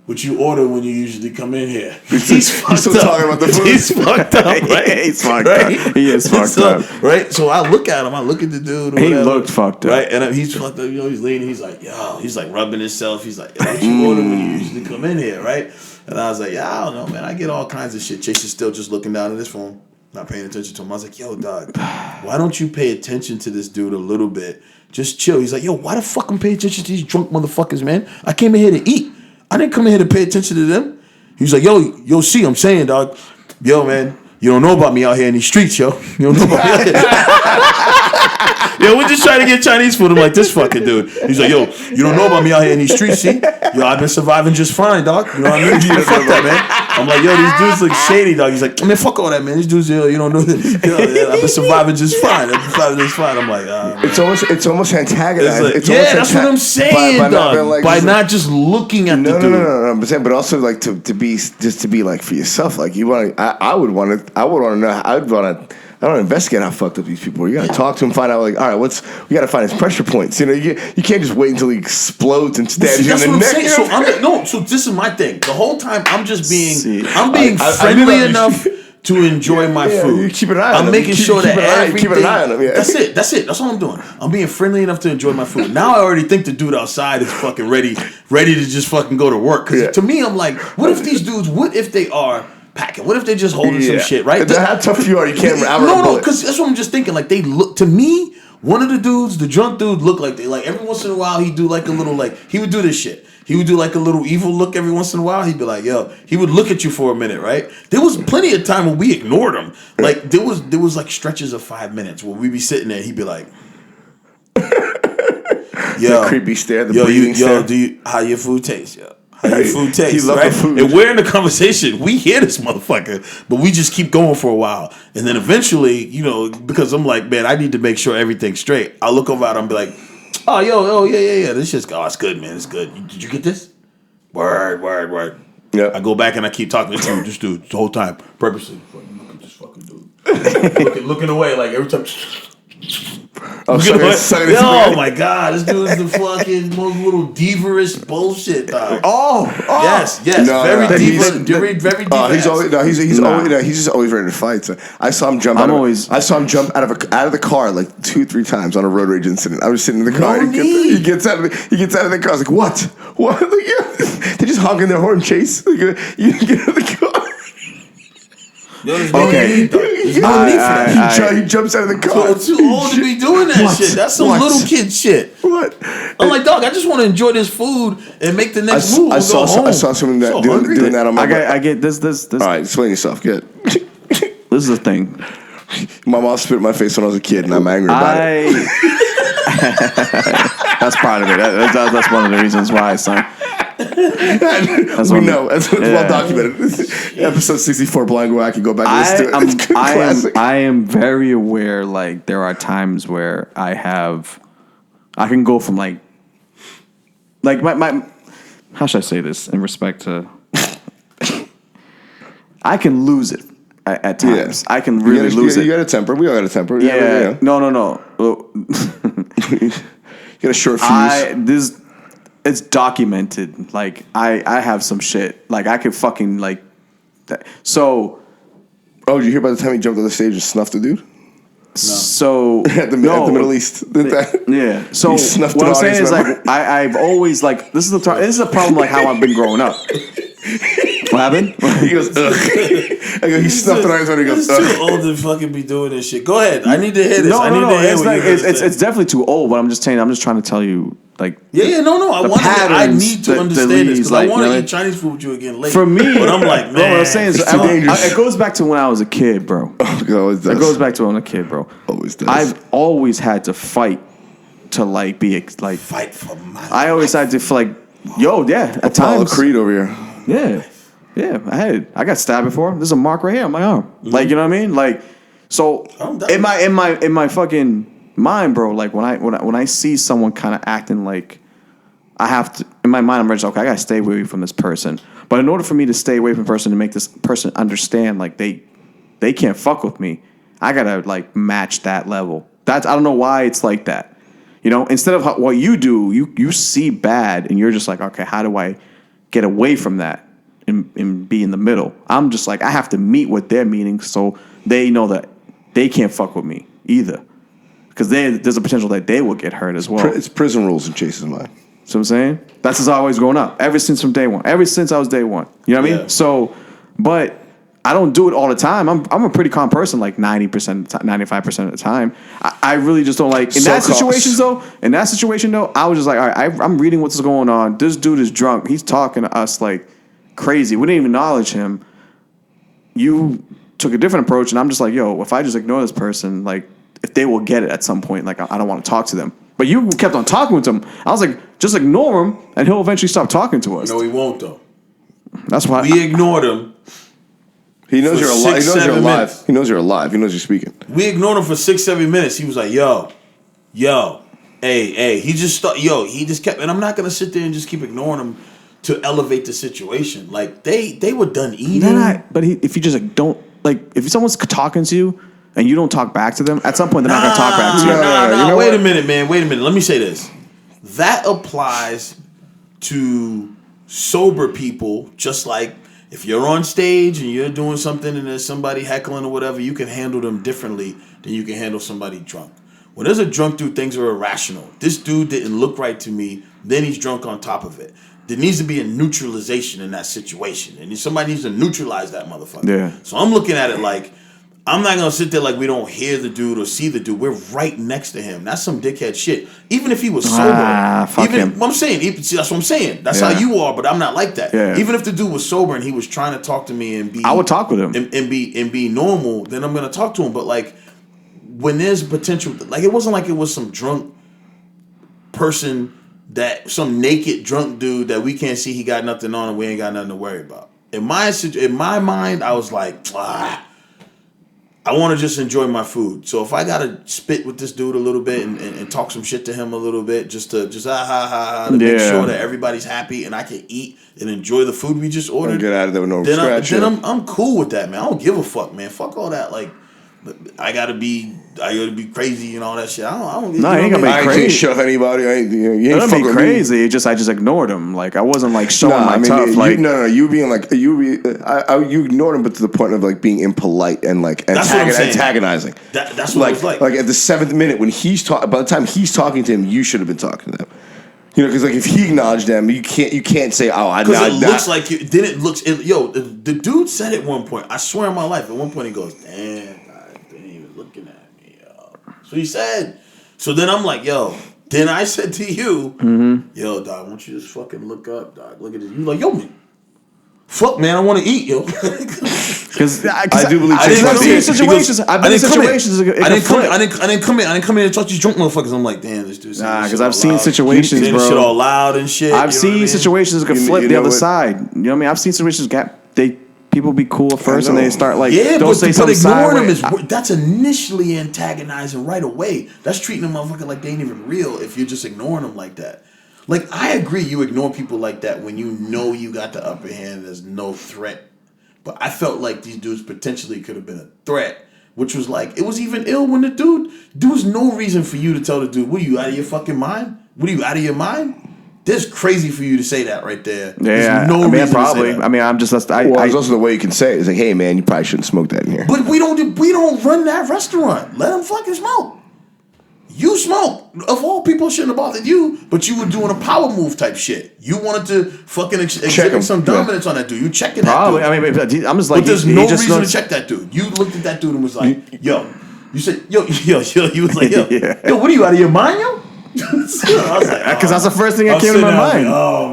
What you order when you usually come in here? He's still talking about the food. He's fucked up, right? He's fucked up. He is fucked up, right? So I look at him. I look at the dude. He looked fucked up, right? And he's fucked up. You know, he's leaning. He's like, yo. He's like rubbing himself. He's like, what you order when you usually come in here, right? And I was like, yeah, I don't know, man. I get all kinds of shit. Chase is still just looking down at his phone, not paying attention to him. I was like, yo, dog, why don't you pay attention to this dude a little bit? Just chill. He's like, yo, why the fuck I'm paying attention to these drunk motherfuckers, man? I came in here to eat. I didn't come in here to pay attention to them. He's like, yo, see, I'm saying, dog. Yo, man, you don't know about me out here in these streets, yo. You don't know about me out here. Yo, we're just trying to get Chinese food. I'm like, this fucking dude. He's like, yo, you don't know about me out here in these streets, see? Yo, I've been surviving just fine, dog. You know what I mean? Fuck that, man. I'm like, yo, these dudes look shady, dog. He's like, man, fuck all that, man. These dudes, yo, you don't know that. Yo, I've been surviving just fine. I'm like, it's almost antagonizing. Like, that's what I'm saying, dog. By not just looking at the dude. No. But also, like, to be like for yourself. Like, you want to. I would want to know. I want to investigate how fucked up these people are. You got to talk to him, find out, like, all right, we got to find his pressure points. You know, you can't just wait until he explodes and stabs you in the neck. So this is my thing. The whole time I'm just being, friendly enough to enjoy my food. You keep an eye on him. I'm making sure that everything. Keep an eye on him. Yeah. That's it. That's all I'm doing. I'm being friendly enough to enjoy my food. Now I already think the dude outside is fucking ready to just fucking go to work. Because to me, I'm like, what if these dudes? What if they are packing? What if they just holding some shit, right? How tough you are, you can't. No, because that's what I'm just thinking. Like, they look to me. One of the dudes, the drunk dude, looked like they like every once in a while he'd do like a little he would do this shit. He would do like a little evil look every once in a while. He'd be like, yo, he would look at you for a minute, right? There was plenty of time when we ignored him. Like there was like stretches of 5 minutes where we'd be sitting there. He'd be like, yo, the creepy stare, the breathing stare. How your food tastes, yo? How your food tastes, right? Food. And we're in the conversation. We hear this motherfucker, but we just keep going for a while. And then eventually, you know, because I'm like, man, I need to make sure everything's straight. I'll look over at him and be like, yeah. This shit's, it's good, man. It's good. Did you get this? Word. Yeah. I go back and I keep talking to this dude the whole time, purposely. Look at this fucking dude. looking away like every time. Oh, oh my god, this dude is the fucking most little diva-ish bullshit, dog. Yes, No, very no, diva, very diva. He's just always ready to fight. So I saw him jump. I saw him jump out of the car like 2-3 times on a road rage incident. I was sitting in the car. He gets out of the car. I was like, what? What? Like, they just honking their horn, Chase. Like, you get out of the car. No, there's no need for that. He jumps out of the car. So too old to be doing that shit. That's some little kid shit. What? I'm like, dog, I just want to enjoy this food and make the next move. I saw someone doing that on my. I get this. All right, explain yourself. Good. This is the thing. My mom spit in my face when I was a kid, and I'm angry about it. That's part of it. That's one of the reasons why, son. We know. It's well documented. Episode 64, Blind Go. I can go back and listen to it. I am very aware. Like there are times where I can go from like my how should I say this in respect to I can lose it at times. Yeah. I can really lose it. You got a temper. We all got a temper. Yeah. No. You got a short fuse. It's documented. Like I have some shit. Like I could fucking like that. So. Oh, did you hear about the time he jumped on the stage and snuffed a dude? No. So at the Middle East. Yeah. So what I'm saying is like I've always like this is a problem like how I've been growing up. What happened? He goes, ugh. I go, he snuffed an audience and he goes, ugh. It's too old to fucking be doing this shit. Go ahead. I need to hear this. No. It's definitely too old, but I'm just saying. I'm just trying to tell you. Like no. I need to understand this because I want to eat Chinese food with you again later. For me, but I'm like, man, what I'm saying is, it goes back to when I was a kid, bro. It goes back to when I was a kid, bro. Always does. I've always had to fight to like be like fight for my life. I always had to feel like, at times. Creed over here. Yeah. I got stabbed before. There's a mark right here on my arm. Mm-hmm. Like you know what I mean? Like so in my fucking mind, bro, like when I see someone kind of acting like I have to, in my mind I'm ready, okay, I gotta stay away from this person. But in order for me to stay away from a person to make this person understand like they can't fuck with me, I gotta like match that level. I don't know why it's like that. You know, instead of what you do, you see bad and you're just like, okay, how do I get away from that and be in the middle? I'm just like, I have to meet what they're meaning so they know that they can't fuck with me either. Because there's a potential that they will get hurt as well. It's prison rules in Chase's mind. See what I'm saying? That's just always growing up. Ever since from day one. Ever since I was day one. You know what I mean? So, but I don't do it all the time. I'm a pretty calm person like 90%, 95% of the time. I really just don't like... In that situation though, I was just like, all right, I'm reading what's going on. This dude is drunk. He's talking to us like crazy. We didn't even acknowledge him. You took a different approach and I'm just like, yo, if I just ignore this person, like... if they will get it at some point, like I don't want to talk to them. But you kept on talking with him. I was like, just ignore him, and he'll eventually stop talking to us. No, he won't though. That's why we ignored him. He knows you're alive. He knows you're alive. He knows you're alive. He knows you're speaking. We ignored him for 6-7 minutes. He was like, yo, hey. He just kept, and I'm not gonna sit there and just keep ignoring him to elevate the situation. Like they were done eating. If you just like don't like if someone's talking to you. And you don't talk back to them, at some point they're not going to talk back to you. No, wait a minute, man. Wait a minute. Let me say this. That applies to sober people, just like if you're on stage and you're doing something and there's somebody heckling or whatever, you can handle them differently than you can handle somebody drunk. When there's a drunk dude, things are irrational. This dude didn't look right to me, then he's drunk on top of it. There needs to be a neutralization in that situation. And somebody needs to neutralize that motherfucker. Yeah. So I'm looking at it like, I'm not going to sit there like we don't hear the dude or see the dude. We're right next to him. That's some dickhead shit. Even if he was sober. Fuck him. I'm saying, see, that's what I'm saying. That's how you are, but I'm not like that. Yeah. Even if the dude was sober and he was trying to talk to me and be... I would talk with him. And be normal, then I'm going to talk to him. But like, when there's potential... Like, it wasn't like it was some drunk person some naked drunk dude that we can't see he got nothing on and we ain't got nothing to worry about. In my mind, I was like, I want to just enjoy my food. So if I got to spit with this dude a little bit and talk some shit to him a little bit just to make sure that everybody's happy and I can eat and enjoy the food we just ordered. Get out of there with no scratch. Then I'm cool with that, man. I don't give a fuck, man. Fuck all that. Like, I gotta be crazy and all that shit. I don't. No, I ain't gonna be I crazy. can't shove anybody. You ain't It fucking be crazy. I just ignored him. Like I wasn't like showing my tough. You being like you ignored him, but to the point of like being impolite and like antagonizing. That's what it was like. Like at the 7th minute when he's talking, by the time he's talking to him, you should have been talking to them. You know, because like if he acknowledged them, you can't say, "Oh, I." Because it looks like you. Then it looks. The dude said at one point. I swear on my life. At one point, he goes, "Damn, God, they ain't even looking at me." Yo. So he said. So then I'm like, "Yo." Then I said to you, "Yo, dog, why don't you just fucking look up, dog? Look at this." You like, "Yo, man, fuck, man, I want to eat, yo." Because I do believe I've been in situations. I didn't come in to talk to these drunk motherfuckers. I'm like, damn, this dude. Nah, because I've seen situations, saying bro. Shit all loud and shit. I've seen situations that could flip the other what? side. You know what I mean? I've seen situations people be cool at first and they start like yeah, don't say something ignoring sideways. them that's initially antagonizing right away. That's treating a motherfucker like they ain't even real if you're just ignoring them like that. Like I agree, you ignore people like that when you know you got the upper hand. There's no threat, but I felt like these dudes potentially could have been a threat, which was like it was even ill when there was no reason for you to tell the dude, "What are you out of your fucking mind? What are you out of your mind?" That's crazy for you to say that right there. Yeah, There's no reason probably. to say that. I mean, I'm just. It's also the way you can say it. It's like, hey, man, you probably shouldn't smoke that in here. But we don't run that restaurant. Let them fucking smoke. You smoke. Of all people, shouldn't have bothered you, but you were doing a power move type shit. You wanted to fucking exhibit some dominance on that dude. You checking probably. that dude. I mean, I'm just like. But there's no reason to check that dude. You looked at that dude and was like, yo. You said, yo. You was like, yo. Yo, what are you, out of your mind, yo? Because that's the first thing that came to my mind.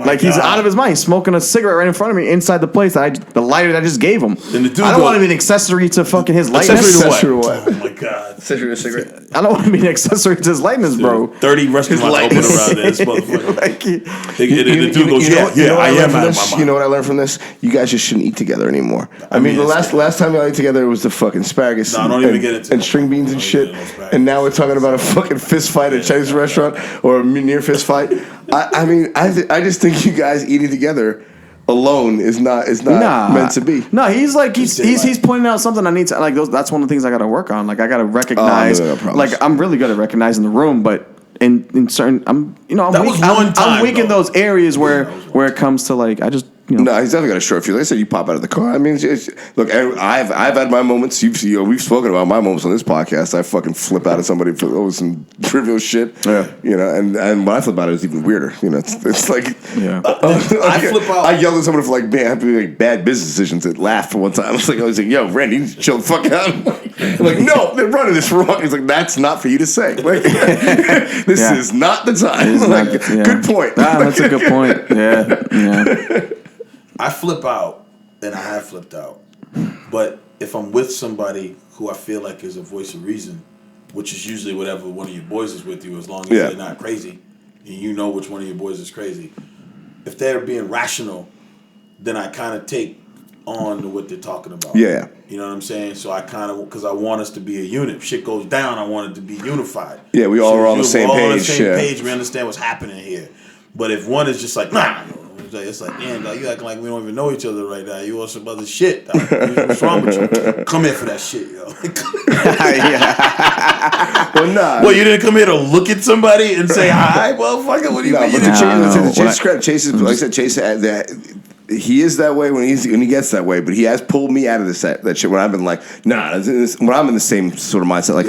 Like he's out of his mind. He's smoking a cigarette right in front of me inside the place. The lighter that I just gave him. And the dude I don't want to be an accessory to fucking his lightness. Accessory to what? Oh my god. Accessory to a cigarette. I don't want to be an accessory to his lightness, bro. 30 restaurants open around this motherfucker. The dude goes, I am out of my mind. You know what I learned from this? You guys just shouldn't eat together anymore. I mean, the last time y'all ate together, it was the fucking asparagus and string beans and shit. And now we're talking about a fucking fist fight at a Chinese restaurant or a near fist fight. I just think you guys eating together alone is not meant to be. No, he's pointing out something I need to like. That's one of the things I got to work on. Like I got to recognize. I'm really good at recognizing the room, but in certain, I'm weak in those areas where it comes to like I just. No, he's definitely got a short fuse. Like I said, you pop out of the car. I mean, look, I've had my moments. We've spoken about my moments on this podcast. I fucking flip out at somebody for some trivial shit. Yeah, and when I flip out, it's even weirder. It's like I flip out. I yelled at somebody for like bad business decisions. That laughed for one time. I was like, yo, Randy, you need to chill the fuck out. I'm like, no, they're running this wrong. He's like, that's not for you to say. Like, this is not the time. Good point. That's a good point. Yeah. I flip out, and I have flipped out. But if I'm with somebody who I feel like is a voice of reason, which is usually whatever one of your boys is with you, as long as they're not crazy, and you know which one of your boys is crazy. If they're being rational, then I kind of take on what they're talking about. Yeah. You know what I'm saying? So I kind of, because I want us to be a unit. If shit goes down, I want it to be unified. Yeah, we all are on the same page. We're all on the same page. We understand what's happening here. But if one is just like, nah, it's like, damn, dog, you acting like we don't even know each other right now. You want some other shit, dog. What's wrong with you? Come here for that shit, yo. Well, nah. Well, you didn't come here to look at somebody and say hi? Well, fuck it, what do you mean? Chase, like I said, Chase had that. He is that way when he gets that way, but he has pulled me out of that shit when I've been like, nah, when I'm in the same sort of mindset, like,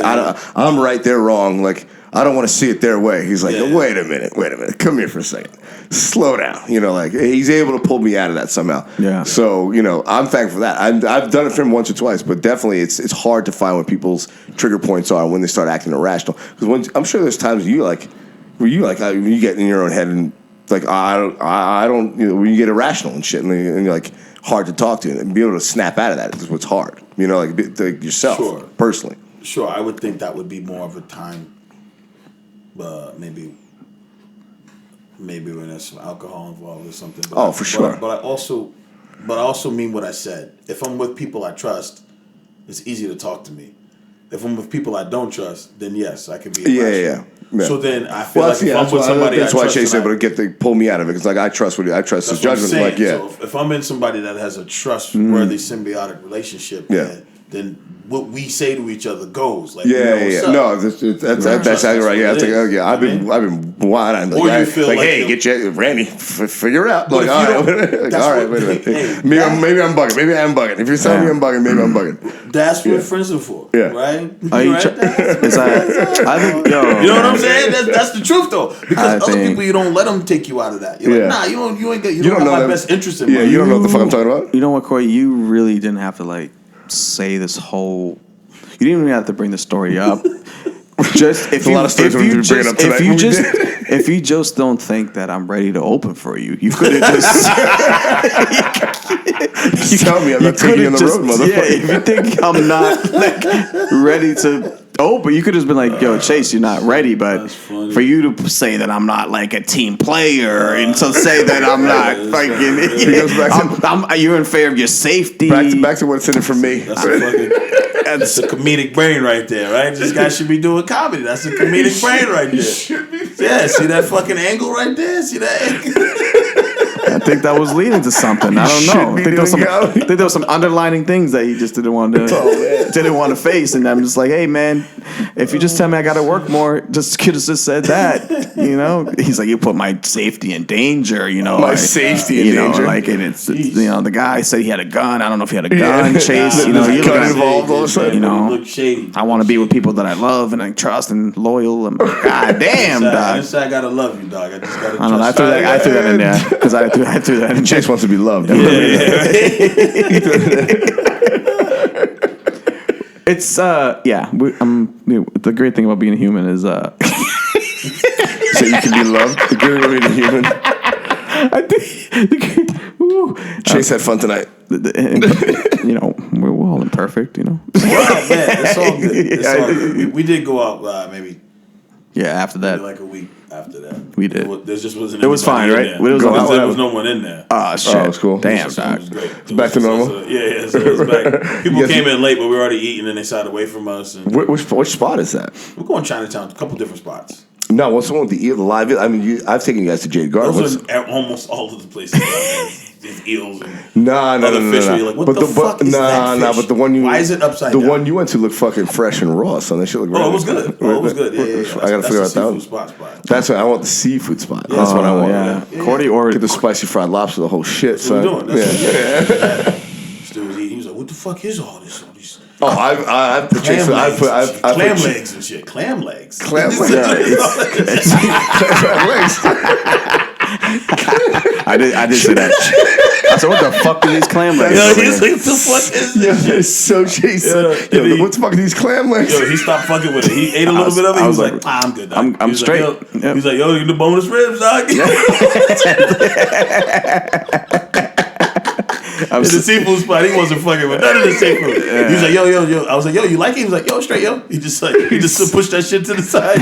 I'm right, they're wrong, like, I don't want to see it their way. He's like, wait a minute, come here for a second. Slow down. Like he's able to pull me out of that somehow. Yeah. So, I'm thankful for that. I've done it for him once or twice, but definitely it's hard to find what people's trigger points are when they start acting irrational. Because I'm sure there's times when you get in your own head and like, I don't, when you get irrational and shit and you're like hard to talk to and be able to snap out of that is what's hard. Like yourself, personally. Sure. I would think that would be more of a time. Maybe when there's some alcohol involved or something. But for sure. But I also mean what I said. If I'm with people I trust, it's easy to talk to me. If I'm with people I don't trust, then yes, I could be irrational. Yeah. So then I feel like if I'm with somebody that's why Chase able to pull me out of it because like I trust his judgment. Like So if I'm in somebody that has a trustworthy symbiotic relationship, then what we say to each other goes. Like, Yeah. No, that's exactly right. Yeah, it's like, I've been whining. Like, Or you feel like hey, get you, Randy, figure it out. Like, all right, wait a minute. Hey, maybe I'm bugging. Maybe I'm bugging. If you're telling me I'm bugging, maybe I'm bugging. That's what friends are for. Yeah. Right? Are you right? I think, yo, You know what I'm saying? That's the truth, though. Because other people, you don't let them take you out of that. You're like, nah, you don't have my best interest in mind. Yeah, you don't know what the fuck I'm talking about. You know what, Corey? You really didn't have to like say this whole. You didn't even have to bring the story up. Just if you just don't think that I'm ready to open for you, you could have just. You tell me I'm not taking you on the road, motherfucker. Yeah, if you think I'm not like ready to open, you could have just been like, "Yo, Chase, you're not ready." But for you to say that I'm not like a team player, and to say that I'm not fucking, you're in favor of your safety. Back to what's in it for me. That's a comedic brain right there, right? This guy should be doing comedy. That's a comedic brain right there. Yeah, see that fucking angle right there? See that angle? I think that was leading to something. I don't know. I think there was some underlining things that he just didn't want to face. And I'm just like, hey man, if you just tell me I got to work more, just could have just said that. You know, he's like, you put my safety in danger. You know, my safety in danger. Like, and it's the guy said he had a gun. I don't know if he had a gun. Chase, you know, you got involved all of a sudden. You know, I want to be with people that I love and I trust and loyal. And god damn, dog. I gotta love you, dog. I just gotta. I don't know. I threw that in there because I threw that in. Chase wants to be loved. It's the great thing about being a human is so you can be loved. The great thing about being a human. I think Chase had fun tonight. You know, we're all imperfect. You know. Well, man, it's all good. It's all good. We did go out maybe. Yeah, after that. Like a week after that. We did. There just wasn't. It was fine, right? There was no one in there. Oh shit! Oh, it was cool. Damn, It was great. It's back to normal. So it was back. People came in late, but we were already eating, and they sat away from us. And Which spot is that? we're going Chinatown, a couple different spots. No, what's the one with the live? I mean, I've taken you guys to Jade Garden. Those are almost all of the places. There's eels and No. fish. You're like, what the fuck is that fish? But the one Why is it upside down? The one you went to looked fucking fresh and raw, son. That shit looked. Oh, it was good. Yeah. I gotta figure out that one. Spot. That's what I want. The seafood spot. That's what I want. Yeah. Corey ordered Get the spicy fried lobster, the whole shit, That's what son. we're doing. That's Stu was eating. He was like, what the fuck is all this? Oh, I've clam legs and shit. Clam legs. Clam legs. I did say that. I said, what the fuck are these clam legs? Yo, he's like, what the fuck is this? It's so Jason. What the fuck are these clam legs? Yo, he stopped fucking with it. He ate a little bit of it. He was like, I'm good, dog. I'm straight. He's like, yo, you the boneless ribs, dog. In the seafood spot, he wasn't fucking with none of the seafood. Yeah. He was like, yo. I was like, yo, you like it? He was like, yo, straight, yo. He just pushed that shit to the side.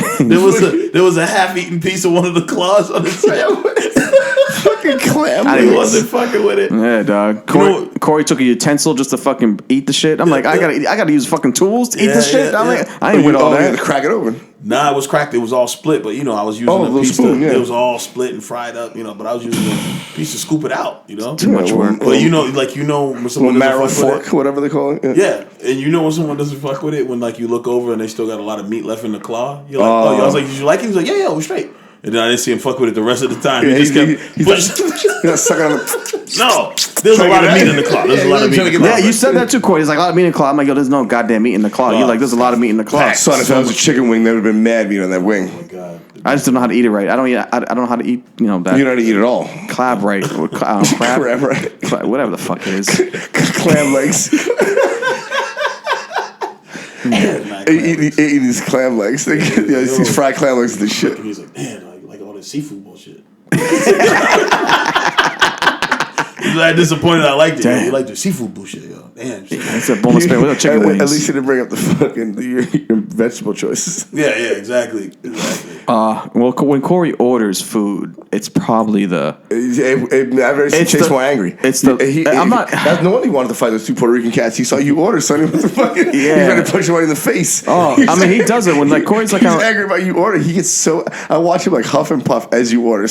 There was a half-eaten piece of one of the claws on the side. Fucking clam. He wasn't fucking with it. Yeah, dog. Corey took a utensil just to fucking eat the shit. I'm like, I gotta use fucking tools to eat this shit. I'm like, I ain't with all that. You had to crack it open. Nah, it was cracked. It was all split, but I was using a piece. Spoon, It was all split and fried up, but I was using a piece to scoop it out. Too much work. But when someone marrow doesn't fuck with fork, whatever they call it. Yeah, and when someone doesn't fuck with it, when you look over and they still got a lot of meat left in the claw, you're like, I was like, did you like it? He's like, yeah, it was straight. And then I didn't see him fuck with it the rest of the time. He just kept pushing. Sucking on the. No, there's a lot of meat in the claw. Yeah, you said that too, Corey. He's like, a lot of meat in the claw. I'm like, yo, there's no goddamn meat in the claw. You're like, there's a lot of meat in the claw. Son, if that was a chicken wing, there would have been mad meat on that wing. Oh my god. I just don't know how to eat it right. I don't know how to eat, that. You don't know how to eat it all. Crab right. Crab right. Whatever the fuck it is. Clam legs. Eating these clam legs. These fried clam legs and this shit. He's like, damn, I like all this seafood bullshit. He's like disappointed I liked it. Damn. You like the seafood bullshit, yo. Damn. That's a bonus spare with chicken wings. At least you didn't bring up the fucking your vegetable choices. Yeah, exactly. Well, when Corey orders food, it's probably the. I've never seen Chase more angry. It's the. I'm not. That's no wonder he wanted to fight those two Puerto Rican cats. He saw you order, son. He was fucking. Yeah. He's ready to punch somebody in the face. Oh, I mean, he does it when Corey's like. He's angry about you order. He gets so. I watch him like huff and puff as you order.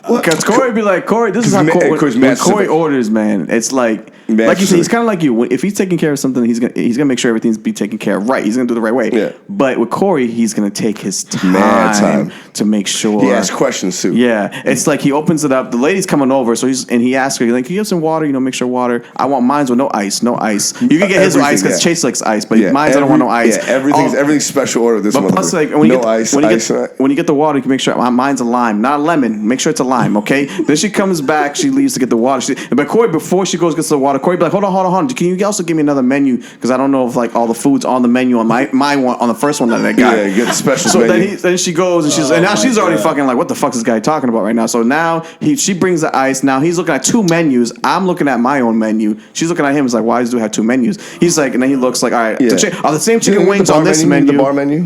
What? Because Corey be like, Corey, this is how Corey orders, man. It's like Like you said, he's kind of like you. If he's taking care of something, he's gonna make sure everything's be taken care of right. He's gonna do it the right way. Yeah. But with Corey, he's gonna take his time to make sure. He asks questions too. Yeah, it's like he opens it up. The lady's coming over, so he asks her, like, "Can you have some water? Make sure water. I want mine with no ice. No ice. You can get his with ice because Chase likes ice, but mine's I don't want no ice. Yeah, everything's special order. This one. Plus, like when you get the water, you can make sure mine's a lime, not a lemon. Make sure it's a lime, okay? Then she comes back. She leaves to get the water. But Corey, before she goes gets the water, Corey be like, hold on. Can you also give me another menu? Because I don't know if like all the food's on the menu on my one on the first one that I got. Yeah, get the special. So then she goes and she's she's already fucking like, what the fuck is this guy talking about right now? So now she brings the ice. Now he's looking at two menus. I'm looking at my own menu. She's looking at him. He's like, why does he have two menus? He's like, and then he looks like, all right, are the same chicken wings on this menu? The bar menu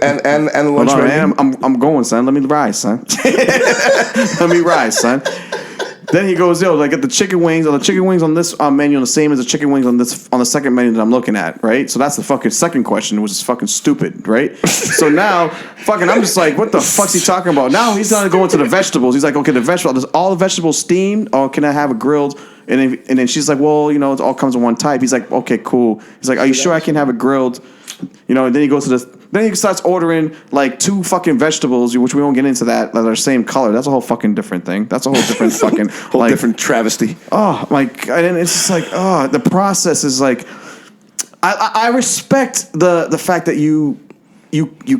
and the lunch menu. Man, I'm going, son. Let me rise, son. Let me rise, son. Then he goes, I get the chicken wings. Are the chicken wings on this menu the same as the chicken wings on the second menu that I'm looking at, right? So that's the fucking second question, which is fucking stupid, right? So now, I'm just like, what the fuck's he talking about? Now he's gonna go into the vegetables. He's like, okay, the vegetables, is all the vegetables steamed, or can I have a grilled? And then she's like, well, it all comes in one type. He's like, okay, cool. He's like, are you sure I can have it grilled? Then he goes to then he starts ordering like two fucking vegetables, which we won't get into that are the same color. That's a whole fucking different thing. That's a whole different fucking different travesty. Oh my god! And it's just like, the process is like, I respect the fact that you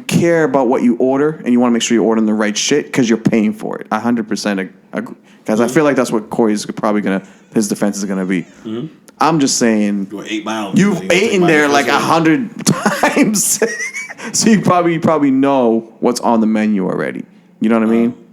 care about what you order and you want to make sure you're ordering the right shit because you're paying for it. 100% agree. Because I feel like that's what Corey's probably his defense is gonna be. Mm-hmm. I'm just saying, you're 8 miles. You've eaten there like 100 times, so you probably know what's on the menu already. You know what I mean?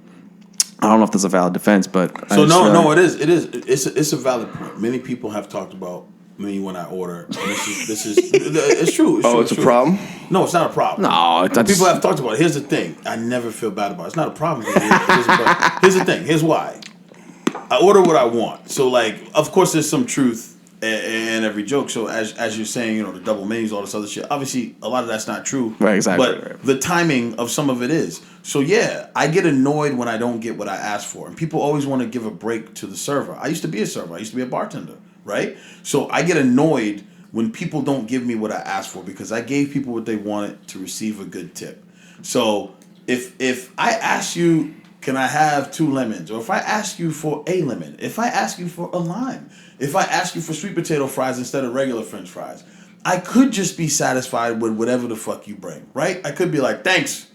I don't know if that's a valid defense, but it is. It's a valid point. Many people have talked about me when I order. And this is it's true. It's a problem? No, it's not a problem. No, people have talked about it. Here's the thing. I never feel bad about it. It's not a problem. Here's the thing. Here's why. I order what I want. So, like, of course, there's some truth in every joke. So, as you're saying, the double menus, all this other shit. Obviously, a lot of that's not true. Right, exactly. But the timing of some of it is. So, yeah, I get annoyed when I don't get what I ask for. And people always want to give a break to the server. I used to be a server. I used to be a bartender, right? So, I get annoyed when people don't give me what I asked for because I gave people what they wanted to receive a good tip. So, if I ask you, can I have 2 lemons? Or if I ask you for a lemon, if I ask you for a lime, if I ask you for sweet potato fries instead of regular French fries, I could just be satisfied with whatever the fuck you bring, right? I could be like, thanks,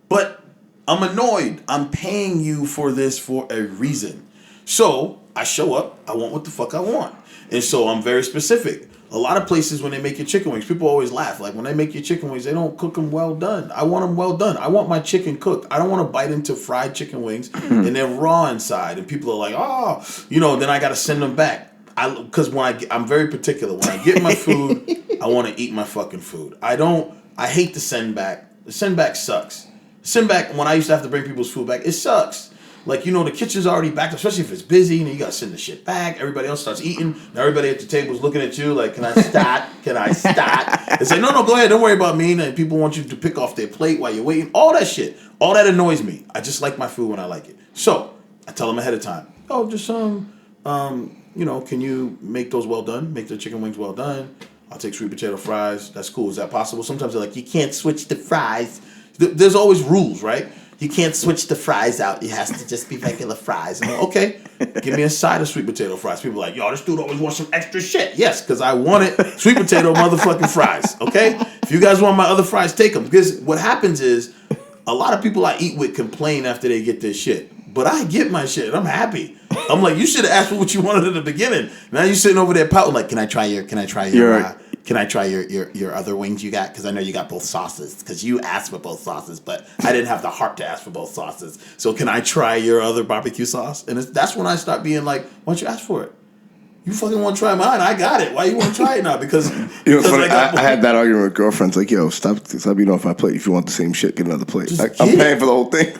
but I'm annoyed. I'm paying you for this for a reason. So I show up, I want what the fuck I want. And so I'm very specific. A lot of places when they make your chicken wings, people always laugh. Like when they make your chicken wings, they don't cook them well done. I want them well done. I want my chicken cooked. I don't want to bite into fried chicken wings and they're raw inside. And people are like, then I got to send them back. Because I'm very particular. When I get my food, I want to eat my fucking food. I hate the send back. The send back sucks. Send back, when I used to have to bring people's food back, it sucks. Like, the kitchen's already backed up, especially if it's busy, you got to send the shit back. Everybody else starts eating. Now everybody at the table's looking at you like, can I start? Can I start? They say, no, go ahead. Don't worry about me. And people want you to pick off their plate while you're waiting. All that shit. All that annoys me. I just like my food when I like it. So I tell them ahead of time, just, can you make those well done? Make the chicken wings well done. I'll take sweet potato fries. That's cool. Is that possible? Sometimes they're like, you can't switch the fries. There's always rules, right? You can't switch the fries out. It has to just be regular fries. I'm like, okay, give me a side of sweet potato fries. People are like, this dude always wants some extra shit. Yes, because I wanted sweet potato motherfucking fries, okay? If you guys want my other fries, take them. Because what happens is a lot of people I eat with complain after they get this shit. But I get my shit. I'm happy. I'm like, you should have asked for what you wanted at the beginning. Now you're sitting over there pouting like, can I try your other wings you got? Because I know you got both sauces. Because you asked for both sauces, but I didn't have the heart to ask for both sauces. So can I try your other barbecue sauce? And that's when I start being like, why don't you ask for it? You fucking want to try mine? I got it. Why you want to try it now? Because funny, I had that argument with girlfriends. Like, stop eating off my plate. If you want the same shit, get another plate. I'm paying for the whole thing.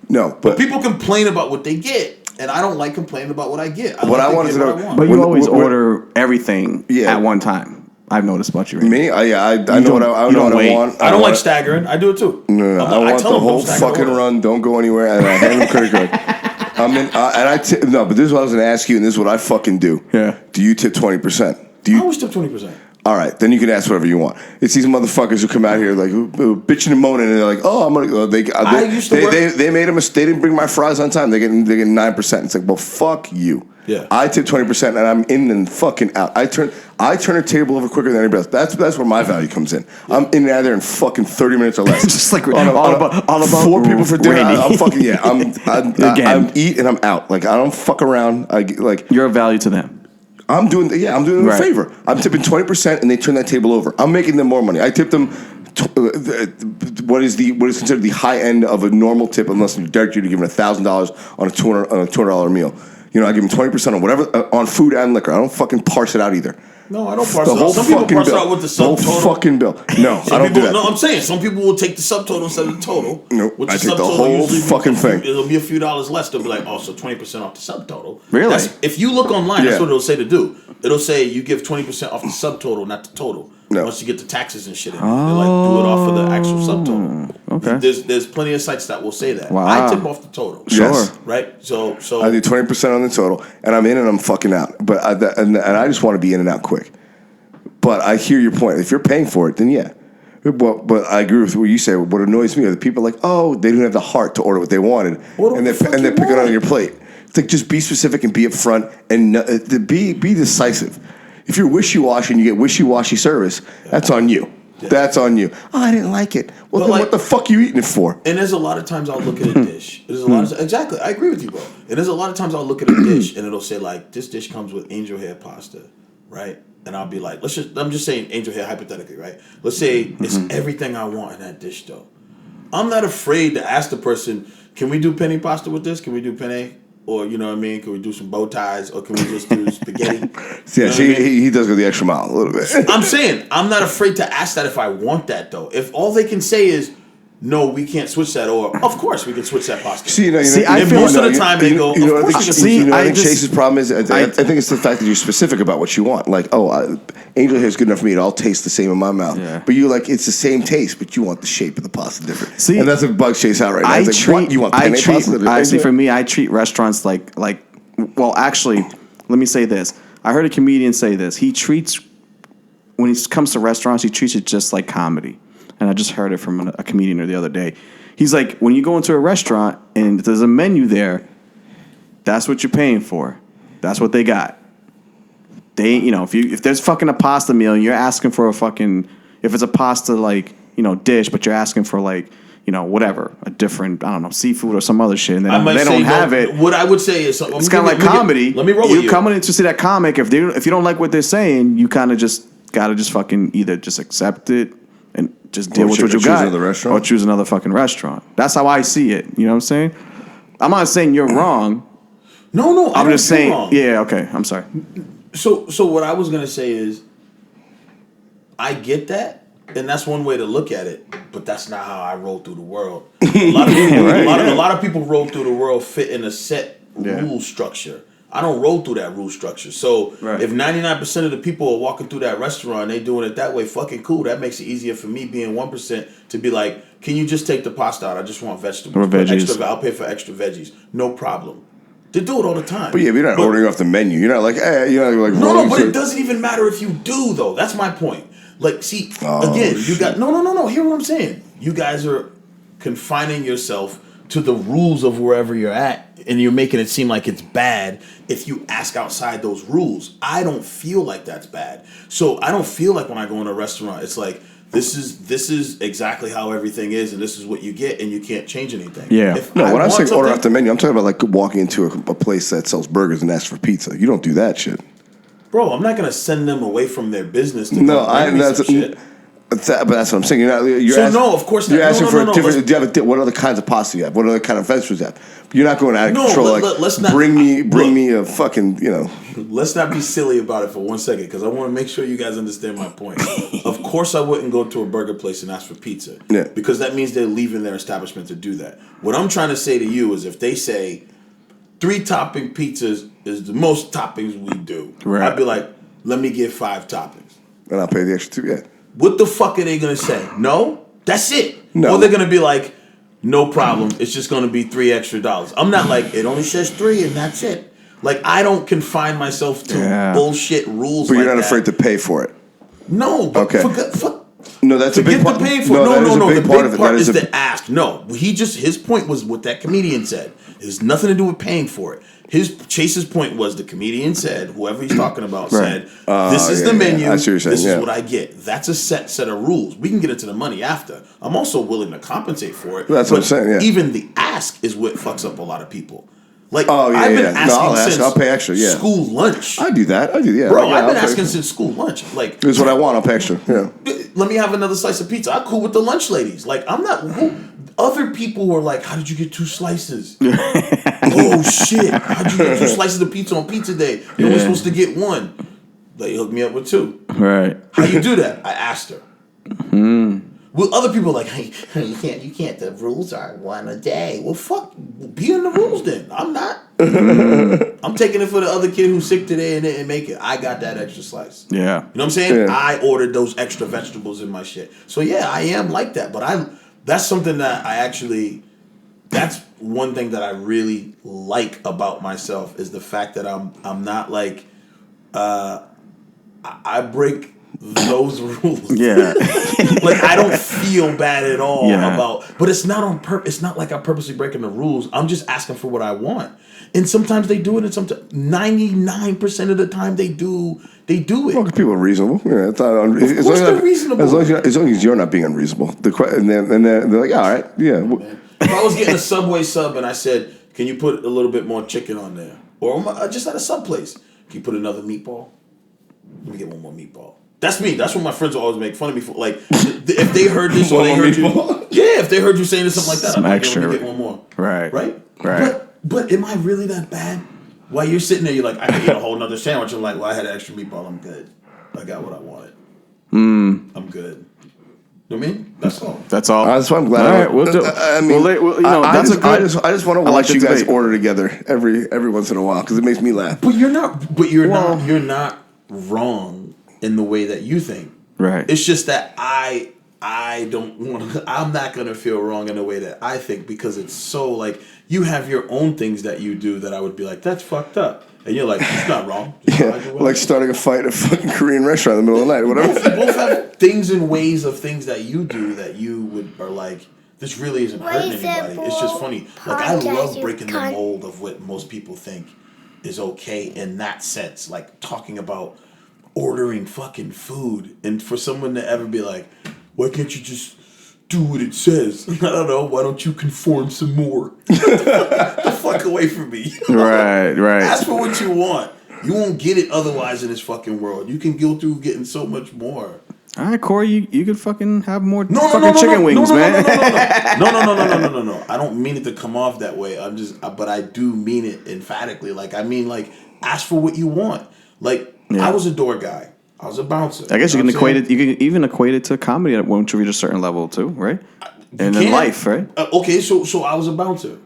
No, but people complain about what they get. And I don't like complaining about what I get. I wanted to know. But you always order everything at one time. I've noticed about you. Right? Me? I know what I want. I don't like staggering. I do it too. No. I want the whole fucking run. Don't go anywhere. And I hand them credit card. No, but this is what I was going to ask you, and this is what I fucking do. Yeah. Do you tip 20%? I always tip 20%. All right, then you can ask whatever you want. It's these motherfuckers who come out here like who bitching and moaning, and they're like, "Oh, I'm gonna." They made a mistake. They didn't bring my fries on time. They get 9%. It's like, well, fuck you. Yeah. I tip 20%, and I'm in and fucking out. I turn a table over quicker than anybody else. That's where my value comes in. I'm in and out of there in fucking 30 minutes or less. Just like all about 4 people for dinner. I'm fucking yeah. I'm eat and I'm out. Like I don't fuck around. You're a value to them. I'm doing them a favor. I'm tipping 20%, and they turn that table over. I'm making them more money. I tip them what is considered the high end of a normal tip, unless you direct you to give them $1,000 on a $200 meal. You know, I give them 20% on whatever on food and liquor. I don't fucking parse it out either. No, I don't parse it out. Some people parse it out with the subtotal. The whole fucking bill. No, I don't do that. No, I'm saying some people will take the subtotal instead of the total. No, I take the whole fucking thing. It'll be a few dollars less. They'll be like, oh, so 20% off the subtotal. Really? If you look online, that's what it'll say to do. It'll say you give 20% off the subtotal, not the total. No. Once you get the taxes and shit in, they like do it off of the actual subtotal. Okay. There's plenty of sites that will say that. Wow. I tip off the total. Sure. Yes. Right. So I do 20% on the total, and I'm in and I'm fucking out. But I just want to be in and out quick. But I hear your point. If you're paying for it, then yeah. But I agree with what you say. What annoys me are the people like, oh, they didn't have the heart to order what they wanted, and they pick it on your plate. It's like just be specific and be upfront and be decisive. If you're wishy-washy and you get wishy-washy service, that's on you. Yeah. That's on you. Oh, I didn't like it. Well, then what the fuck are you eating it for? And there's a lot of times I'll look at a dish. Exactly. I agree with you, bro. And there's a lot of times I'll look at a dish and it'll say like, this dish comes with angel hair pasta, right? And I'll be like, I'm just saying angel hair hypothetically, right? Let's say it's everything I want in that dish, though. I'm not afraid to ask the person, can we do penne pasta with this? Can we do penne? Or, you know what I mean? Can we do some bow ties? Or can we just do spaghetti? He does go the extra mile a little bit. I'm saying, I'm not afraid to ask that if I want that, though. If all they can say is, no, we can't switch that, or of course we can switch that pasta. I feel most of the time they go. I think Chase's problem is. I think it's the fact that you're specific about what you want. Like, angel hair is good enough for me; it all tastes the same in my mouth. Yeah. But you like it's the same taste, but you want the shape of the pasta different. And that's what bugs Chase out right now. You want penne pasta? For me, I treat restaurants like. Well, actually, let me say this. I heard a comedian say this. He treats when it comes to restaurants, he treats it just like comedy. And I just heard it from a comedian the other day. He's like, when you go into a restaurant and there's a menu there, that's what you're paying for. That's what they got. They, if there's fucking a pasta meal and you're asking for if it's a pasta dish, but you're asking for whatever, a different, I don't know, seafood or some other shit, and they don't have it. What I would say is, it's kind of like comedy. Let me roll with you. You coming in to see that comic, if you don't like what they're saying, you kind of just gotta just fucking either just accept it and just deal with what you got, or choose another fucking restaurant. That's how I see it. You know what I'm saying? I'm not saying you're wrong. No, I'm just saying. Wrong. Yeah, okay. I'm sorry. So what I was gonna say is, I get that, and that's one way to look at it. But that's not how I roll through the world. A lot of people roll through the world fit in a set rule structure. I don't roll through that rule structure. So if 99% of the people are walking through that restaurant and they doing it that way, fucking cool. That makes it easier for me being 1% to be like, can you just take the pasta out? I just want vegetables. Or veggies. I'll pay for extra veggies. No problem. They do it all the time. But you're not ordering off the menu. You're not like, No, but it doesn't even matter if you do, though. That's my point. Like, see, again, you got... No. Hear what I'm saying. You guys are confining yourself to the rules of wherever you're at, and you're making it seem like it's bad if you ask outside those rules. I don't feel like that's bad. So I don't feel like when I go in a restaurant, it's like, this is exactly how everything is, and this is what you get, and you can't change anything. Yeah. When I'm saying order off the menu, I'm talking about like walking into a place that sells burgers and ask for pizza. You don't do that shit. Bro, I'm not going to send them away from their business to shit. But that's what I'm saying. Of course not. You're asking for a different. What other kinds of pasta you have? What other kind of vegetables you have? You're not going out of control. Let's not bring me a fucking. Let's not be silly about it for 1 second, because I want to make sure you guys understand my point. Of course, I wouldn't go to a burger place and ask for pizza, because that means they're leaving their establishment to do that. What I'm trying to say to you is, if they say 3 topping pizzas is the most toppings we do, I'd be like, let me get 5 toppings, and I'll pay the extra 2. Yeah. What the fuck are they gonna say? No, that's it. No. Or they're gonna be like, no problem. It's just going to be $3 extra. I'm not like, it only says 3 and that's it. Like, I don't confine myself to bullshit rules. But you're not afraid to pay for it. No. But no, that's a big part. No. The big part is the ask. No, his point was what that comedian said. It has nothing to do with paying for it. Chase's point was the comedian said, whoever he's talking about said, this is the menu, this is what I get. That's a set of rules. We can get into the money after. I'm also willing to compensate for it. That's what I'm saying, yeah. Even the ask is what fucks up a lot of people. Like, I've been asking I'll pay extra, school lunch. I do that, Bro, I've been asking since school lunch. Like, this is what I want, I'll pay extra, yeah. Let me have another slice of pizza. I'm cool with the lunch ladies. Like, I'm not... Other people were like, how did you get 2 slices? Oh, shit. How did you get 2 slices of pizza on pizza day? You're only supposed to get 1. They hooked me up with 2. Right. How you do that? I asked her. Well, other people are like, hey, you can't. The rules are 1 a day. Well, fuck. Be in the rules then. I'm not. I'm taking it for the other kid who's sick today and didn't make it. I got that extra slice. Yeah. You know what I'm saying? Yeah. I ordered those extra vegetables in my shit. So, yeah, I am like that. But that's something that that's one thing that I really like about myself is the fact that I'm not like, I break those rules. Yeah. Like, I don't feel bad at all about, but it's not on purpose. It's not like I'm purposely breaking the rules. I'm just asking for what I want. And sometimes they do it, and sometimes 99% of the time they do it. Well, people are reasonable. Yeah, it's not Of course they're reasonable. As long as you're not being unreasonable. And they're like, all right, yeah. If I was getting a Subway sub and I said, can you put a little bit more chicken on there? Or just at a sub place, can you put another meatball? Let me get one more meatball. That's me. That's what my friends will always make fun of me for. Like, if they heard this or they heard you, if they heard you saying something like that, I'm like, let me get one more. Right. But am I really that bad? While you're sitting there, you're like, I could eat a whole nother sandwich. I'm like, well, I had an extra meatball. I'm good. I got what I wanted. I'm good. You know what I mean? That's all. That's why I'm glad. All right, we'll do. I mean, I just want to watch you guys order together every once in a while because it makes me laugh. But you're not wrong in the way that you think. Right. It's just that I don't want to, I'm not going to feel wrong in the way that I think because it's so like you have your own things that you do that I would be like, that's fucked up. And you're like, it's not wrong. Like starting a fight at a fucking Korean restaurant in the middle of the night, whatever. Both have things and ways of things that you do that you are like, this really isn't hurting anybody. It's just funny. Like, I love breaking the mold of what most people think is okay in that sense. Like, talking about ordering fucking food. And for someone to ever be like, why can't you just do what it says? I don't know. Why don't you conform some more? The fuck away from me. Right. Ask for what you want. You won't get it otherwise in this fucking world. You can go through getting so much more. All right, Corey, you could fucking have more chicken wings, man. No. I don't mean it to come off that way. But I do mean it emphatically. Like, I mean, like, ask for what you want. Like, I was a door guy. I was a bouncer. I guess you can equate it. You can even equate it to comedy once you reach a certain level too, right? And in life, right? Okay, so I was a bouncer.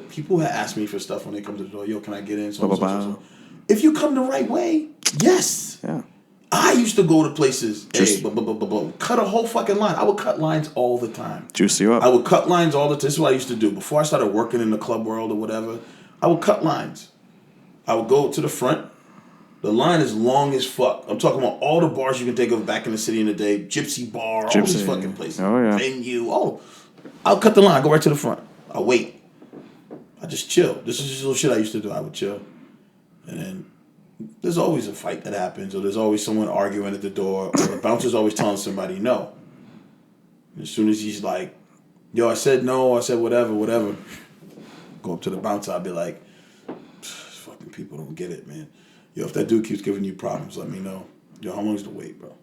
People had asked me for stuff when they come to the door. Yo, can I get in? So. If you come the right way, yes. Yeah. I used to go to places, cut a whole fucking line. I would cut lines all the time. Juice you up. I would cut lines all the time. This is what I used to do. Before I started working in the club world or whatever, I would cut lines. I would go to the front. The line is long as fuck. I'm talking about all the bars you can think of back in the city in the day. Gypsy bar, all these fucking places. Oh, yeah. Venue. I'll cut the line. Go right to the front. I'll wait. I just chill. This is just little shit I used to do. I would chill. And then there's always a fight that happens, or there's always someone arguing at the door, or the bouncer's always telling somebody no. And as soon as he's like, yo, I said no, I said whatever. Go up to the bouncer, I'll be like, fucking people don't get it, man. Yo, if that dude keeps giving you problems, let me know. Yo, how long is the wait, bro?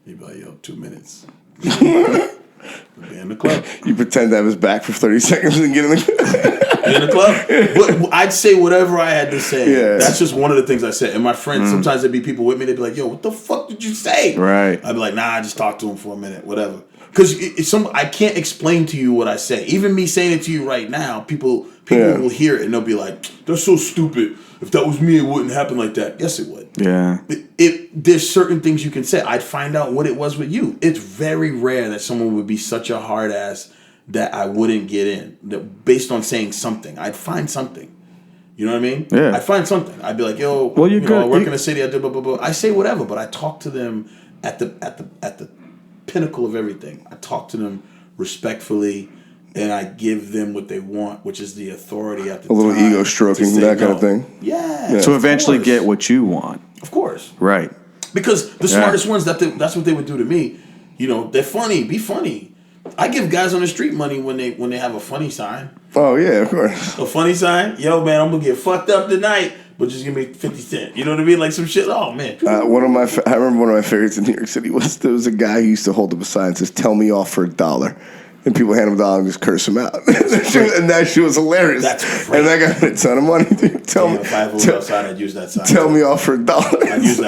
He'd be like, yo, 2 minutes. Be in the club. You pretend I was back for 30 seconds and get in the club. In the club. But I'd say whatever I had to say. Yeah. That's just one of the things I said. And my friends, sometimes there'd be people with me, they'd be like, yo, what the fuck did you say? Right. I'd be like, nah, I just talked to him for a minute, whatever. Because I can't explain to you what I say. Even me saying it to you right now, people will hear it and they'll be like, that's so stupid. If that was me, it wouldn't happen like that. Yes, it would. Yeah. There's certain things you can say. I'd find out what it was with you. It's very rare that someone would be such a hard ass that I wouldn't get in based on saying something. I'd find something. You know what I mean? Yeah. I'd find something. I'd be like, yo, well, you're good. I work in a city. I do blah blah blah. I say whatever, but I talk to them at the pinnacle of everything. I talk to them respectfully, and I give them what they want, which is the authority at the time. A little ego stroking, that kind of thing. Yeah. To eventually get what you want. Of course. Right. Because the smartest ones, that's what they would do to me. You know, they're funny. Be funny. I give guys on the street money when they have a funny sign. Oh, yeah, of course. A funny sign? Yo, man, I'm going to get fucked up tonight, but just give me 50 cents. You know what I mean? Like some shit. Oh, man. I remember one of my favorites in New York City there was a guy who used to hold up a sign that says, "Tell me off for $1." And people hand him $1 and just curse him out. And that shit was hilarious. That's great. And that got a ton of money, dude. If I ever went outside, I'd use that sign. Tell me off for $1. I'd use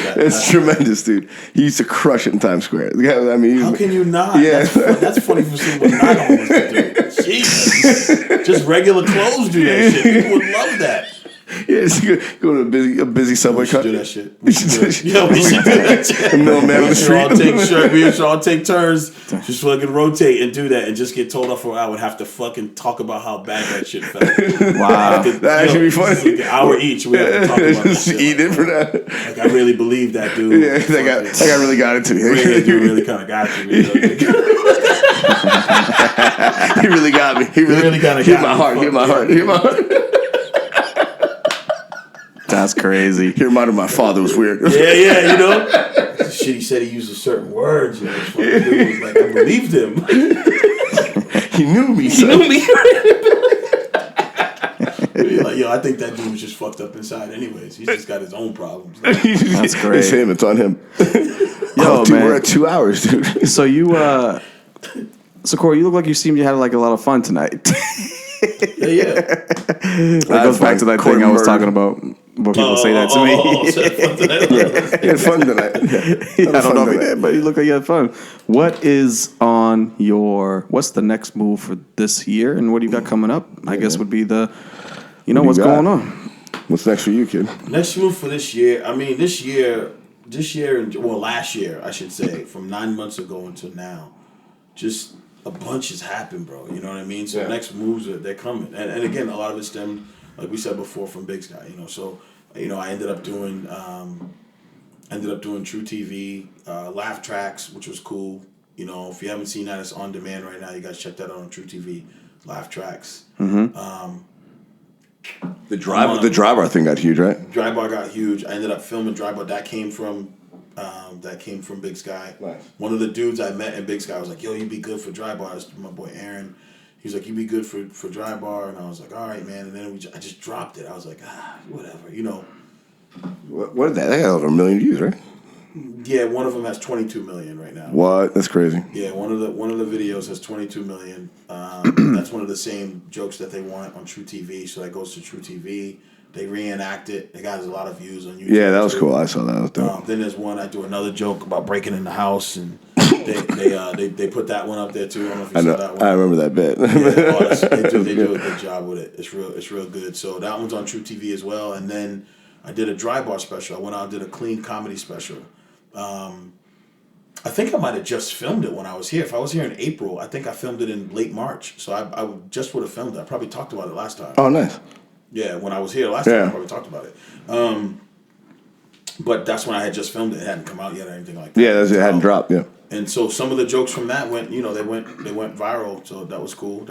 that. It's tremendous, dude. He used to crush it in Times Square. I mean, how can you not? Yeah. That's funny for someone not homeless to do. Jesus. Just regular clothes do that shit. People would love that. Yeah, just go to a busy subway cut. Do that shit. We should do it. Yo, we should do that shit. The middleman on the street. We should all take turns, just fucking rotate and do that, and just get told off for an hour and have to fucking talk about how bad that shit felt. Wow, that actually be funny. Like an hour each, we have to talk about that shit. Eat it for that. Like I really believe that dude. Yeah, that guy really got it to me. Really kind of got you. He really got me. He really kind of hit my heart. Hit my heart. That's crazy. He reminded my father was weird. Yeah, you know. Shit, he said he uses certain words. You know, this fucking dude was like, I believed him. He knew me. You're like, yo, I think that dude was just fucked up inside. Anyways, he's just got his own problems. That's great. It's him. It's on him. Yo, dude, man. we're at 2 hours, dude. So so Corey, you look like you had like a lot of fun tonight. Yeah. It goes back to that thing I was talking about. When people say that to me. He had fun tonight. I don't know if he did, but you look like you had fun. What's the next move for this year, and what do you got coming up? I guess would be what's going on. What's next for you, kid? Next move for this year. I mean, last year, I should say, from 9 months ago until now, just a bunch has happened, bro. You know what I mean? So next moves they're coming, and again, a lot of it stemmed, like we said before, from Big Sky. You know, so I ended up doing True TV, laugh tracks, which was cool. You know, if you haven't seen that, it's on demand right now. You guys check that out on True TV, laugh tracks. Mm-hmm. The dry bar thing got huge, right? Dry bar got huge. I ended up filming Dry Bar. That came from Big Sky. Nice. One of the dudes I met in Big Sky was like, "Yo, you'd be good for Dry Bar." It's my boy Aaron. He's like, "You'd be good for Dry Bar," and I was like, "All right, man." And then I just dropped it. I was like, whatever, you know. What did that? They got over 1 million views, right? Yeah, one of them has 22 million right now. What? That's crazy. Yeah, one of the videos has 22 million. That's one of the same jokes that they want on True TV, so that goes to True TV. They reenact it. It got a lot of views on YouTube. Yeah, that was cool. I saw that. Then there's one. I do another joke about breaking in the house, and they put that one up there too. I don't know if you saw that one. I remember that bit. They do a good job with it. It's real good. So that one's on True TV as well. And then I did a Dry Bar special. I went out and did a clean comedy special. I think I might have just filmed it when I was here. If I was here in April, I think I filmed it in late March. So I just would have filmed it. I probably talked about it last time. Oh, nice. Yeah, when I was here last time, I probably talked about it. But that's when I had just filmed it. It hadn't come out yet or anything like that. Yeah, it hadn't dropped, yeah. And so some of the jokes from that went viral. So that was cool.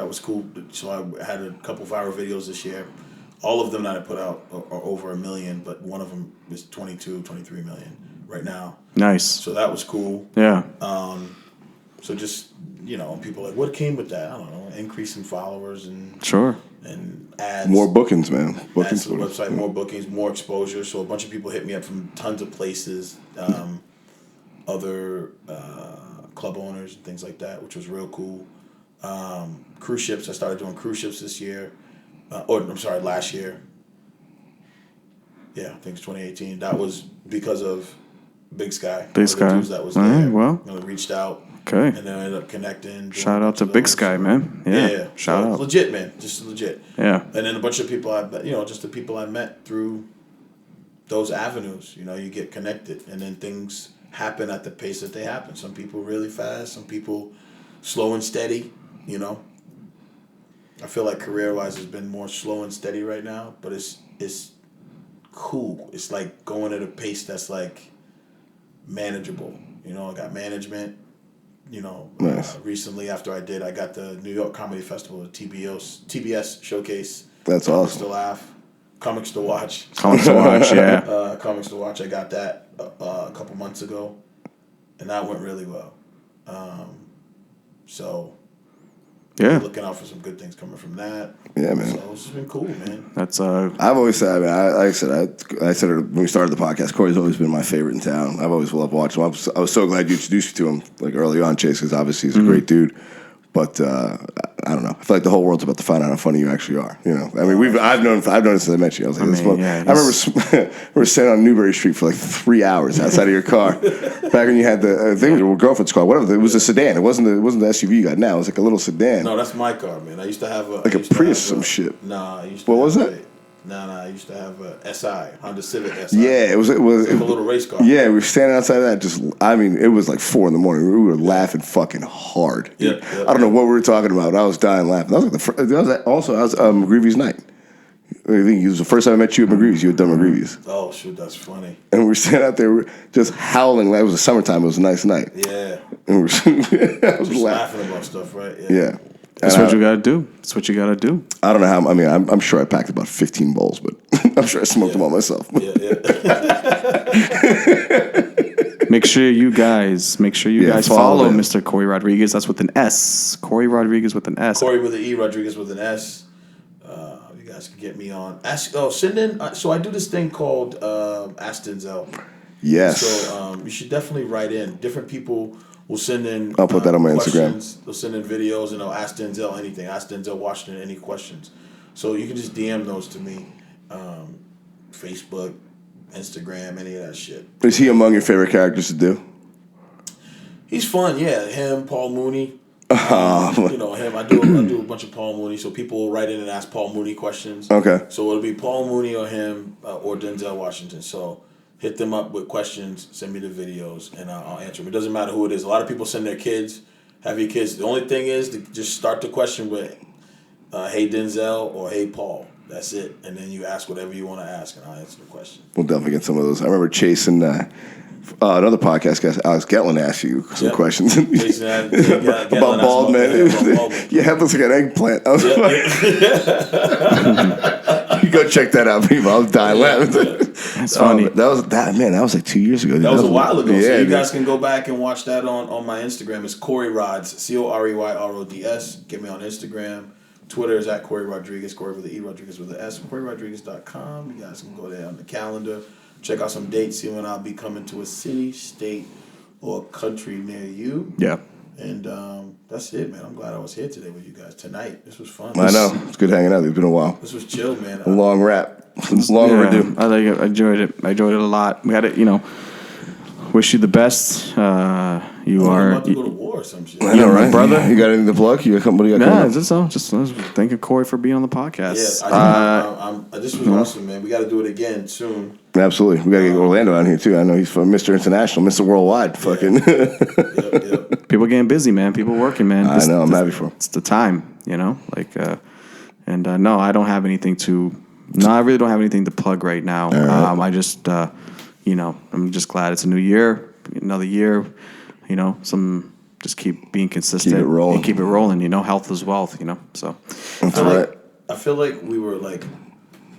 So I had a couple viral videos this year. All of them that I put out are over 1 million, but one of them is 22, 23 million right now. Nice. So that was cool. Yeah. So just, people are like, what came with that? I don't know, increase in followers and sure. And ads. More bookings, man. Ads to the website, more bookings, more exposure. So a bunch of people hit me up from tons of places, other club owners and things like that, which was real cool. Cruise ships. I started doing cruise ships this year. Last year. Yeah, I think it's 2018. That was because of Big Sky. Big Sky. That was there. Well, reached out. Okay. And then I ended up connecting. Shout out to Big Sky, man. Yeah. Shout out. Legit, man. Just legit. Yeah. And then a bunch of people just the people I met through those avenues. You know, you get connected, and then things happen at the pace that they happen. Some people really fast, some people slow and steady. You know, I feel like career-wise, it's been more slow and steady right now, but it's cool. It's like going at a pace that's like manageable. You know, I got management. You know, nice. Recently after I got the New York Comedy Festival, the TBS showcase. That's Comics awesome. to laugh, comics to watch. Comics to watch, yeah. Comics to watch. I got that a couple months ago, and that went really well. So. Yeah. Looking out for some good things coming from that. Yeah, man. So it's just been cool, man. That's I've always said, I said it when we started the podcast. Corey's always been my favorite in town. I've always loved watching him. I was so glad you introduced me to him like early on, Chase, because obviously he's a great dude. But I don't know. I feel like the whole world's about to find out how funny you actually are. You know, I mean, I've known since I met you. I was like, I remember we were standing on Newbury Street for like 3 hours outside of your car. Back when you had the thing, your girlfriend's car, whatever. It was a sedan. It wasn't the SUV you got now. It was like a little sedan. No, that's my car, man. I used to have a Prius, some shit. Nah, I used to. What was it? I used to have a SI, Honda Civic SI. Yeah, it was like a little race car. Yeah, we were standing outside of that. It was like 4 a.m. We were laughing fucking hard. Yeah. I don't know what we were talking about. I was dying laughing. That was like that was McGreevy's night. I think it was the first time I met you at McGreevy's. You had done McGreevy's. Oh shoot, that's funny. And we were standing out there just howling. It was the summertime. It was a nice night. Yeah. And I was just laughing about stuff, right? Yeah. That's what you gotta do. That's what you gotta do. I don't know how. I mean, I'm sure I packed about 15 bowls, but I'm sure I smoked them all myself. Yeah. Make sure you guys follow him. Mr. Corey Rodrigues. That's with an S. Corey Rodrigues with an S. Corey with an E, Rodriguez with an S. You guys can get me on. Send in. So I do this thing called Ask Denzel. Yes. So you should definitely write in. Different people will send in. I'll put that on my questions. Instagram. They'll send in videos and they'll ask Denzel anything. Ask Denzel Washington any questions. So you can just DM those to me. Facebook, Instagram, any of that shit. Is he among your favorite characters to do? He's fun, yeah. Him, Paul Mooney. You know him. I do a bunch of Paul Mooney. So people will write in and ask Paul Mooney questions. Okay. So it'll be Paul Mooney or him or Denzel Washington. So hit them up with questions. Send me the videos and I'll answer them. It doesn't matter who it is. A lot of people send their kids. Have your kids. The only thing is to just start the question with, "Hey Denzel" or "Hey Paul." That's it. And then you ask whatever you want to ask, and I'll answer the question. We'll definitely get some of those. I remember chasing another podcast guest, Alex Gatlin, asked you some questions about bald man. Your head looks like an eggplant. I was you go check that out, people. I was dying laughing. That's funny. That was like 2 years ago. That was a while ago. Yeah, so you guys can go back and watch that on my Instagram. It's Corey Rods, CoreyRods. Get me on Instagram. Twitter is at Corey Rodrigues, Corey with the E, Rodriguez with the S, CoreyRodrigues.com. You guys can go there on the calendar, check out some dates, see when I'll be coming to a city, state, or country near you. Yeah. And that's it, man. I'm glad I was here today with you guys tonight. This was fun. I know. It's good hanging out. It's been a while. This was chill, man. A long rap. It's long overdue. I like it. I enjoyed it. I enjoyed it a lot. We had it, wish you the best. You are about to go to war or some shit. I know, right? Brother. You got anything to plug? You got somebody? Just thanking Corey for being on the podcast. Yeah, this was awesome, man. We got to do it again soon. Absolutely. We got to get Orlando out here, too. I know he's from Mr. International, Mr. Worldwide. Fucking. Yep. People getting busy, man. People working, man. I know. I'm happy for him. It's the time, No, I don't have anything I really don't have anything to plug right now. Right. I just, I'm just glad it's a new year, another year, just keep being consistent. Keep it rolling. And keep it rolling, health is wealth, so. That's right. I feel like we were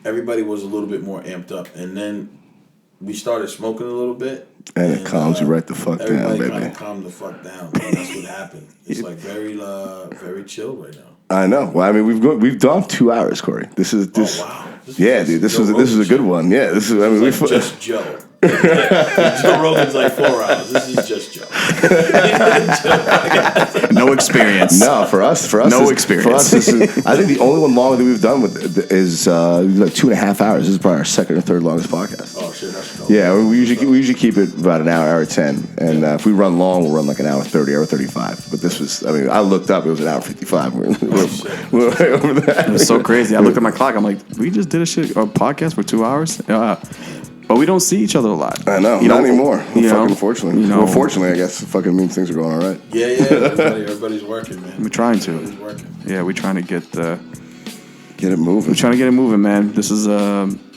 everybody was a little bit more amped up, and then we started smoking a little bit. And it calms you right the fuck down, baby. Everybody kind of calmed the fuck down. Man. That's what happened. It's very, very chill right now. I know. Well, I mean, we've done 2 hours, Corey. This. Oh, wow. This was a good one. Yeah, this is. I mean, we just Joe. Joe Rogan's 4 hours. This is just Joe. No experience. No, for us, no experience. For us, this is. I think the only one longer that we've done is 2.5 hours. This is probably our second or third longest podcast. Oh shit, that's dope. Yeah, we usually keep it about an hour 10, and if we run long, we'll run like an hour 30, hour 35. But this was. I mean, I looked up; it was an hour 55. We're way over that. It was so crazy. I looked at my clock. I'm like, we just did a podcast for 2 hours. But we don't see each other a lot. I know, you not anymore. You Fucking know, fortunately. you know. Well, fortunately, I guess. It fucking means things are going all right. Yeah. Everybody's working, man. We're trying to. Everybody's working. Yeah, we're trying to get Get it moving. We're trying to get it moving, man. This is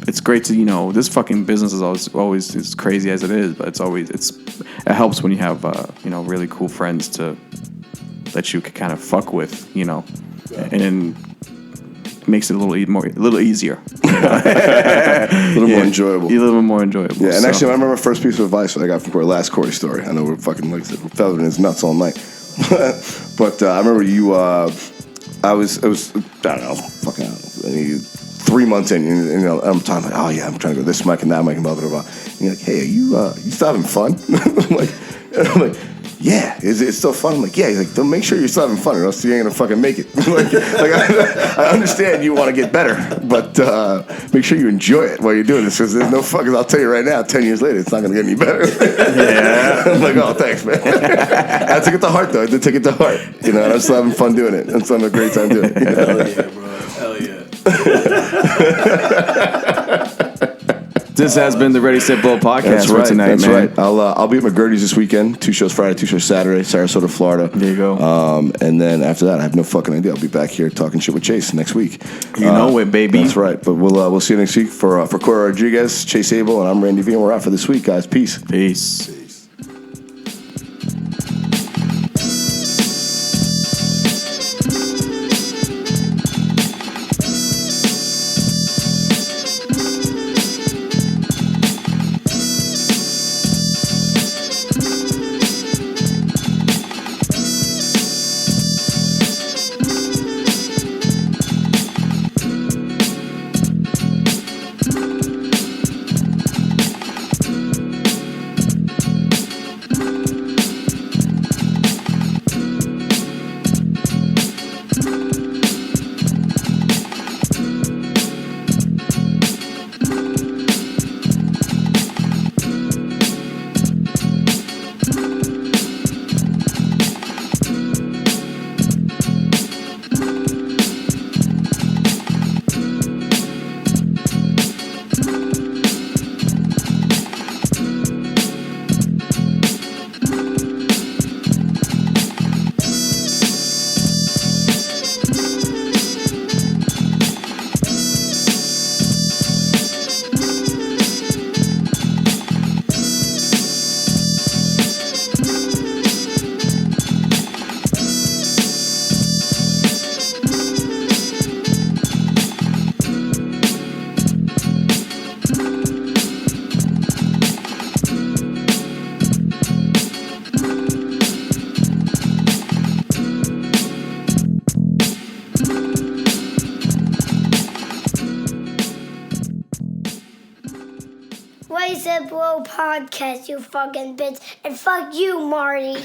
it's great to this fucking business is always as crazy as it is, but it helps when you have really cool friends that you can kind of fuck with, and then makes it a little easier, a little more enjoyable. A little bit more enjoyable. Yeah, and actually, I remember my first piece of advice that I got from Corey, last Corey story. I know we're fucking, like I said, we're feathering his nuts all night. But I remember you, it was, I don't know, fucking 3 months in, and I'm talking about, oh yeah, I'm trying to go this mic and that mic and blah, blah, blah. And you're like, hey, are you still having fun? I'm like, yeah, is it still fun? I'm like, yeah. He's like, don't make sure you're still having fun or else you ain't gonna fucking make it. I understand you want to get better, but make sure you enjoy it while you're doing this, because there's no fucking, I'll tell you right now, 10 years later, it's not gonna get any better. Yeah. I'm like, oh, thanks, man. I took it to heart, though. I did take it to heart. And I'm still having fun doing it. I'm still having a great time doing it. Hell yeah, bro. Hell yeah. This has been the Ready Set Blow podcast for tonight, that's man. Right. I'll be at McGurdy's this weekend. 2 shows Friday, 2 shows Saturday, Sarasota, Florida. There you go. And then after that, I have no fucking idea. I'll be back here talking shit with Chase next week. You know it, baby. That's right. But we'll see you next week for Corey Rodrigues, Chase Abel, and I'm Randy V. And we're out for this week, guys. Peace. Peace. Raise a Blow podcast, you fucking bitch. And fuck you, Marty.